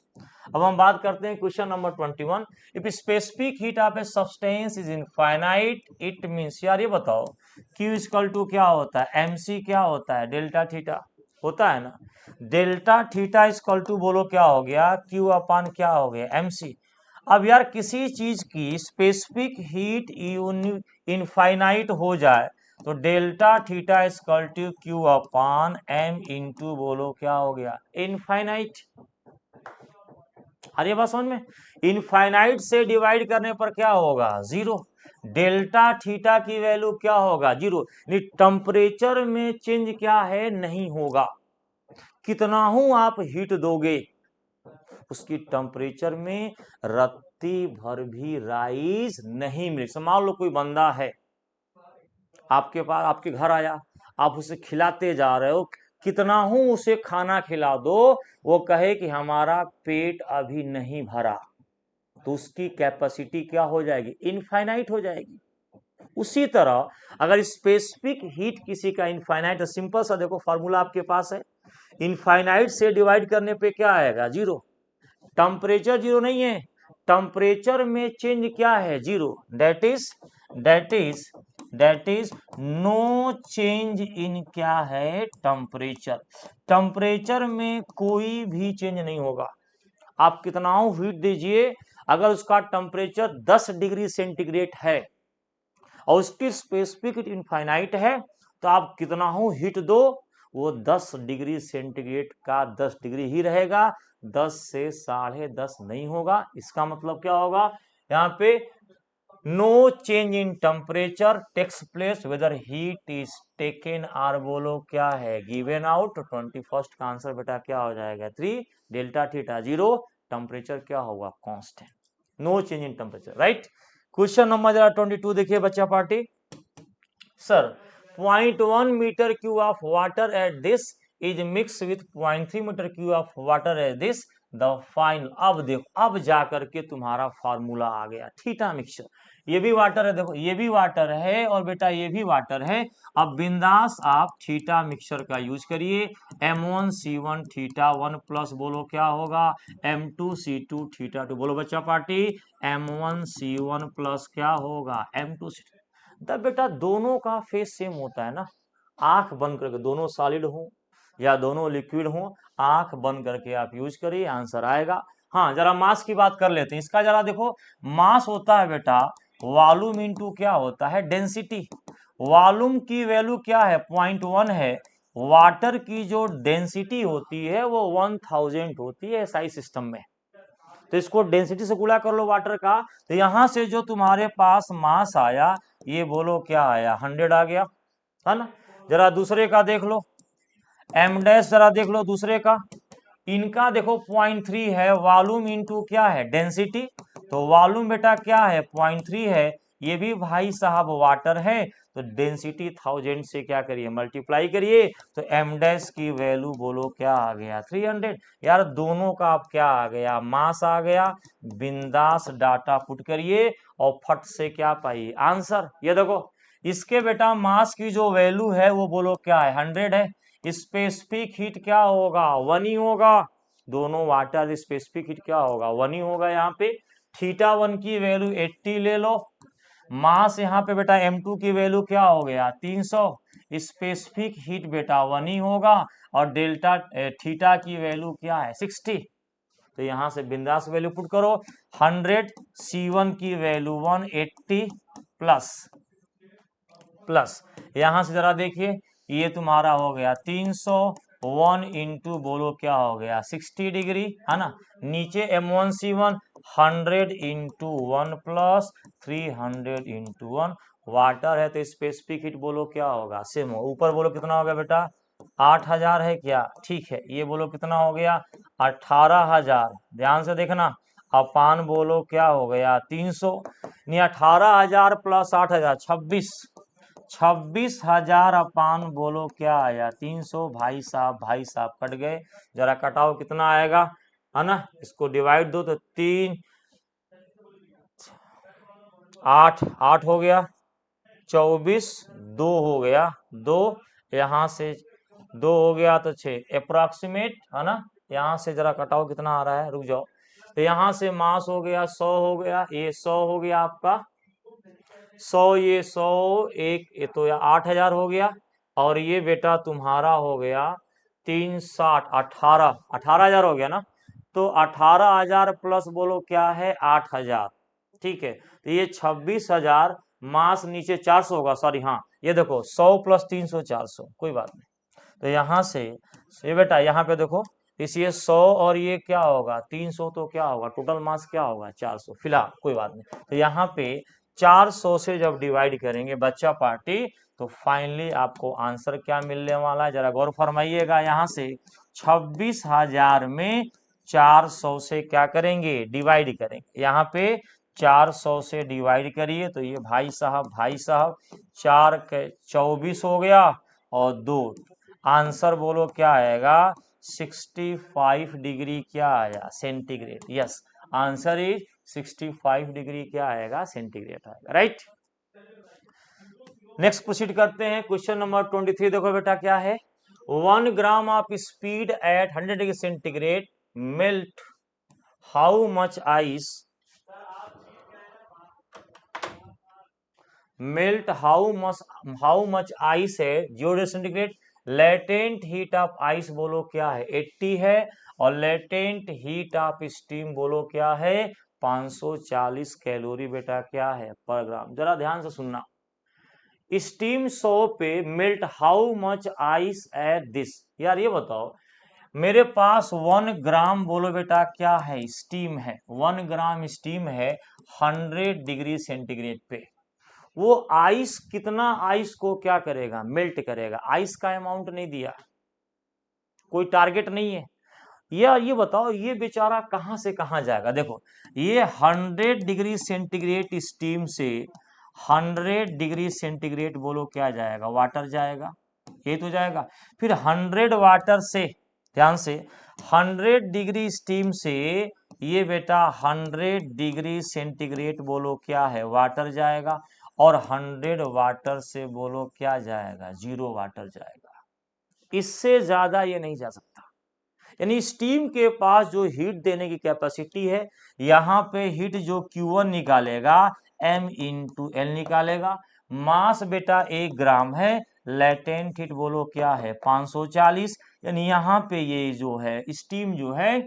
अब हम बात करते हैं question number 21। If specific heat of a substance is infinite it means, यार ये बताओ Q = क्या होता है, mc क्या होता है, डेल्टा थीटा होता है ना। डेल्टा थीटा = बोलो क्या हो गया, Q/, क्या हो गया, mc। अब यार किसी चीज की स्पेसिफिक हीट इनफाइनाइट हो जाए तो डेल्टा थीटा = Q/m इंटू बोलो क्या हो गया, इनफाइनाइट। अरे बात समझ में, इनफाइनाइट से डिवाइड करने पर क्या होगा, 0। डेल्टा थीटा की वैल्यू क्या होगा, 0। टेम्परेचर में चेंज क्या है, नहीं होगा। कितना हूं आप हीट दोगे, उसकी टेम्परेचर में रत्ती भर भी राइज नहीं मिले। मान लो कोई बंदा है आपके पास, आपके घर आया, आप उसे खिलाते जा रहे हो, कितना हूं उसे खाना खिला दो, वो कहे कि हमारा पेट अभी नहीं भरा, तो उसकी कैपेसिटी क्या हो जाएगी, इनफाइनाइट हो जाएगी। उसी तरह अगर स्पेसिफिक हीट किसी का इनफाइनाइट, सिंपल सा देखो फॉर्मूला आपके पास है, इनफाइनाइट से डिवाइड करने पे क्या आएगा, 0। टेम्परेचर 0 नहीं है, टेम्परेचर में चेंज क्या है, 0। That is no change in क्या है, टेम्परेचर। टेम्परेचर में कोई भी चेंज नहीं होगा। आप कितना हीट दीजिए, अगर उसका टेम्परेचर 10 डिग्री सेंटीग्रेड है और उसकी स्पेसिफिक इनफाइनाइट है, तो आप कितना हीट दो, वो 10 डिग्री सेंटीग्रेड का 10 डिग्री ही रहेगा, 10 से 10.5 नहीं होगा। इसका मतलब क्या होगा, यहाँ पे no change in temperature takes place whether heat is taken or बोलो क्या है, गिवन आउट। 21 का आंसर बेटा क्या हो जाएगा, 3। डेल्टा थीटा 0, टेम्परेचर क्या होगा, constant, no change in temperature, right. Question number जरा 22 देखिए बच्चा party. Sir 0.1 metre cube of water at this is mix with 0.3 metre cube of water at this the final. अब देखो, अब जाकर के तुम्हारा फार्मूला आ गया, थीटा मिक्सचर। ये भी वाटर है, देखो ये भी वाटर है और बेटा ये भी वाटर है। अब बिंदास आप थीटा मिक्सचर का यूज करिए। M1C1 θ1 प्लस बोलो क्या होगा, M2C2 θ2, बोलो बच्चा पार्टी, M1C1 प्लस क्या होगा, M2C2। तब बेटा दोनों का फेस सेम होता है ना, आंख बंद करके, दोनों सॉलिड हो या दोनों लिक्विड हो, आंख बंद करके आप यूज करिए, आंसर आएगा। हाँ, जरा मास की बात कर लेते हैं। इसका जरा देखो, मास होता है बेटा वॉल्यूम इंटू क्या होता है, डेंसिटी। वॉल्यूम की वैल्यू क्या है, 0.1 है। वाटर की जो डेंसिटी होती है वो 1000 होती है SI सिस्टम में। तो इसको डेंसिटी से गुणा कर लो वाटर का, तो यहां से जो तुम्हारे पास मास आया, ये बोलो क्या आया, 100 आ गया, है ना। जरा दूसरे का देख लो, एम डैश जरा देख लो दूसरे का। इनका देखो 0.3 है, वॉल्यूम इंटू क्या है, डेंसिटी। तो वॉल्यूम बेटा क्या है, 0.3 है। ये भी भाई साहब वाटर है, तो डेंसिटी 1000 से क्या करिए, मल्टीप्लाई करिए। तो एम डैश की वैल्यू बोलो क्या आ गया, 300। यार दोनों का अब क्या आ गया, मास आ गया। बिंदास डाटा पुट करिए और फट से क्या पाइए, आंसर। ये देखो, इसके बेटा मास की जो वैल्यू है वो बोलो क्या है, 100 है। स्पेसिफिक हीट क्या होगा, 1 ही होगा। दोनों वाटर स्पेसिफिक हीट क्या होगा, 1 ही होगा। यहाँ पे θ1 की वैल्यू 80 ले लो। मास यहाँ पे बेटा M2 की वैल्यू क्या हो गया, 300। स्पेसिफिक हीट बेटा 1 ही होगा। और डेल्टा थीटा की वैल्यू क्या है, 60। तो यहाँ से बिंदास वैल्यू पुट करो। 100 C1 की वैल्यू 180 प्लस प्लस, यहां से जरा देखिए, ये तुम्हारा हो गया 301 इंटू बोलो क्या हो गया, 60 डिग्री, है ना। नीचे M1C1 100 into 1 plus 300 into 1। Water है तो स्पेसिफिक हीट बोलो क्या होगा, सेम हो। ऊपर बोलो कितना हो गया बेटा, 8000 है क्या, ठीक है। ये बोलो कितना हो गया, 18000। ध्यान से देखना, अपान बोलो क्या हो गया, 300। नहीं, 18000 प्लस 8000, 26,000 अपान बोलो क्या आया, 300। भाई साहब कट गए, जरा कटाओ कितना आएगा, है ना। इसको डिवाइड दो तो 3 8 8 हो गया, 24 2 हो गया, 2 यहाँ से 2 हो गया तो 6 अप्रोक्सीमेट, है ना। यहाँ से जरा कटाओ कितना आ रहा है, रुक जाओ। तो यहाँ से मास हो गया 100 हो गया, ये 100 हो गया आपका 100, ये 100 एक, ये तो 8000 हो गया। और ये बेटा तुम्हारा हो गया 360, 18,000 हो गया ना। तो 18,000 प्लस बोलो क्या है, 8,000, ठीक है। तो ये 26,000, मास नीचे 400 होगा, सॉरी, हाँ ये देखो 100 प्लस 300 400, कोई बात नहीं। तो यहाँ से ये बेटा यहाँ पे देखो, इसलिए 100 और ये क्या होगा 300, तो क्या होगा टोटल मास क्या होगा 400, फिलहाल कोई बात नहीं। तो यहाँ पे 400 से जब डिवाइड करेंगे बच्चा पार्टी, तो फाइनली आपको आंसर क्या मिलने वाला है, जरा गौर फरमाइएगा। यहाँ से 26,000 में 400 से क्या करेंगे, डिवाइड करेंगे। यहाँ पे 400 से डिवाइड करिए तो ये भाई साहब 4 के 24 हो गया, और 2 आंसर बोलो क्या आएगा, 65 डिग्री क्या आया, centigrade. Yes, answer is 65 degree क्या आएगा, सेंटीग्रेड आएगा, राइट। नेक्स्ट प्रोसीड करते हैं, क्वेश्चन नंबर 23। देखो बेटा क्या है, 1 gram of speed at 100 degree centigrade melt how much ice, melt how much ice है 0 degree centigrade. Latent heat of ice बोलो क्या है, 80 है। और लेटेंट हीट ऑफ स्टीम बोलो क्या है, 540 कैलोरी बेटा क्या है पर ग्राम। जरा ध्यान से सुनना, स्टीम 100 पे melt how much ice at this. यार ये बताओ, मेरे पास 1 ग्राम बोलो बेटा क्या है, स्टीम है, 1 ग्राम स्टीम है 100 डिग्री सेंटीग्रेड पे। वो आइस कितना आइस को क्या करेगा, मेल्ट करेगा। आइस का अमाउंट नहीं दिया, कोई टारगेट नहीं है। ये बताओ, ये बेचारा कहां से कहां जाएगा। देखो, ये 100 डिग्री सेंटीग्रेड स्टीम से 100 डिग्री सेंटीग्रेड बोलो क्या जाएगा, वाटर जाएगा, ये तो जाएगा। फिर 100 वाटर से, ध्यान से, 100 डिग्री स्टीम से ये बेटा 100 डिग्री सेंटीग्रेड बोलो क्या है, वाटर जाएगा। और 100 वाटर से बोलो क्या जाएगा, 0 वाटर जाएगा। इससे ज्यादा ये नहीं जा सकता। यानी स्टीम के पास जो हीट देने की कैपेसिटी है, यहाँ पे हीट जो Q1 निकालेगा M इंटू एल निकालेगा। मास बेटा 1 ग्राम है, लेटेंट हीट बोलो क्या है 540, यानी यहाँ पे ये जो है स्टीम जो है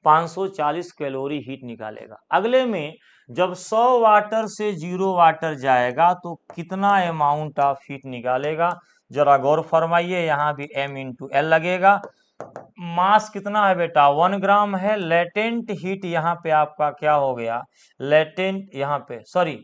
540 कैलोरी हीट निकालेगा। अगले में जब 100 वाटर से 0 वाटर जाएगा तो कितना अमाउंट ऑफ हीट निकालेगा, जरा गौर फरमाइए। यहाँ भी m इंटू एल लगेगा। मास कितना है बेटा 1 ग्राम है। लेटेंट हीट यहाँ पे आपका क्या हो गया, लेटेंट यहाँ पे सॉरी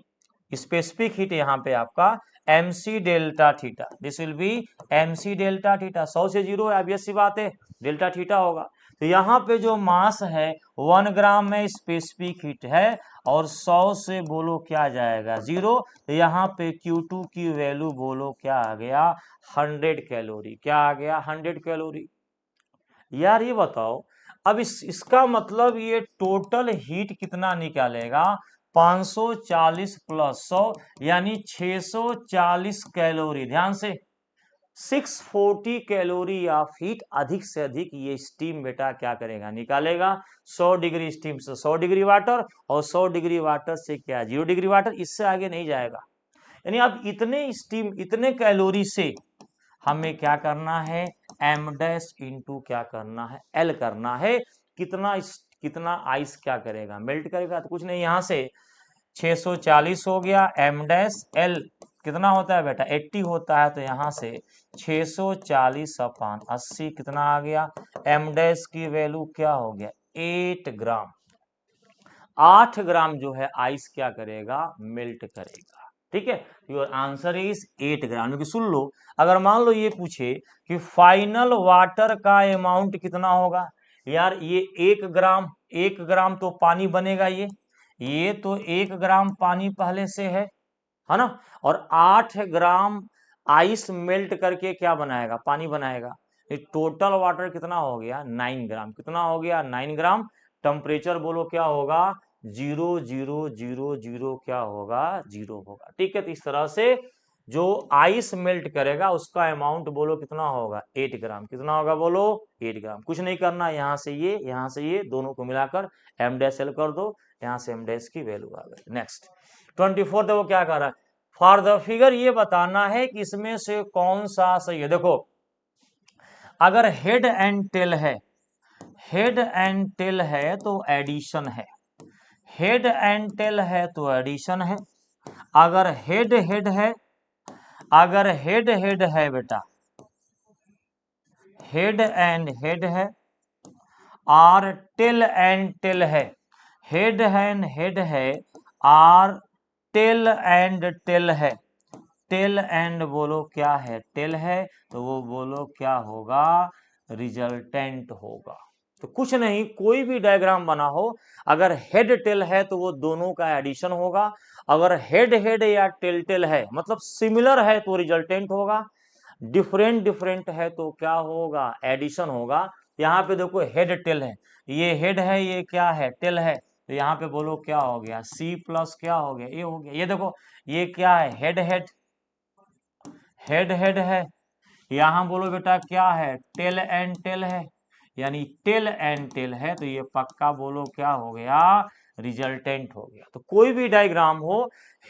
स्पेसिफिक हीट यहाँ पे आपका mc delta theta, this will be mc delta theta. 100 से 0 है, ऑब्वियस सी बात है, डेल्टा थीटा होगा। तो यहाँ पे जो मास है 1 ग्राम में स्पेसिफिक हीट है और 100 से बोलो क्या जाएगा 0, तो यहाँ पे Q2 की वैल्यू बोलो क्या आ गया 100 कैलोरी। क्या आ गया 100 कैलोरी। यार ये बताओ, अब इसका मतलब ये टोटल हीट कितना निकालेगा 540 प्लस 100 यानी 640 कैलोरी। ध्यान से 640 कैलोरी ऑफ हीट अधिक से अधिक ये स्टीम बेटा क्या करेगा निकालेगा। 100 डिग्री स्टीम से 100 डिग्री वाटर और 100 डिग्री वाटर से क्या 0 डिग्री वाटर, इससे आगे नहीं जाएगा। यानी अब इतने स्टीम इतने कैलोरी से हमें क्या करना है m डैश इंटू क्या करना है l करना है। कितना आइस क्या करेगा मेल्ट करेगा, तो कुछ नहीं, यहाँ से 640 हो गया m डैश l कितना होता है बेटा 80 होता है, तो यहाँ से 640 अपान 80 कितना आ गया, m डैश की वैल्यू क्या हो गया 8 ग्राम। 8 ग्राम जो है आइस क्या करेगा मेल्ट करेगा। ठीक है, योर आंसर इज 8 ग्राम। क्योंकि सुन लो, अगर मान लो ये पूछे कि फाइनल वाटर का अमाउंट कितना होगा, यार ये 1 ग्राम तो पानी बनेगा, ये तो 1 ग्राम पानी पहले से है ना, और 8 ग्राम आइस मेल्ट करके क्या बनाएगा पानी बनाएगा। टोटल वाटर कितना हो गया 9 ग्राम। कितना हो गया 9 ग्राम। टेम्परेचर बोलो क्या होगा 0,000 क्या होगा 0 होगा। ठीक है, तो इस तरह से जो आइस मेल्ट करेगा उसका अमाउंट बोलो कितना होगा 8 ग्राम। कितना होगा बोलो 8 ग्राम। कुछ नहीं करना, यहाँ से ये दोनों को मिलाकर m डैश l कर दो, यहाँ से m डैश की वैल्यू आ गई। नेक्स्ट 24 देखो क्या कर रहा है, फॉर द फिगर ये बताना है कि इसमें से कौन सा सही है। देखो अगर हेड एंड टेल है, हेड एंड टेल है तो एडिशन है, हेड एंड टेल है तो एडिशन है। अगर हेड हेड है, अगर हेड हेड है बेटा, हेड एंड हेड है और टेल एंड टेल है, हेड एंड हेड है और टेल एंड टेल है, टेल एंड बोलो क्या है टेल है, तो वो बोलो क्या होगा रिजल्टेंट होगा। तो कुछ नहीं, कोई भी डायग्राम बना हो, अगर हेड टेल है तो वो दोनों का एडिशन होगा, अगर हेड हेड या टेल टेल है मतलब सिमिलर है तो रिजल्टेंट होगा, डिफरेंट डिफरेंट है तो क्या होगा एडिशन होगा। यहाँ पे देखो हेड टेल है, ये हेड है ये क्या है टेल है, तो यहाँ पे बोलो क्या हो गया C प्लस क्या हो गया ए हो गया। ये देखो ये क्या है हेड हेड, हेड हेड है, यहाँ बोलो बेटा क्या है टेल एंड टेल है, यानी टेल एंड टेल है, तो ये पक्का बोलो क्या हो गया रिजल्टेंट हो गया। तो कोई भी डायग्राम हो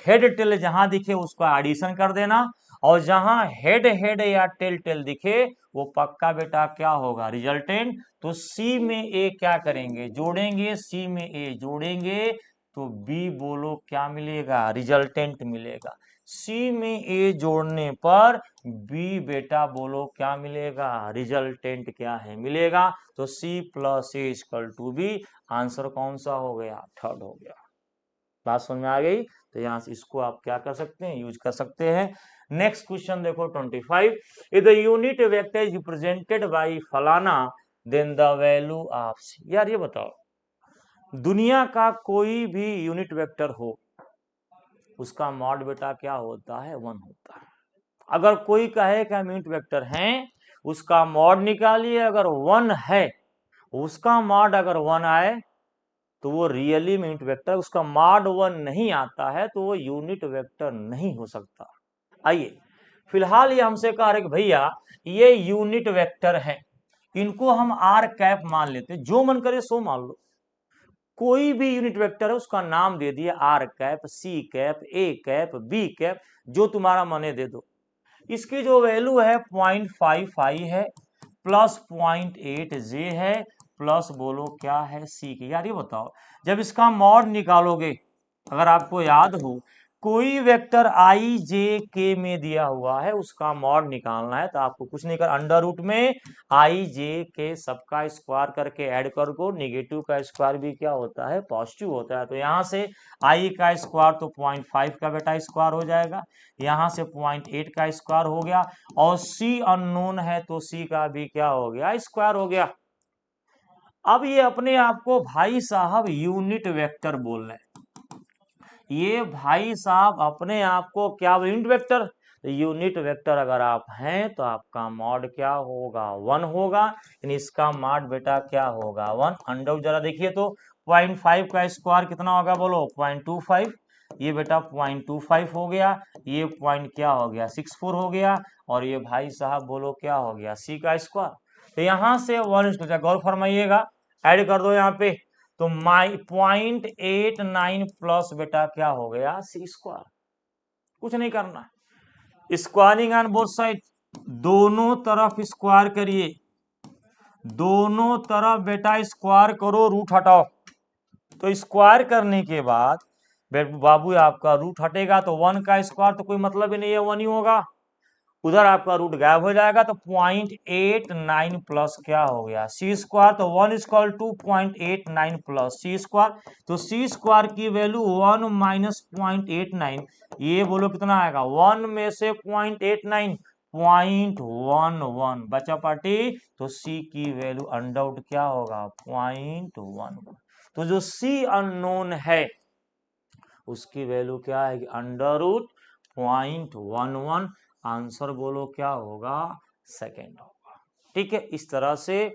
हेड टेल जहां दिखे उसका एडिशन कर देना, और जहां हेड हेड या टेल टेल दिखे वो पक्का बेटा क्या होगा रिजल्टेंट। तो सी में ए क्या करेंगे जोड़ेंगे, सी में ए जोड़ेंगे तो बी बोलो क्या मिलेगा रिजल्टेंट मिलेगा। सी में ए जोड़ने पर बी बेटा बोलो क्या मिलेगा रिजल्टेंट क्या है मिलेगा। तो C plus A equal to B, answer कौन सा हो गया थर्ड हो गया। बात समझ में आ गई, तो यहाँ से इसको आप क्या कर सकते हैं यूज कर सकते हैं। नेक्स्ट क्वेश्चन देखो 25, if the unit vector is represented by फलाना देन द वैल्यू ऑफ सी। यार ये बताओ, दुनिया का कोई भी यूनिट वेक्टर हो उसका मॉड बेटा क्या होता है 1 होता है। अगर कोई कहे कि हम यूनिट वेक्टर हैं उसका मॉड निकालिए, अगर 1 है उसका मॉड अगर 1 आए तो वो रियली में यूनिट वेक्टर, उसका मॉड 1 नहीं आता है तो वो यूनिट वेक्टर नहीं हो सकता। आइए फिलहाल ये हमसे कह रहे कि भैया ये यूनिट वेक्टर है, इनको हम आर कैप मान लेते, जो मन करे सो मान लो। कोई भी यूनिट वेक्टर है उसका नाम दे दिया R cap, C cap, A cap, B cap, जो तुम्हारा मने दे दो। इसकी जो वैल्यू है 0.55 है, प्लस 0.8 जे है, प्लस बोलो क्या है सी की। यार ये बताओ, जब इसका मॉड निकालोगे, अगर आपको याद हो, कोई वेक्टर आई जे के में दिया हुआ है, उसका मॉड निकालना है तो आपको कुछ नहीं कर, अंडर रूट में आई जे के सबका स्क्वायर करके ऐड कर को, निगेटिव का स्क्वायर भी क्या होता है, पॉजिटिव होता है। तो यहाँ से आई का स्क्वायर तो 0.5 का बेटा स्क्वायर हो जाएगा, यहाँ से 0.8 का स्क्वायर हो गया, और सी अननोन है तो सी का भी क्या हो गया, स्क्वायर हो गया। अब ये अपने आप को भाई साहब यूनिट वेक्टर बोल रहे हैं, ये भाई साहब अपने आप को क्या, यूनिट वेक्टर। यूनिट वेक्टर अगर आप हैं तो आपका मॉड क्या होगा, 1 होगा, यानी इसका मॉड बेटा क्या होगा, 1। अंडर जरा देखिए तो 0.5 का स्क्वायर कितना होगा, बोलो 0.25, ये बेटा 0.25 हो गया, ये पॉइंट क्या हो गया 64 हो गया, और ये भाई साहब बोलो क्या हो गया, सी का स्क्वायर। तो यहां से 1 गौर फरमाइएगा, ऐड कर दो यहाँ पे, तो 0.89 प्लस बेटा क्या हो गया, सी स्क्वायर। कुछ नहीं करना, स्क्वायरिंग ऑन बोथ साइड, दोनों तरफ स्क्वायर करिए, दोनों तरफ बेटा स्क्वायर करो, रूट हटाओ। तो स्क्वायर करने के बाद बाबू आपका रूट हटेगा तो 1 का स्क्वायर तो कोई मतलब ही नहीं है, 1 ही होगा, उधर आपका रूट गायब हो जाएगा, तो 0.89 प्लस क्या हो गया, सी स्क्वायर। तो 1 equal to 0.89 plus C square, तो सी स्क्वायर की वैल्यू 1 माइनस 0.89, ये बोलो कितना आएगा, 1 में से 0.89 0.11 बचा पार्टी, तो सी की वैल्यू अनडाउट क्या होगा, 0.11। तो जो सी अननोन है उसकी वैल्यू क्या है, अंडर रूट 0.11, आंसर बोलो क्या होगा, सेकेंड होगा। ठीक है, इस तरह से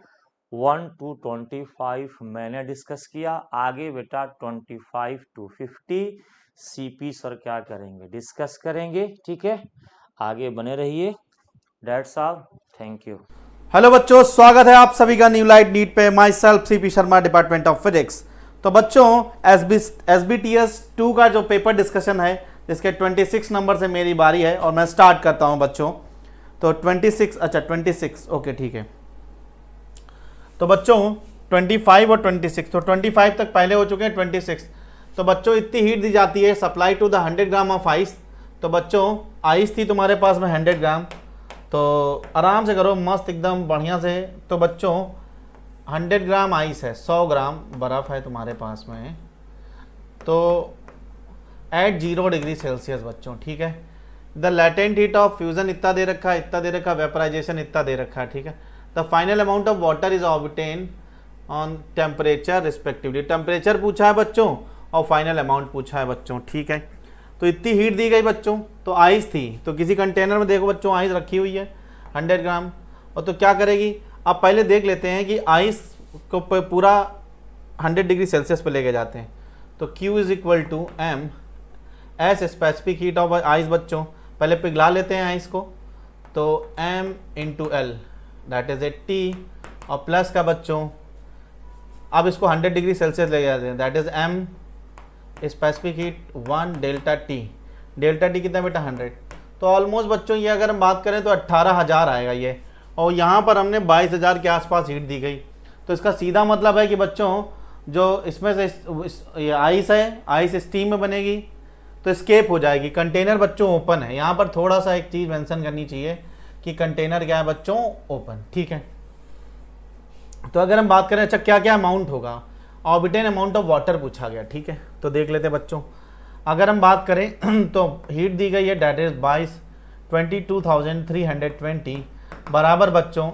1 to 25 मैंने डिस्कस किया। आगे बेटा 25 to 50 सीपी सर क्या करेंगे, डिस्कस करेंगे। ठीक है, आगे बने रहिए। डैड साहब थैंक यू। हेलो बच्चों, स्वागत है आप सभी का न्यू लाइट नीट पे। My self CP Sharma, department of physics. तो बच्चों SBTS 2 का जो पेपर डिस्कशन है, जिसके 26 नंबर से मेरी बारी है और मैं स्टार्ट करता हूं बच्चों। तो 26, अच्छा 26, ओके ठीक है। तो बच्चों 25 और 26, तो 25 तक पहले हो चुके हैं, 26। तो बच्चों इतनी हीट दी जाती है, supply to the 100 gram of ice. तो बच्चों आइस थी तुम्हारे पास में 100 ग्राम, तो आराम से करो, मस्त एकदम बढ़िया से। तो बच्चों 100 ग्राम आइस है, 100 ग्राम बर्फ़ है तुम्हारे पास में, तो एट 0 डिग्री सेल्सियस बच्चों, ठीक है। The latent heat of fusion इतना दे रखा है, इतना दे रखा है, वेपराइजेशन इतना दे रखा है, ठीक है। The final amount of water is obtain on temperature respectively, temperature पूछा है बच्चों और फाइनल अमाउंट पूछा है बच्चों, ठीक है। तो इतनी हीट दी गई बच्चों, तो आइस थी, तो किसी कंटेनर में देखो बच्चों आइस रखी हुई है 100 ग्राम, और तो क्या करेगी, अब पहले देख लेते हैं कि आइस को पूरा 100 डिग्री सेल्सियस पे लेके जाते हैं। तो Q is equal to M S specific heat of ice बच्चों, पहले पिघला लेते हैं आइस को, तो M into L that is 80, और प्लस का बच्चों अब इसको 100 डिग्री सेल्सियस ले जाते हैं, that is M specific heat 1 delta T, delta T कितना बेटा 100। तो ऑलमोस्ट बच्चों ये अगर हम बात करें तो 18,000 आएगा ये, और यहाँ पर हमने 22,000 के आसपास हीट दी गई। तो इसका सीधा मतलब है कि बच्चों जो इसमें से ये आइस है, आइस स्टीम में बनेगी तो स्केप हो जाएगी। कंटेनर बच्चों ओपन है, यहाँ पर थोड़ा सा एक चीज़ मेंशन करनी चाहिए कि कंटेनर क्या है बच्चों, ओपन, ठीक है। तो अगर हम बात करें अच्छा क्या क्या अमाउंट होगा, ऑर्बिटेन अमाउंट ऑफ वाटर पूछा गया, ठीक है। तो देख लेते बच्चों, अगर हम बात करें तो हीट दी गई है डेट इज 22,320 बराबर बच्चों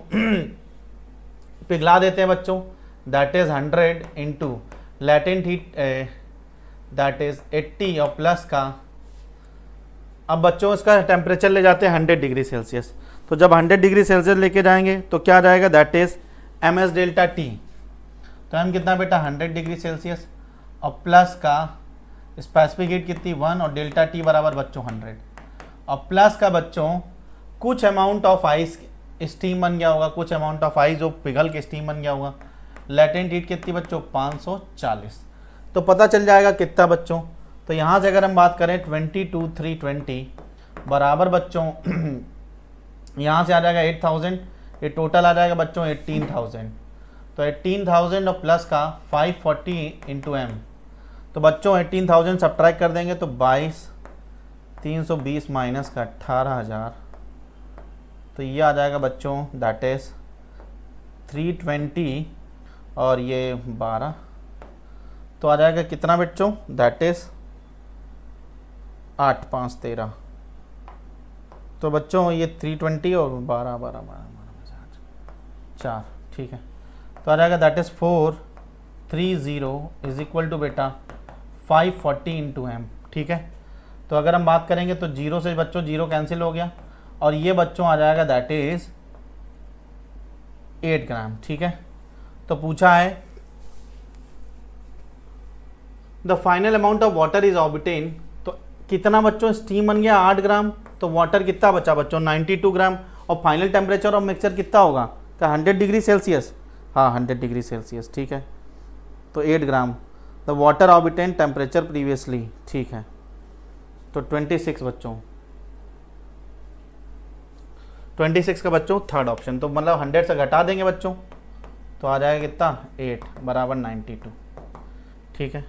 पिघला देते हैं बच्चों, that is 100 into latent heat that is 80 और प्लस का, अब बच्चों इसका टेम्परेचर ले जाते हैं 100 डिग्री सेल्सियस। तो जब 100 डिग्री सेल्सियस लेके जाएंगे तो क्या जाएगा, that is MS delta T. तो M कितना बेटा 100 डिग्री सेल्सियस, और प्लस का स्पेसिफिक हीट कितनी 1, और डेल्टा टी बराबर बच्चों 100, और प्लस का बच्चों कुछ अमाउंट ऑफ आइस स्टीम बन गया होगा, कुछ अमाउंट ऑफ आइस जो पिघल के स्टीम बन गया होगा। लैटेंट हीट कितनी बच्चों 540। तो पता चल जाएगा कितना बच्चों, तो यहाँ से अगर हम बात करें 22,320 बराबर बच्चों यहाँ से आ जाएगा 8000, ये टोटल आ जाएगा बच्चों 18000। तो 18000 और प्लस का 540 इंटू एम, तो बच्चों 18000 सब्ट्रैक्ट कर देंगे तो 22,320 माइनस का 18,000, तो ये आ जाएगा बच्चों दैट इज 320 और ये 12, तो आ जाएगा कितना बच्चों, दैट इज 8 5 13। तो बच्चों ये 320 और 12 12 4, ठीक है। तो आ जाएगा that is 430 is equal to बेटा 540 इंटू एम, ठीक है। तो अगर हम बात करेंगे तो जीरो से बच्चों जीरो कैंसिल हो गया और ये बच्चों आ जाएगा दैट इज 8 ग्राम, ठीक है। तो पूछा है the final amount of water is obtain, तो कितना बच्चों स्टीम बन गया 8 ग्राम, तो वाटर कितना बचा बच्चों 92 ग्राम, और फाइनल टेम्परेचर ऑफ मिक्सचर कितना होगा, क्या 100 डिग्री सेल्सियस, हाँ 100 डिग्री सेल्सियस, ठीक है। तो 8 gram the water obtain temperature previously, ठीक है। तो 26 बच्चों, 26 का बच्चों थर्ड ऑप्शन, तो मतलब 100 से घटा देंगे बच्चों तो आ जाएगा कितना 8 बराबर 92, ठीक है।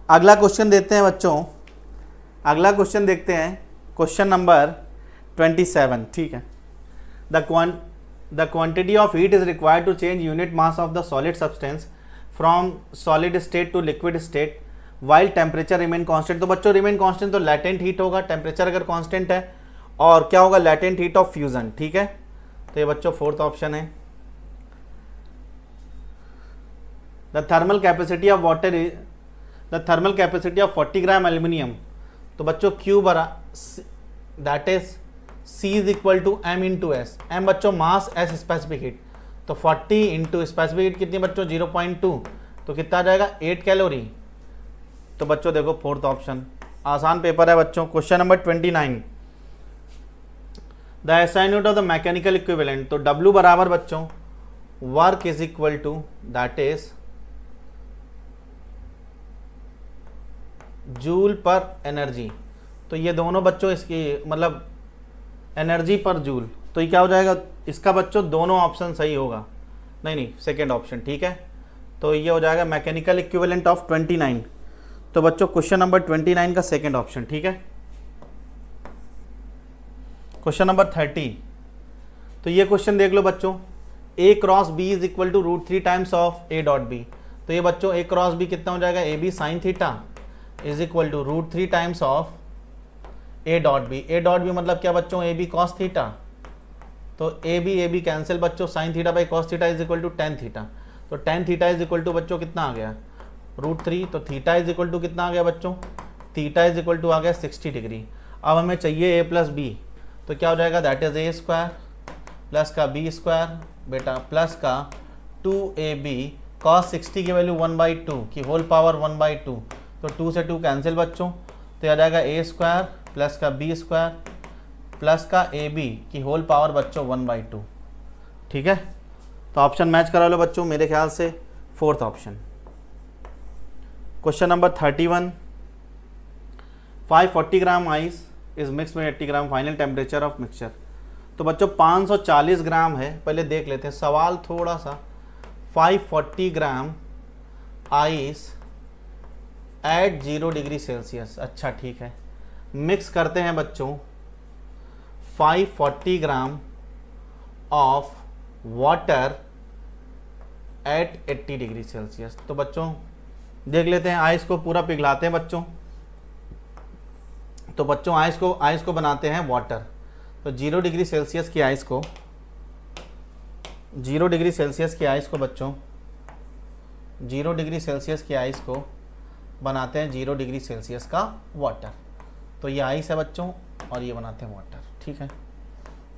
अगला क्वेश्चन देते हैं बच्चों, अगला क्वेश्चन देखते हैं, क्वेश्चन नंबर 27, ठीक है। The quantity of heat is required to change unit mass of the solid substance from solid state to liquid state while temperature remain constant. तो बच्चों रिमेन कांस्टेंट तो लैटेंट हीट होगा, temperature अगर constant है, और क्या होगा लैटेंट हीट ऑफ फ्यूजन, ठीक है। तो ये बच्चों फोर्थ ऑप्शन है। The thermal capacity of water is the thermal capacity of 40 gram aluminium, तो बच्चों क्यू बरा that is C is equal to M into S, M बच्चों मास, एस स्पेसिफिक हीट, तो 40 इंटू स्पेसिफिक हीट कितनी बच्चों 0.2, तो कितना आ जाएगा 8 कैलोरी। तो बच्चों देखो फोर्थ ऑप्शन, आसान पेपर है बच्चों। Question number 29, the SI unit of the mechanical equivalent, तो W बराबर बच्चों work is equal to that is joule per energy, तो ये दोनों बच्चों इसकी मतलब एनर्जी पर जूल, तो ये क्या हो जाएगा इसका बच्चों दोनों ऑप्शन सही होगा, नहीं सेकेंड ऑप्शन, ठीक है। तो ये हो जाएगा मैकेनिकल इक्विवेलेंट ऑफ 29, तो बच्चों क्वेश्चन नंबर 29 का सेकेंड ऑप्शन, ठीक है। क्वेश्चन नंबर 30, तो ये क्वेश्चन देख लो बच्चों, A cross B is equal to √3 times of A dot B, तो ये बच्चों A क्रॉस B कितना हो जाएगा AB sine theta is equal to √3 times of A dot B, A dot B मतलब क्या बच्चों AB कॉस थीटा, तो AB कैंसिल बच्चों, sine theta by cos theta is equal to tan theta, तो tan theta is equal to बच्चों कितना आ गया √3, तो थीटा इज इक्वल टू कितना आ गया बच्चों, थीटा इज इक्वल टू आ गया 60 डिग्री। अब हमें चाहिए A प्लस B, तो क्या हो जाएगा that is A square plus का B स्क्वायर बेटा प्लस का 2AB कॉस 60 की वैल्यू 1/2 की होल पावर 1/2, तो 2 से 2 कैंसिल बच्चों, तो आ जाएगा A स्क्वायर प्लस का B स्क्वायर प्लस का AB की होल पावर बच्चों 1/2, ठीक है। तो ऑप्शन मैच करा लो बच्चों, मेरे ख्याल से fourth option. Question number 31, 540 gram ice is mix में 80 ग्राम, फाइनल टेम्परेचर ऑफ मिक्सचर, तो बच्चों 540 ग्राम है, पहले देख लेते हैं सवाल थोड़ा सा। 540 gram ice at 0 degree Celsius, अच्छा ठीक है, मिक्स करते हैं बच्चों 540 ग्राम of water eight 80 degree Celsius, तो बच्चों देख लेते हैं, आइस को पूरा पिघलाते हैं बच्चों, तो बच्चों आइस को बनाते हैं वाटर, तो 0 डिग्री सेल्सियस की आइस को 0 डिग्री सेल्सियस की आइस को बच्चों 0 डिग्री सेल्सियस की आइस को बनाते हैं 0 डिग्री सेल्सियस का वाटर, तो ये आइस है बच्चों और ये बनाते हैं वाटर, ठीक है।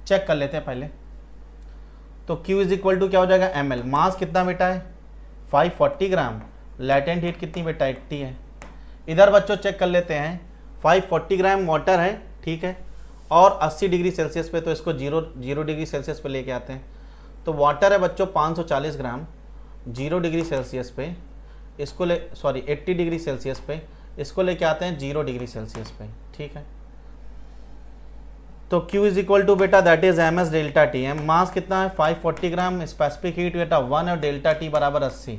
चेक कर लेते हैं पहले, तो Q इज इक्वल टू क्या हो जाएगा ml, मास कितना बेटा है 540 ग्राम, लैटेंट हीट कितनी बेटा 80 है। इधर बच्चों चेक कर लेते हैं, 540 ग्राम वाटर है, ठीक है, और 80 डिग्री सेल्सियस पे, तो इसको 0 डिग्री सेल्सियस पे लेके आते हैं, तो वाटर है बच्चों 540 ग्राम 0 डिग्री सेल्सियस पे, इसको 80 डिग्री सेल्सियस पे इसको लेके आते हैं 0 डिग्री सेल्सियस पे, ठीक है। तो Q इज इक्वल टू बेटा that is M S delta T. M mass कितना है 540 ग्राम, स्पेसिफिक हीट बेटा 1 और डेल्टा टी बराबर 80।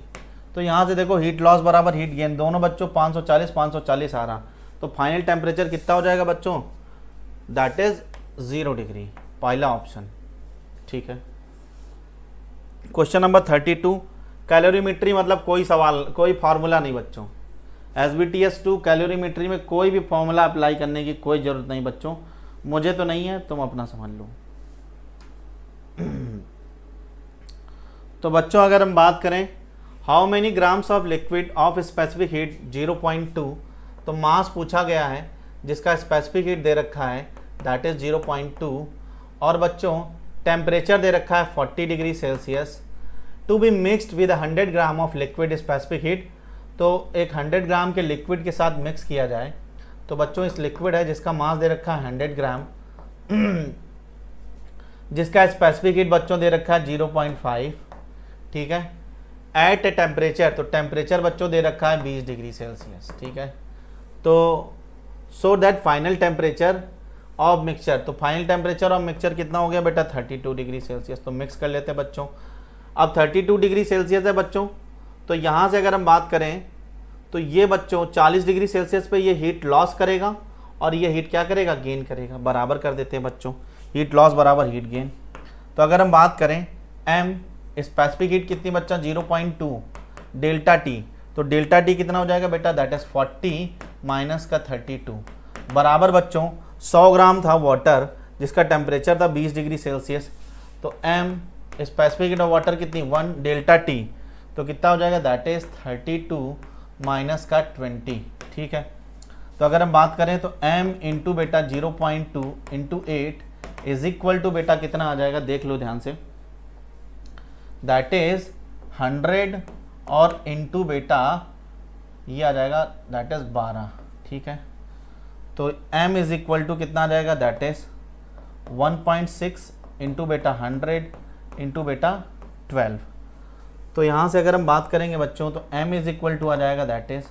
तो यहाँ से देखो हीट लॉस बराबर हीट गेन, दोनों बच्चों 540 आ रहा, तो फाइनल टेम्परेचर कितना हो जाएगा बच्चों, दैट इज 0 डिग्री, पहला ऑप्शन, ठीक है। क्वेश्चन नंबर 32, कैलोरीमेट्री मतलब कोई सवाल, कोई फार्मूला नहीं बच्चों। SBTS2 कैलोरीमेट्री में कोई भी फॉर्मूला अप्लाई करने की कोई ज़रूरत नहीं बच्चों, मुझे तो नहीं है, तुम अपना समझ लो। तो बच्चों अगर हम बात करें how many grams of liquid of specific heat 0.2, तो मास पूछा गया है जिसका स्पेसिफिक हीट दे रखा है दैट इज 0.2, और बच्चों टेम्परेचर दे रखा है 40 degree Celsius, to be mixed with 100 gram of liquid specific heat. तो एक 100 ग्राम के लिक्विड के साथ मिक्स किया जाए, तो बच्चों इस लिक्विड है जिसका मास दे रखा है 100 ग्राम, जिसका स्पेसिफिक हीट बच्चों दे रखा है 0.5, ठीक है। एट ए टेम्परेचर, तो टेम्परेचर बच्चों दे रखा है 20 डिग्री सेल्सियस, ठीक है। तो so that final temperature of mixture, तो फाइनल टेम्परेचर ऑफ मिक्सचर कितना हो गया बेटा 32 डिग्री सेल्सियस। तो मिक्स कर लेते हैं बच्चों। अब 32 डिग्री सेल्सियस है बच्चों, तो यहाँ से अगर हम बात करें तो ये बच्चों 40 डिग्री सेल्सियस पे ये हीट लॉस करेगा और ये हीट क्या करेगा, गेन करेगा। बराबर कर देते हैं बच्चों, हीट लॉस बराबर हीट गेन। तो अगर हम बात करें एम स्पेसिफिक हीट कितनी बच्चा 0.2 डेल्टा टी, तो डेल्टा टी कितना हो जाएगा बेटा दैट इज 40 माइनस का 32 बराबर बच्चों 100 ग्राम था वाटर जिसका टेम्परेचर था 20 डिग्री सेल्सियस। तो M specific heat of water कितनी 1 डेल्टा टी, तो कितना हो जाएगा दैट इज 32 माइनस का 20, ठीक है। तो अगर हम बात करें तो m इंटू बेटा 0.2 इंटू 8 इज इक्वल टू बेटा कितना आ जाएगा, देख लो ध्यान से, दैट इज 100 और इंटू बेटा ये आ जाएगा दैट इज 12, ठीक है। तो m इज इक्वल टू कितना आ जाएगा दैट इज 1.6 इंटू बेटा 100 इंटू बेटा 12। तो यहाँ से अगर हम बात करेंगे बच्चों तो m इज इक्वल टू आ जाएगा that is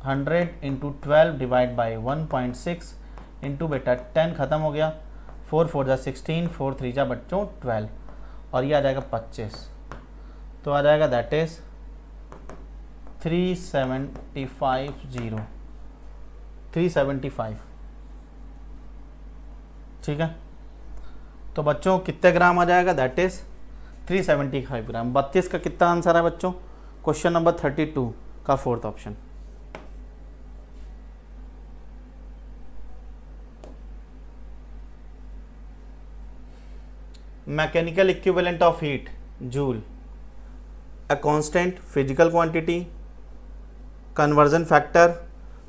100 into 12 divide by 1.6 into बेटा 10 खत्म हो गया, 4 4 जा 16, 4 3 जा बच्चों 12, और ये आ जाएगा 25। तो आ जाएगा दैट इज 375, ठीक है। तो बच्चों कितने ग्राम आ जाएगा दैट इज 375 ग्राम। 32 का कितना आंसर है बच्चों, क्वेश्चन नंबर 32 का fourth option. Mechanical equivalent of heat joule, a constant, physical quantity, conversion factor.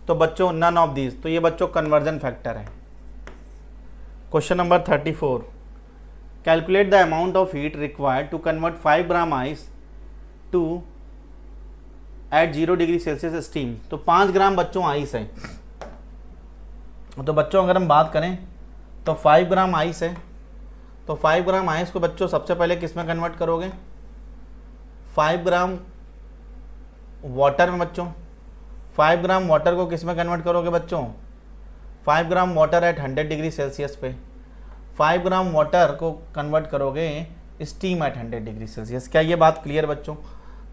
तो बच्चों नन ऑफ दीज, तो ये बच्चों कन्वर्जन फैक्टर है। Question number 34, calculate the amount of heat required to convert 5 gram ice to at 0 degree Celsius steam. तो 5 ग्राम बच्चों ice है, तो बच्चों अगर हम बात करें तो 5 ग्राम आइस है, तो 5 ग्राम आइस को बच्चों सबसे पहले किस में कन्वर्ट करोगे, 5 ग्राम वाटर में बच्चों। 5 ग्राम वाटर को किस में कन्वर्ट करोगे बच्चों, 5 gram water at 100 degree Celsius पे, 5 ग्राम वाटर को कन्वर्ट करोगे स्टीम एट 100 डिग्री सेल्सियस। क्या ये बात क्लियर बच्चों।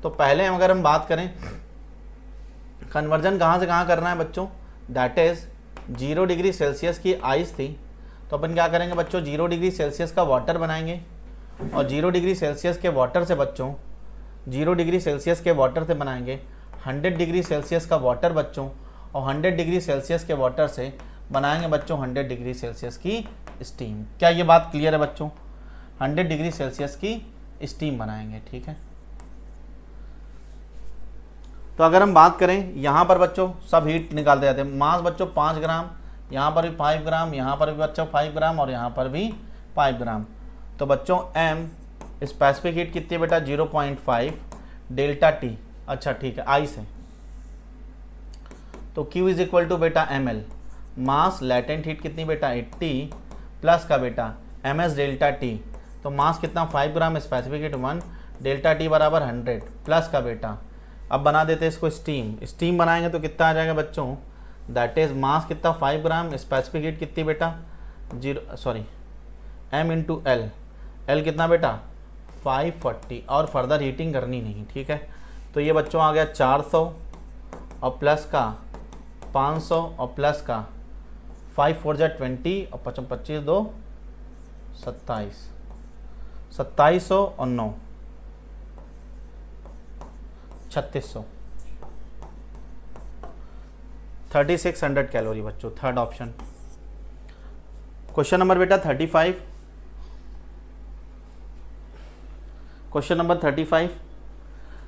तो पहले अगर हम बात करें कन्वर्जन कहाँ से कहाँ करना है बच्चों, दैट इज 0 डिग्री सेल्सियस की आइस थी, तो अपन क्या करेंगे बच्चों 0 डिग्री सेल्सियस का वाटर बनाएंगे, और 0 डिग्री सेल्सियस के वाटर से बच्चों 0 डिग्री सेल्सियस के वाटर से बनाएंगे 100 डिग्री सेल्सियस का वाटर बच्चों, और 100 डिग्री सेल्सियस के वाटर से बनाएंगे बच्चों 100 डिग्री सेल्सियस की स्टीम। क्या ये बात क्लियर है बच्चों, 100 डिग्री सेल्सियस की स्टीम बनाएंगे, ठीक है। तो अगर हम बात करें यहाँ पर बच्चों सब हीट निकालते जाते हैं। मास बच्चों 5 ग्राम, यहाँ पर भी 5 ग्राम, यहाँ पर भी बच्चों 5 ग्राम, और यहाँ पर भी 5 ग्राम। तो बच्चों एम स्पेसिफिक हीट कितनी है बेटा 0.5 डेल्टा टी, अच्छा ठीक है आइस है। तो Q इज इक्वल टू बेटा ml, मास लेटेंट हीट कितनी बेटा 80 प्लस का बेटा ms डेल्टा टी। तो मास कितना 5 ग्राम, स्पेसिफिक हीट 1, डेल्टा टी बराबर 100 प्लस का बेटा अब बना देते हैं इसको स्टीम। स्टीम बनाएंगे तो कितना आ जाएगा बच्चों, दैट इज मास कितना 5 ग्राम, स्पेसिफिक हीट कितनी बेटा m इंटू एल, एल कितना बेटा 540, और फर्दर हीटिंग करनी नहीं, ठीक है। तो ये बच्चों आ गया 400 और प्लस का 500 और प्लस का 5 4 जा 20 और 25 2 27, 2700 और 9 3600, 3600 कैलोरी बच्चों, थर्ड ऑप्शन। क्वेश्चन नंबर बेटा 35, क्वेश्चन नंबर 35।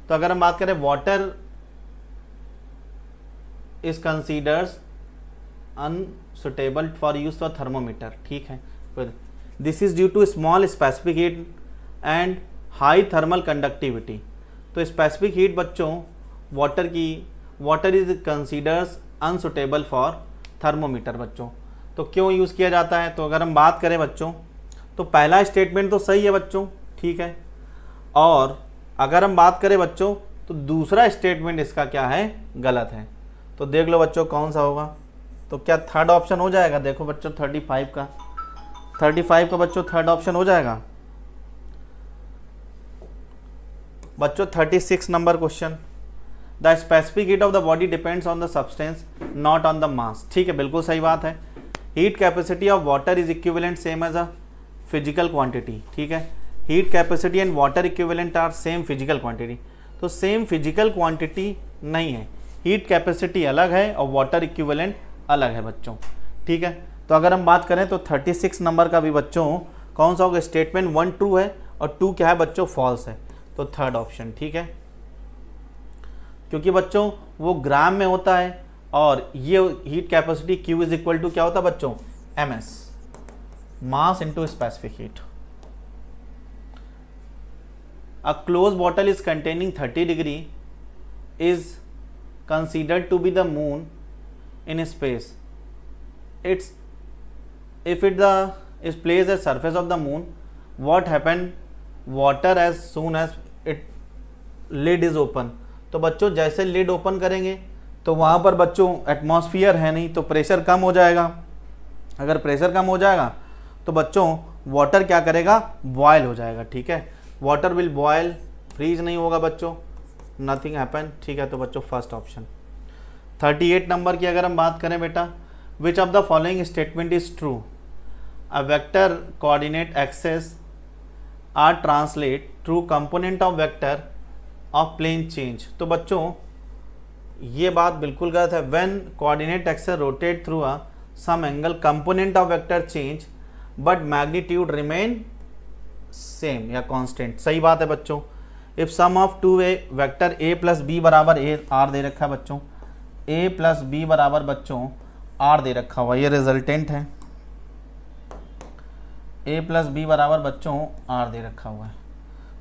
तो अगर हम बात करें water is considers unsuitable for use for thermometer, ठीक है। फिर this is due to small specific heat and high thermal conductivity. तो स्पेसिफिक हीट बच्चों वाटर की, water is considers unsuitable for thermometer बच्चों। तो क्यों यूज़ किया जाता है, तो अगर हम बात करें बच्चों तो पहला स्टेटमेंट तो सही है बच्चों, ठीक है। और अगर हम बात करें बच्चों तो दूसरा स्टेटमेंट इसका क्या है, गलत है। तो देख लो बच्चों कौन सा होगा, तो क्या थर्ड ऑप्शन हो जाएगा। देखो बच्चों 35 का बच्चों थर्ड ऑप्शन हो जाएगा। बच्चों 36 नंबर question, the specific heat of the body depends on the substance not on the mass, ठीक है, बिल्कुल सही बात है। Heat capacity of water is equivalent same as a physical quantity, ठीक है। Heat capacity and water equivalent are same physical quantity. तो same physical quantity नहीं है, हीट कैपेसिटी अलग है और वाटर इक्विवेलेंट अलग है बच्चों, ठीक है। तो अगर हम बात करें तो 36 नंबर का भी बच्चों कौन सा होगा, स्टेटमेंट 1 ट्रू है और 2 क्या है बच्चों, फॉल्स है। तो थर्ड ऑप्शन, ठीक है, क्योंकि बच्चों वो ग्राम में होता है और ये heat capacity Q is equal to क्या होता है बच्चों, MS, mass into specific heat. A closed bottle is containing 30 degree is considered to be the moon in space. It's if it the is placed at surface of the moon, what happen water as soon as it lid is open. तो बच्चों जैसे lid open करेंगे तो वहाँ पर बच्चों atmosphere है नहीं, तो प्रेशर कम हो जाएगा। अगर प्रेशर कम हो जाएगा तो बच्चों वाटर क्या करेगा, बॉयल हो जाएगा, ठीक है। वाटर विल बॉयल, फ्रीज नहीं होगा बच्चों, नथिंग हैपन, ठीक है। तो बच्चों फर्स्ट ऑप्शन। 38 नंबर की अगर हम बात करें बेटा, which of the following statement is true, a vector coordinate axes are translate through component of vector of plane change. तो बच्चों ये बात बिल्कुल गलत है। When coordinate axes rotate through a some angle component of vector change but magnitude remain same या constant, सही बात है बच्चों। If sum of two vector a plus B बराबर a r दे रखा है बच्चों, a प्लस बी बराबर बच्चों r दे रखा हुआ, ये रिजल्टेंट है। a प्लस बी बराबर बच्चों r दे रखा हुआ है।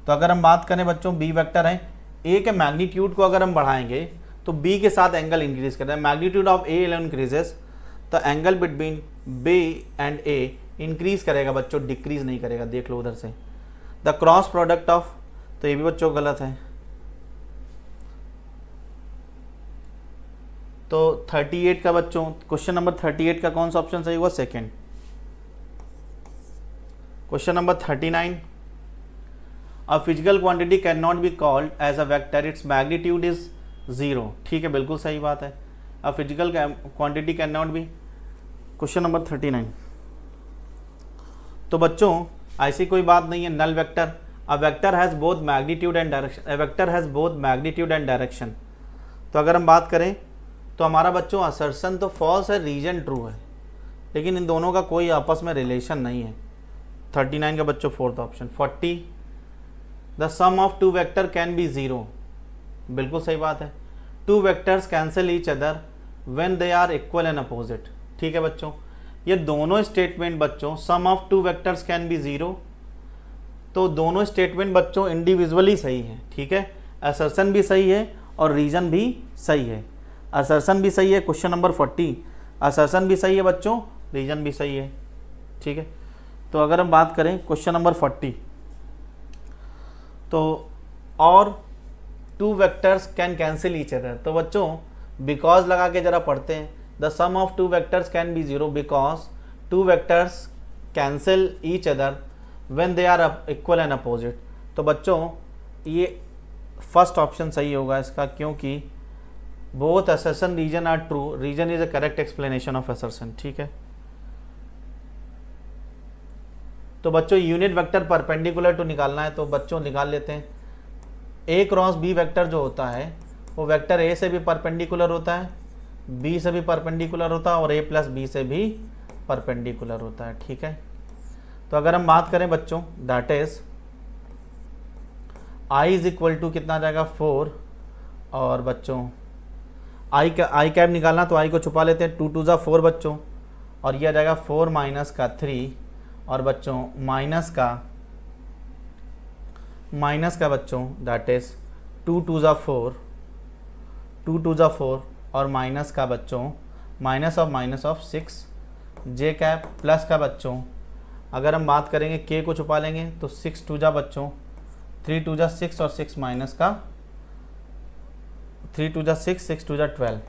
तो अगर हम बात करें बच्चों b वेक्टर है, a के मैग्नीट्यूड को अगर हम बढ़ाएंगे तो b के साथ एंगल इंक्रीज करते हैं। मैग्नीट्यूड ऑफ a इंक्रीजेस, तो angle between b and a increase करेगा बच्चों, डिक्रीज नहीं करेगा। देख लो उधर से द क्रॉस प्रोडक्ट ऑफ, तो ये भी बच्चों गलत है। तो 38 का बच्चों क्वेश्चन नंबर 38 का कौन सा ऑप्शन सही हुआ, second. Question number 39, a physical quantity can not be called as a vector, its magnitude is 0, ठीक है, बिल्कुल सही बात है। A physical quantity can not be, question number 39। तो बच्चों ऐसी कोई बात नहीं है, null vector, a vector has both magnitude and direction, a vector has both magnitude and direction. तो अगर हम बात करें तो हमारा बच्चों असर्शन तो फॉल्स है, रीजन ट्रू है, लेकिन इन दोनों का कोई आपस में रिलेशन नहीं है। 39 का बच्चों fourth option. 40, the sum of two vector can be 0, बिल्कुल सही बात है। Two vectors cancel each other when they are equal and opposite, ठीक है बच्चों। ये दोनों स्टेटमेंट बच्चों, sum of two vectors can be 0, तो दोनों स्टेटमेंट बच्चों इंडिविजुअली सही है, ठीक है। असर्शन भी सही है और रीजन भी सही है। असर्शन भी सही है, क्वेश्चन नंबर 40, असर्शन भी सही है बच्चों, रीजन भी सही है, ठीक है। तो अगर हम बात करें क्वेश्चन नंबर 40, तो और two vectors can cancel each other. तो बच्चों बिकॉज लगा के जरा पढ़ते हैं। The sum of two vectors can be zero because two vectors cancel each other when they are equal and opposite. तो बच्चों ये फर्स्ट ऑप्शन सही होगा इसका, क्योंकि both assertion reason are true, reason is a correct explanation of assertion. ठीक है, तो बच्चों यूनिट वेक्टर परपेंडिकुलर टू निकालना है, तो बच्चों निकाल लेते हैं। ए क्रॉस बी वेक्टर जो होता है वो वेक्टर ए से भी परपेंडिकुलर होता है, बी से भी परपेंडिकुलर होता है और ए प्लस बी से भी परपेंडिकुलर होता है। ठीक है, तो अगर हम बात करें बच्चों that is I is equal to कितना आ जाएगा 4, और बच्चों आई कैप निकालना, तो आई को छुपा लेते हैं, 2 2 जा 4 बच्चों, और ये आ जाएगा 4 माइनस का 3, और बच्चों माइनस का बच्चों दैट इज 2 2 जा 4, 2 2 जा 4, और माइनस का बच्चों minus of 6 J cap, plus का बच्चों अगर हम बात करेंगे के को छुपा लेंगे तो 6 2 जा बच्चों 3 2 जा 6, और 6 माइनस का 3 2 जा 6, 6 2 जा 12,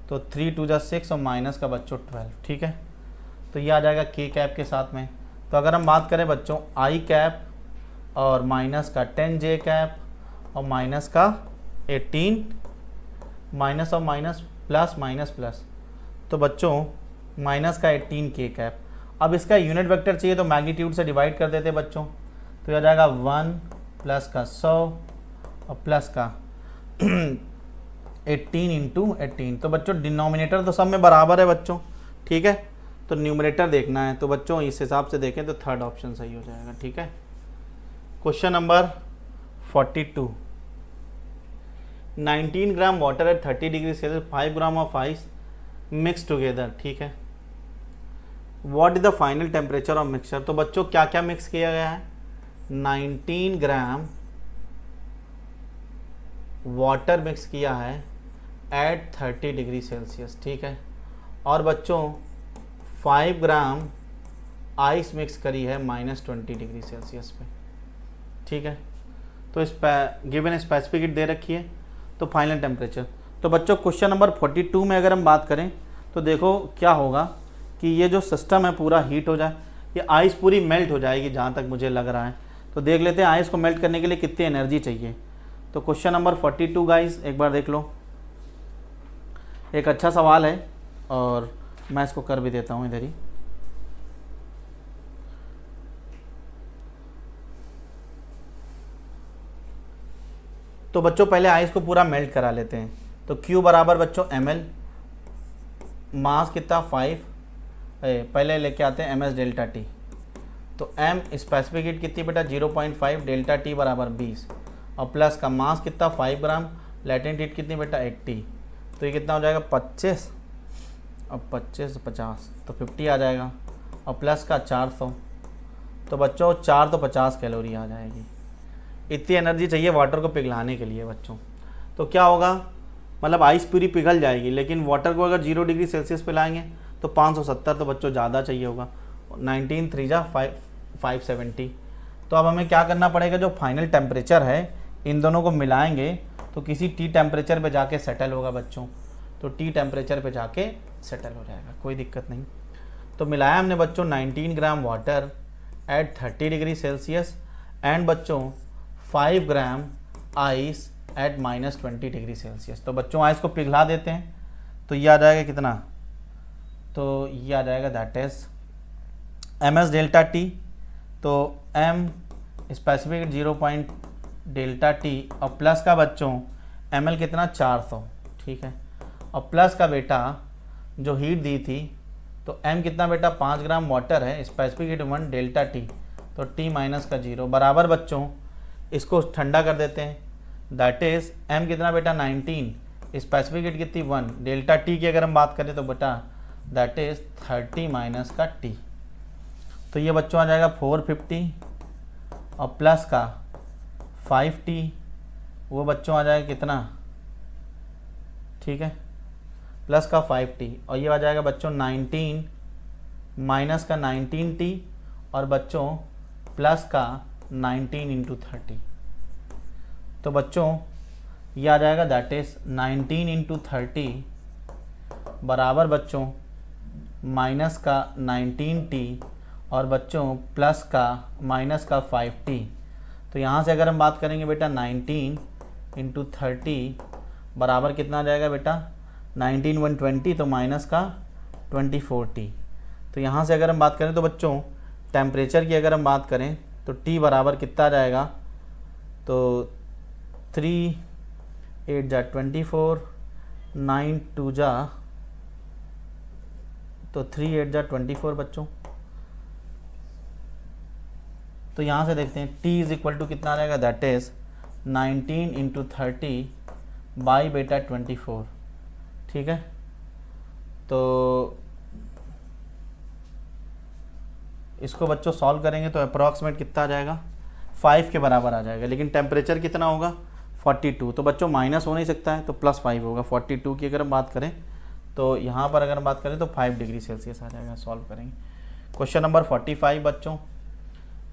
तो 3 2 जा 6 और माइनस का बच्चों 12। ठीक है, तो ये आ जाएगा के कैप के साथ में। तो अगर हम बात करें बच्चों आई कैप और माइनस का 10 जे कैप और माइनस का 18, माइनस और माइनस प्लस माइनस प्लस, तो बच्चों माइनस का 18 के कैप। अब इसका यूनिट वेक्टर चाहिए तो मैग्नीट्यूड से डिवाइड कर देते बच्चों, तो ये आ जाएगा 1 प्लस का 100 और प्लस का 18 इंटू 18। तो बच्चों डिनोमिनेटर तो सब में बराबर है बच्चों। ठीक है, तो न्यूमरेटर देखना है, तो बच्चों इस हिसाब से देखें तो थर्ड ऑप्शन सही हो जाएगा। ठीक है, question number 42, 19 gram water at 30 degree Celsius, 5 gram of ice mix together. ठीक है, what is the final temperature of mixture. तो बच्चों क्या क्या मिक्स किया गया है, 19 ग्राम वाटर मिक्स किया है एट 30 डिग्री सेल्सियस। ठीक है, और बच्चों 5 ग्राम आइस मिक्स करी है -20 डिग्री सेल्सियस पे। ठीक है, तो इस गिवन स्पेसिफिक दे रखी है, तो फाइनल टेम्परेचर। तो बच्चों क्वेश्चन नंबर 42 में अगर हम बात करें तो देखो क्या होगा कि ये जो सिस्टम है पूरा हीट हो जाए, ये आइस पूरी मेल्ट हो जाएगी जहाँ तक मुझे लग रहा है। तो देख लेते हैं आइस को मेल्ट करने के लिए कितनी एनर्जी चाहिए। तो क्वेश्चन नंबर 42 गाइस एक बार देख लो, एक अच्छा सवाल है और मैं इसको कर भी देता हूँ इधर ही। तो बच्चों पहले आइस को पूरा मेल्ट करा लेते हैं। तो Q बराबर बच्चों ml, मास कितना 5, पहले लेके आते हैं ms डेल्टा टी। तो m स्पेसिफिक हीट कितनी बेटा 0.5, डेल्टा टी बराबर 20, और प्लस का मास कितना 5 ग्राम, लेटेंट हीट कितनी बेटा 80, तो ये कितना हो जाएगा 25, और 25 50 तो 50 आ जाएगा, और प्लस का 400, तो बच्चों 4 तो 50 कैलोरी आ जाएगी। इतनी एनर्जी चाहिए वाटर को पिघलाने के लिए बच्चों। तो क्या होगा, मतलब आइस पूरी पिघल जाएगी, लेकिन वाटर को अगर 0 डिग्री सेल्सियस पे लाएंगे तो 570, तो बच्चों ज़्यादा चाहिए होगा। 19 3 जा 570। तो अब हमें क्या करना पड़ेगा, जो फाइनल टेम्परेचर है इन दोनों को मिलाएंगे तो किसी टी टेम्परेचर पे जाके सेटल होगा बच्चों। तो टी टेम्परेचर पे जाके सेटल हो जाएगा, कोई दिक्कत नहीं। तो मिलाया हमने बच्चों 19 gram water at 30 degree Celsius and बच्चों 5 gram ice eight -20 degree Celsius. तो बच्चों आइस को पिघला देते हैं, तो ये आ जाएगा कितना, तो ये आ जाएगा that is ms delta T. तो m स्पेसिफिक 0. डेल्टा टी और प्लस का बच्चों ml कितना 400। ठीक है, और प्लस का बेटा जो हीट दी थी तो m कितना बेटा 5 ग्राम वाटर है, स्पेसिफिक हीट 1 डेल्टा टी, तो t माइनस का 0 बराबर बच्चों इसको ठंडा कर देते हैं, दैट इज m कितना बेटा 19, स्पेसिफिक हीट कितनी 1, डेल्टा t की अगर हम बात करें तो बेटा दैट इज 30 माइनस का t। तो ये बच्चों आ जाएगा 450 और प्लस का 5t, वो बच्चों आ जाएगा कितना, ठीक है, प्लस का 5t, और ये आ जाएगा बच्चों 19 माइनस का 19t और बच्चों प्लस का 19 इंटू 30। तो बच्चों ये आ जाएगा दैट इज 19 इंटू 30 बराबर बच्चों माइनस का 19t और बच्चों प्लस का माइनस का 5t। तो यहाँ से अगर हम बात करेंगे बेटा 19 इंटू 30 बराबर कितना आ जाएगा बेटा 19 120 तो माइनस का 24t। तो यहाँ से अगर हम बात करें तो बच्चों टेम्परेचर की अगर हम बात करें तो T बराबर कितना आ जाएगा, तो 3 8 जा 24 9 2 जा तो 3 8 जा 24 बच्चों। तो यहाँ से देखते हैं T इज इक्वल टू कितना आ जाएगा, दैट इज 19 इंटू 30 बाई बेटा 24। ठीक है, तो इसको बच्चों सॉल्व करेंगे तो अप्रॉक्सीमेट कितना आ जाएगा 5 के बराबर आ जाएगा, लेकिन टेम्परेचर कितना होगा 42। तो बच्चों माइनस हो नहीं सकता है तो प्लस 5 होगा। 42 की अगर हम बात करें तो यहाँ पर अगर हम बात करें तो 5 डिग्री सेल्सियस आ जाएगा। सॉल्व करेंगे। क्वेश्चन नंबर 45 बच्चों,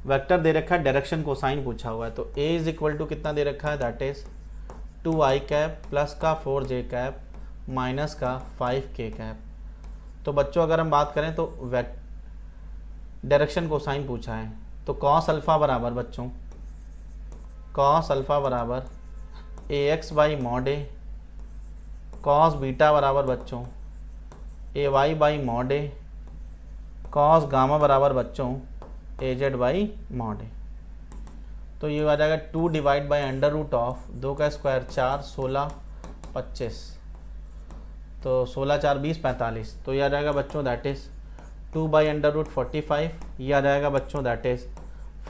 वेक्टर दे रखा है, डायरेक्शन कोसाइन पूछा हुआ है। तो a इज इक्वल टू कितना दे रखा है, that is 2i cap plus का 4j कैप माइनस का 5k कैप। तो बच्चों अगर हम बात करें तो डायरेक्शन कोसाइन पूछा है, तो कॉस अल्फ़ा बराबर बच्चों कॉस अल्फ़ा बराबर ax by mod A, cos beta बराबर बच्चों ay by mod A, cos gamma बराबर बच्चों az बाई मॉड ए। तो ये आ जाएगा 2 divide by under root of 2 का स्क्वायर 4 16 25, तो 16 4 20 45। तो ये आ जाएगा बच्चों that is 2 by under root 45। ये आ जाएगा बच्चों that is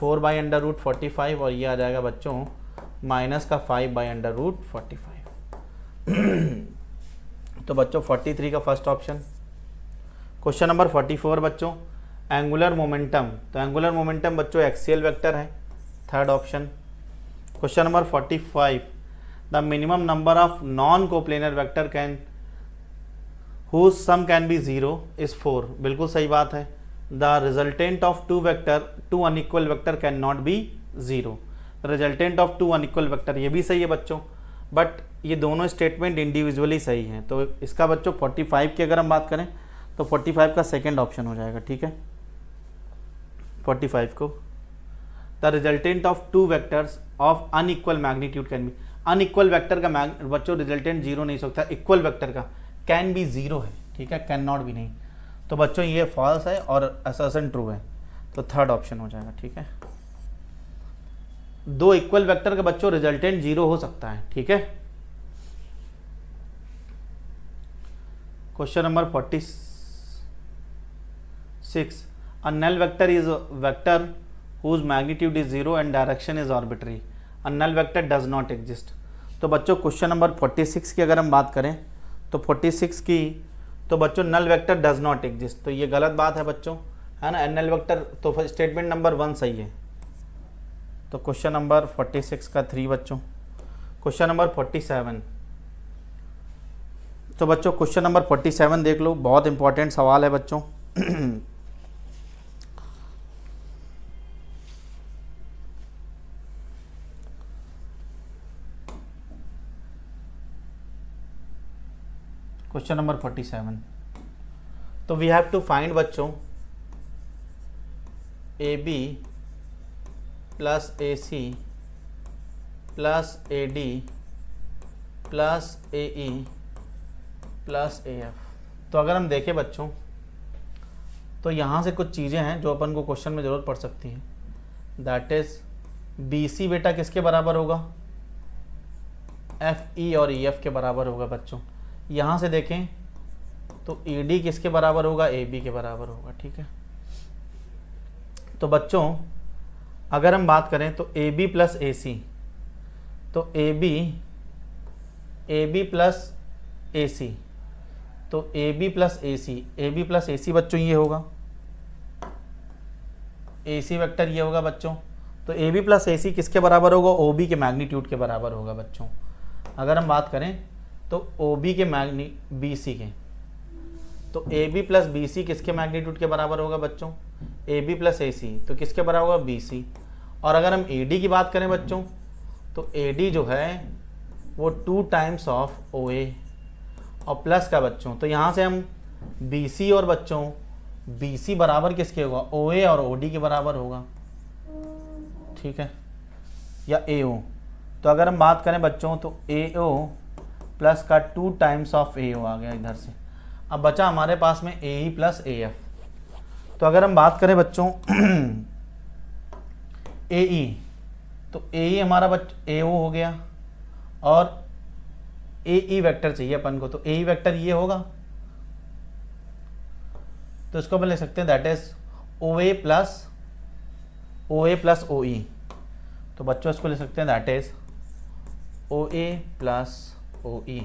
4 by under root 45 और ये आ जाएगा बच्चों माइनस का 5 बाई अंडर रूट 45। तो बच्चों 43 का फर्स्ट ऑप्शन। क्वेश्चन नंबर 44 बच्चों, एंगुलर मोमेंटम। तो एंगुलर मोमेंटम बच्चों एक्सियल वेक्टर है, third option. Question number 45, the minimum number of non coplanar vector can whose sum can be 0 is 4। बिल्कुल सही बात है। The resultant of two unequal vector can not be 0। Resultant of 2 unequal vector, ये भी सही है बच्चों, बट ये दोनों स्टेटमेंट इंडिविजुअली सही हैं। तो इसका बच्चों 45 की अगर हम बात करें तो 45 का सेकेंड ऑप्शन हो जाएगा। ठीक है, 45 को the resultant of 2 vectors of unequal magnitude can be. Unequal vector का बच्चों रिजल्टेंट 0 नहीं सकता, इक्वल वेक्टर का कैन बी 0 है। ठीक है, कैन नॉट भी नहीं। तो बच्चों ये फॉल्स है और असर्शन ट्रू है, तो थर्ड ऑप्शन हो जाएगा। ठीक है, 2 इक्वल वेक्टर का बच्चों रिजल्टेंट 0 हो सकता है। ठीक है, question number 46, a null vector is vector whose magnitude is 0 and direction is arbitrary। a null vector does not exist। तो बच्चों क्वेश्चन नंबर 46 की अगर हम बात करें तो 46 की, तो बच्चों null vector does not exist, तो ये गलत बात है बच्चों, है ना। नल वेक्टर तो स्टेटमेंट नंबर 1 सही है। तो क्वेश्चन नंबर 46 का 3 बच्चों। क्वेश्चन नंबर 47, तो बच्चों क्वेश्चन नंबर 47 देख लो, बहुत इंपॉर्टेंट सवाल है बच्चों। क्वेश्चन नंबर 47, तो वी हैव टू फाइंड बच्चों A B plus A C plus A D plus A E plus A F. तो अगर हम देखें बच्चों तो यहाँ से कुछ चीज़ें हैं जो अपन को क्वेश्चन में ज़रूरत पड़ सकती है। दैट इज़ बी सी बेटा किसके बराबर होगा, एफ ई और ई एफ के बराबर होगा बच्चों। यहाँ से देखें तो ई डी किसके बराबर होगा, ए बी के बराबर होगा। ठीक है, तो बच्चों अगर हम बात करें तो ए बी प्लस ए सी, तो ए बी प्लस ए सी, तो ए बी प्लस ए सी बच्चों ये होगा, ए सी वेक्टर ये होगा बच्चों। तो ए बी प्लस ए सी किसके बराबर होगा, ओ बी के मैग्नीट्यूड के बराबर होगा बच्चों। अगर हम बात करें तो ओ बी के बी सी के, तो A B plus B C किसके मैग्नीट्यूड के बराबर होगा बच्चों, ए बी प्लस ए सी, तो किसके बराबर होगा, बी सी। और अगर हम ए डी की बात करें बच्चों तो ए डी जो है वो 2 टाइम्स ऑफ ओ ए और प्लस का बच्चों, तो यहाँ से हम बी सी और बच्चों बी सी बराबर किसके होगा, ओ ए और ओ डी के बराबर होगा, ठीक है, या ए ओ। तो अगर हम बात करें बच्चों तो ए ओ प्लस का 2 टाइम्स ऑफ ए ओ आ गया इधर से। अब बचा हमारे पास में ए ई प्लस ए एफ। तो अगर हम बात करें बच्चों ए ई, तो ए ई हमारा ए ओ हो गया और ए ई वेक्टर चाहिए अपन को, तो ए ई वेक्टर ये होगा, तो इसको अपन लिख सकते हैं that is O A plus O E. तो बच्चों इसको लिख सकते हैं that is O A plus O E.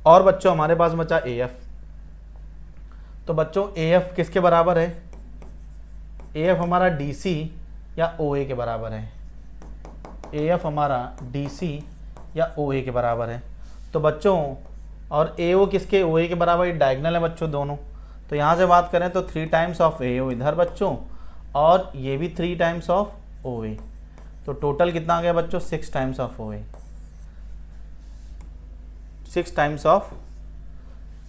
और बच्चों हमारे पास बचा ए एफ। तो बच्चों ए एफ किसके बराबर है, ए एफ हमारा डी सी या ओ ए के बराबर है, ए एफ हमारा डी सी या ओ ए के बराबर है। तो बच्चों और ए ओ किसके, ओ ए के बराबर, ये डायगनल है बच्चों दोनों। तो यहाँ से बात करें तो 3 टाइम्स ऑफ ए ओ इधर बच्चों, और ये भी 3 टाइम्स ऑफ ओ ए। तो टोटल कितना आ गया बच्चों, 6 times of O A, 6 times of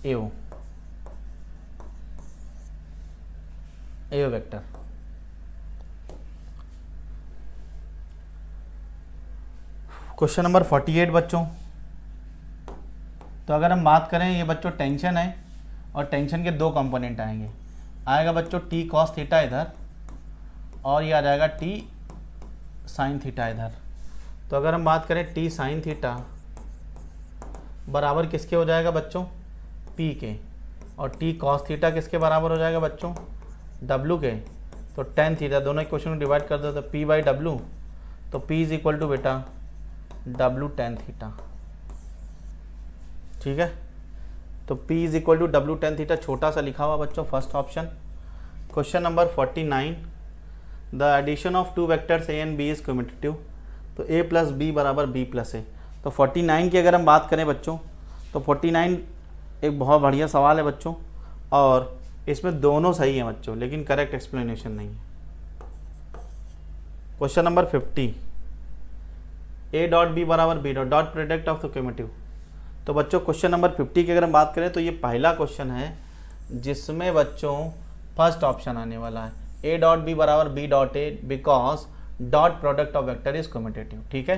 A O vector. Question number 48 बच्चों। तो अगर हम बात करें, ये बच्चों टेंशन है और टेंशन के 2 कंपोनेंट आएंगे, आएगा बच्चों टी कॉस थीटा इधर और ये आ जाएगा टी साइन थीटा इधर। तो अगर हम बात करें टी साइन थीटा बराबर किसके हो जाएगा बच्चों, पी के, और टी कॉस थीटा किसके बराबर हो जाएगा बच्चों, डब्लू के। तो टेन थीटा, दोनों इक्वेशन को डिवाइड कर दो तो पी बाई डब्लू, तो पी इज इक्वल टू बेटा डब्लू टेन थीटा, ठीक है। तो P is equal to W tan theta, छोटा सा लिखा हुआ बच्चों, first option. Question number 49, the addition of 2 vectors A and B is commutative. तो a प्लस बी बराबर b प्लस ए। तो 49 की अगर हम बात करें बच्चों, तो 49 एक बहुत बढ़िया सवाल है बच्चों, और इसमें दोनों सही हैं बच्चों, लेकिन करेक्ट एक्सप्लेनेशन नहीं है। Question number 50, A dot B बराबर B dot product of the commutative. तो बच्चों क्वेश्चन नंबर 50 की अगर हम बात करें तो ये पहला क्वेश्चन है जिसमें बच्चों फर्स्ट ऑप्शन आने वाला है, ए डॉट बी बराबर B dot A because dot product of vector is commutative, ठीक है।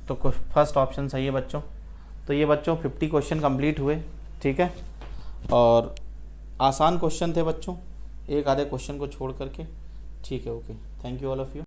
तो फर्स्ट ऑप्शन सही है बच्चों। तो ये बच्चों 50 क्वेश्चन कंप्लीट हुए, ठीक है, और आसान क्वेश्चन थे बच्चों, एक आधे क्वेश्चन को छोड़ करके, ठीक है। Okay, thank you all of you.